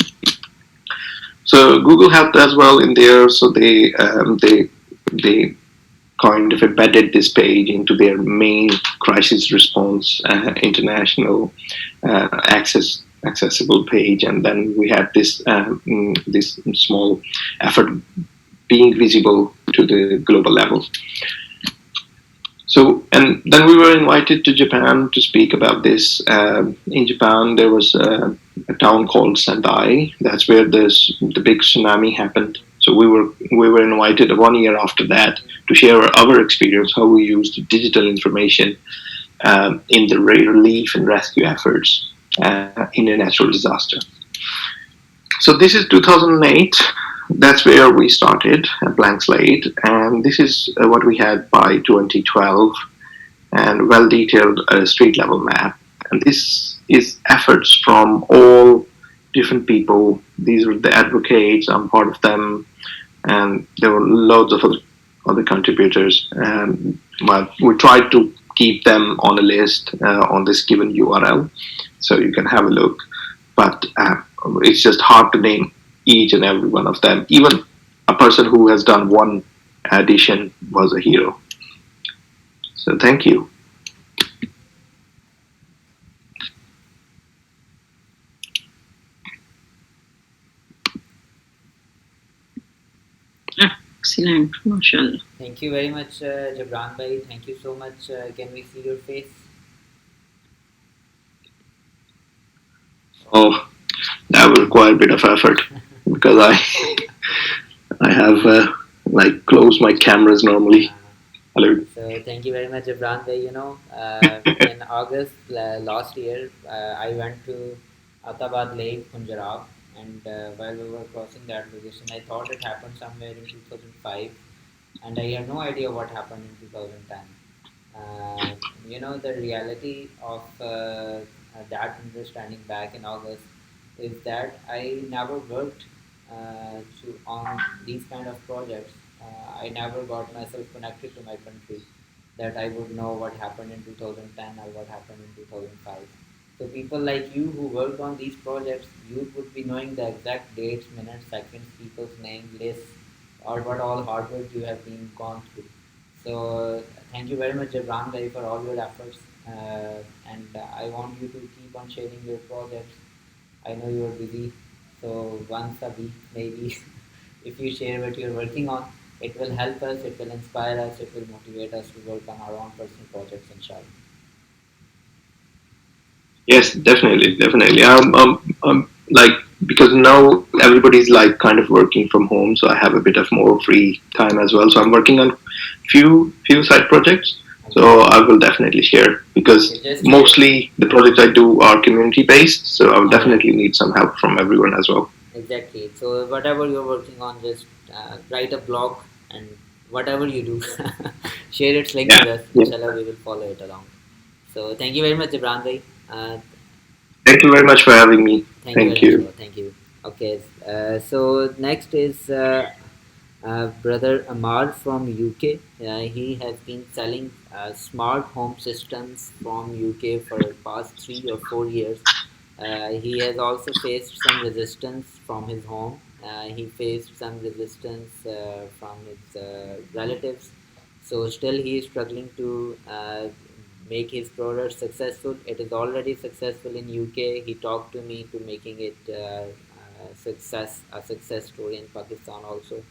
So Google helped as well in there. So they kind of embedded this page into their main crisis response international accessible page, and then we had this this small effort being visible to the global level. So, and then we were invited to Japan to speak about this. In Japan, there was a town called Sendai. That's where the big tsunami happened. So we were invited 1 year after that to share our experience, how we used digital information in the relief and rescue efforts in a natural disaster. So this is 2008. That's where we started, a blank slate, and this is what we had by 2012, and well-detailed street level map. And this is efforts from all different people. These were the advocates, I'm part of them, and there were loads of other contributors. But we tried to keep them on a list on this given URL, so you can have a look. But it's just hard to name each and every one of them. Even a person who has done one addition was a hero. So thank you. Excellent, mashallah. Thank you very much, Jabran bhai. Thank you so much. Can we see your face? Oh, that will require a bit of effort because I have like closed my cameras normally. Hello. So thank you very much, Jabran bhai. You know, in August last year, I went to Atabad Lake, Punjab, and while we were crossing that location, I thought it happened somewhere in 2005, and I had no idea what happened in 2010. You know, the reality of that understanding back in August is that I never worked on these kind of projects. I never got myself connected to my country that I would know what happened in 2010 or what happened in 2005. So people like you who worked on these projects, you would be knowing the exact dates, minutes, seconds, people's names, lists, or what all hard work you have been gone through. So thank you very much, Jabran bhai, for all your efforts. And I want you to keep on sharing your projects. I know you are busy, so once a week maybe, if you share what you're working on, it will help us, it will inspire us, it will motivate us to work on our own personal projects, inshallah. Yes, definitely. I'm like, because now everybody's like kind of working from home, so I have a bit of more free time as well. So I'm working on few side projects. So I will definitely share, because mostly the projects I do are community based. So I will definitely need some help from everyone as well. exactly. So whatever you're working on, just write a blog, and whatever you do, share its link Yeah. with us. Yeah. Inshallah, we will follow it along. So thank you very much, Ibran bhai. Thank you very much for having me. Thank you Thank very much, you. bro. Thank you. Okay, so next is brother Amar from UK. He has been selling smart home systems from UK for past 3 or 4 years. He has also faced some resistance from his home. He faced some resistance from his relatives. So still he is struggling to make his product successful. It is already successful in UK. He talked to me to making it a success story in Pakistan also.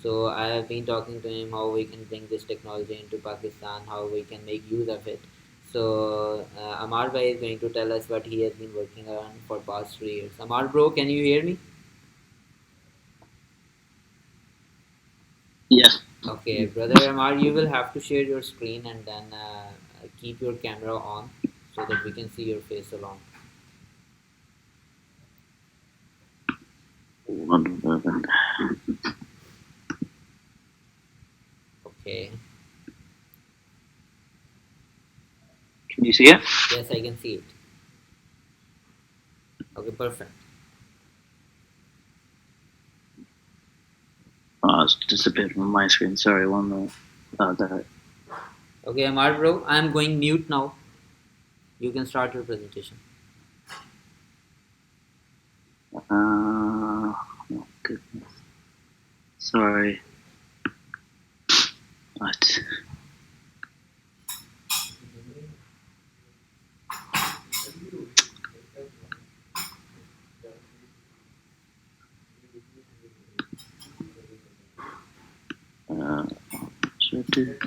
So I have been talking to him how we can bring this technology into Pakistan, how we can make use of it. So Amar bhai is going to tell us what he has been working on for past 3 years. Amar bro, can you hear me? Yes. Okay, brother Amar, you will have to share your screen and then keep your camera on so that we can see your face along. One moment. Okay. Can you see it? Yes, I can see it. Okay, perfect. Oh, it's disappeared from my screen. Sorry, one minute. Oh, there. Okay, Amar bro, I am going mute now. You can start your presentation. Oh, goodness. Sorry. What? Should I do?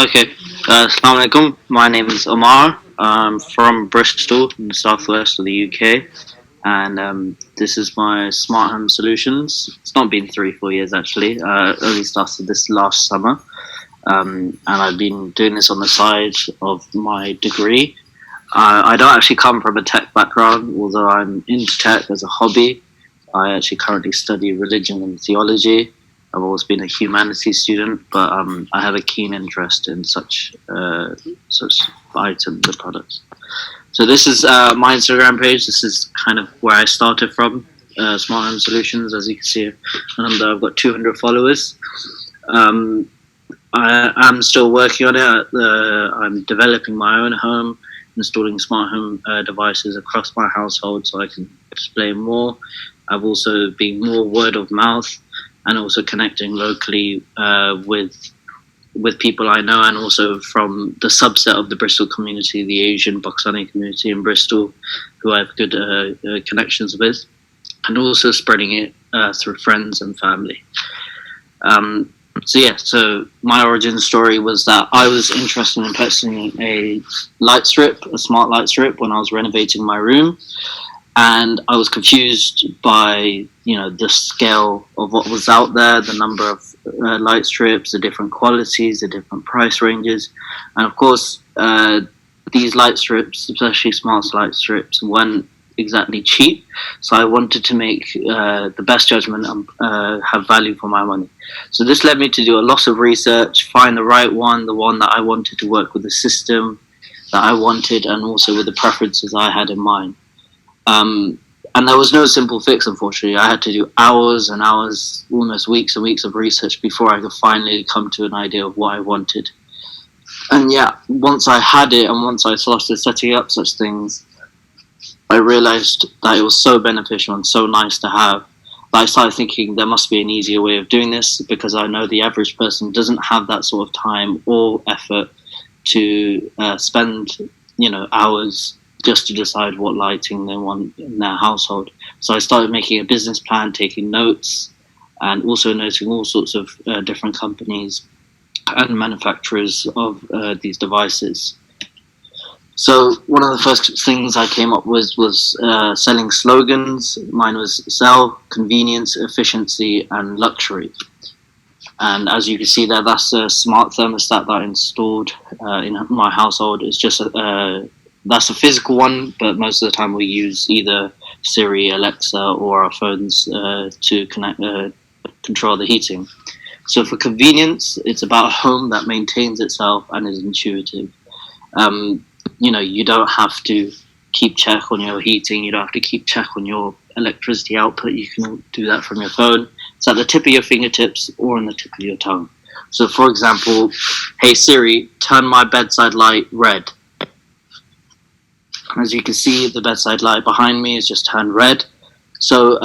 Okay. Assalamu alaikum. My name is Omar. I'm from Bristol in the southwest of the UK. And this is my smart home solutions. It's not been 3-4 years actually. Only started this last summer. And I've been doing this on the side of my degree. I don't actually come from a tech background, although I'm into tech as a hobby. I actually currently study religion and theology. I've always been a humanities student, but I have a keen interest in such items and products. So this is my Instagram page. This is kind of where I started from, Smart Home Solutions. As you can see, I've got 200 followers. I am still working on it. I'm developing my own home, installing smart home devices across my household so I can display more. I've also been more word of mouth and also connecting locally with people I know, and also from the subset of the Bristol community, the Asian Pakistani community in Bristol, who I have good connections with, and also spreading it through friends and family. So my origin story was that I was interested in purchasing a light strip, a smart light strip, when I was renovating my room, and I was confused by the scale of what was out there, the number of light strips, the different qualities, the different price ranges, and of course these light strips, especially smart light strips, weren't exactly cheap. So I wanted to make the best judgment and have value for my money. So this led me to do a lot of research, find the right one, the one that I wanted to work with the system that I wanted, and also with the preferences I had in mind. And there was no simple fix, unfortunately. I had to do hours and hours, almost weeks and weeks of research before I could finally come to an idea of what I wanted. And yeah, once I had it and once I started setting up such things, I realized that it was so beneficial and so nice to have that I started thinking there must be an easier way of doing this, because I know the average person doesn't have that sort of time or effort to spend hours just to decide what lighting they want in their household. So I started making a business plan, taking notes, and also noting all sorts of different companies and manufacturers of these devices. So one of the first things I came up with was selling slogans. Mine was sell, convenience, efficiency, and luxury. And as you can see there, that's a smart thermostat that I installed in my household. It's just that's a physical one, but most of the time we use either Siri, Alexa, or our phones to control the heating. So for convenience, it's about a home that maintains itself and is intuitive. You don't have to keep check on your heating. You don't have to keep check on your electricity output. You can do that from your phone. It's at the tip of your fingertips or on the tip of your tongue. So for example, hey Siri, turn my bedside light red. As you can see, the bedside light behind me is just turned red. So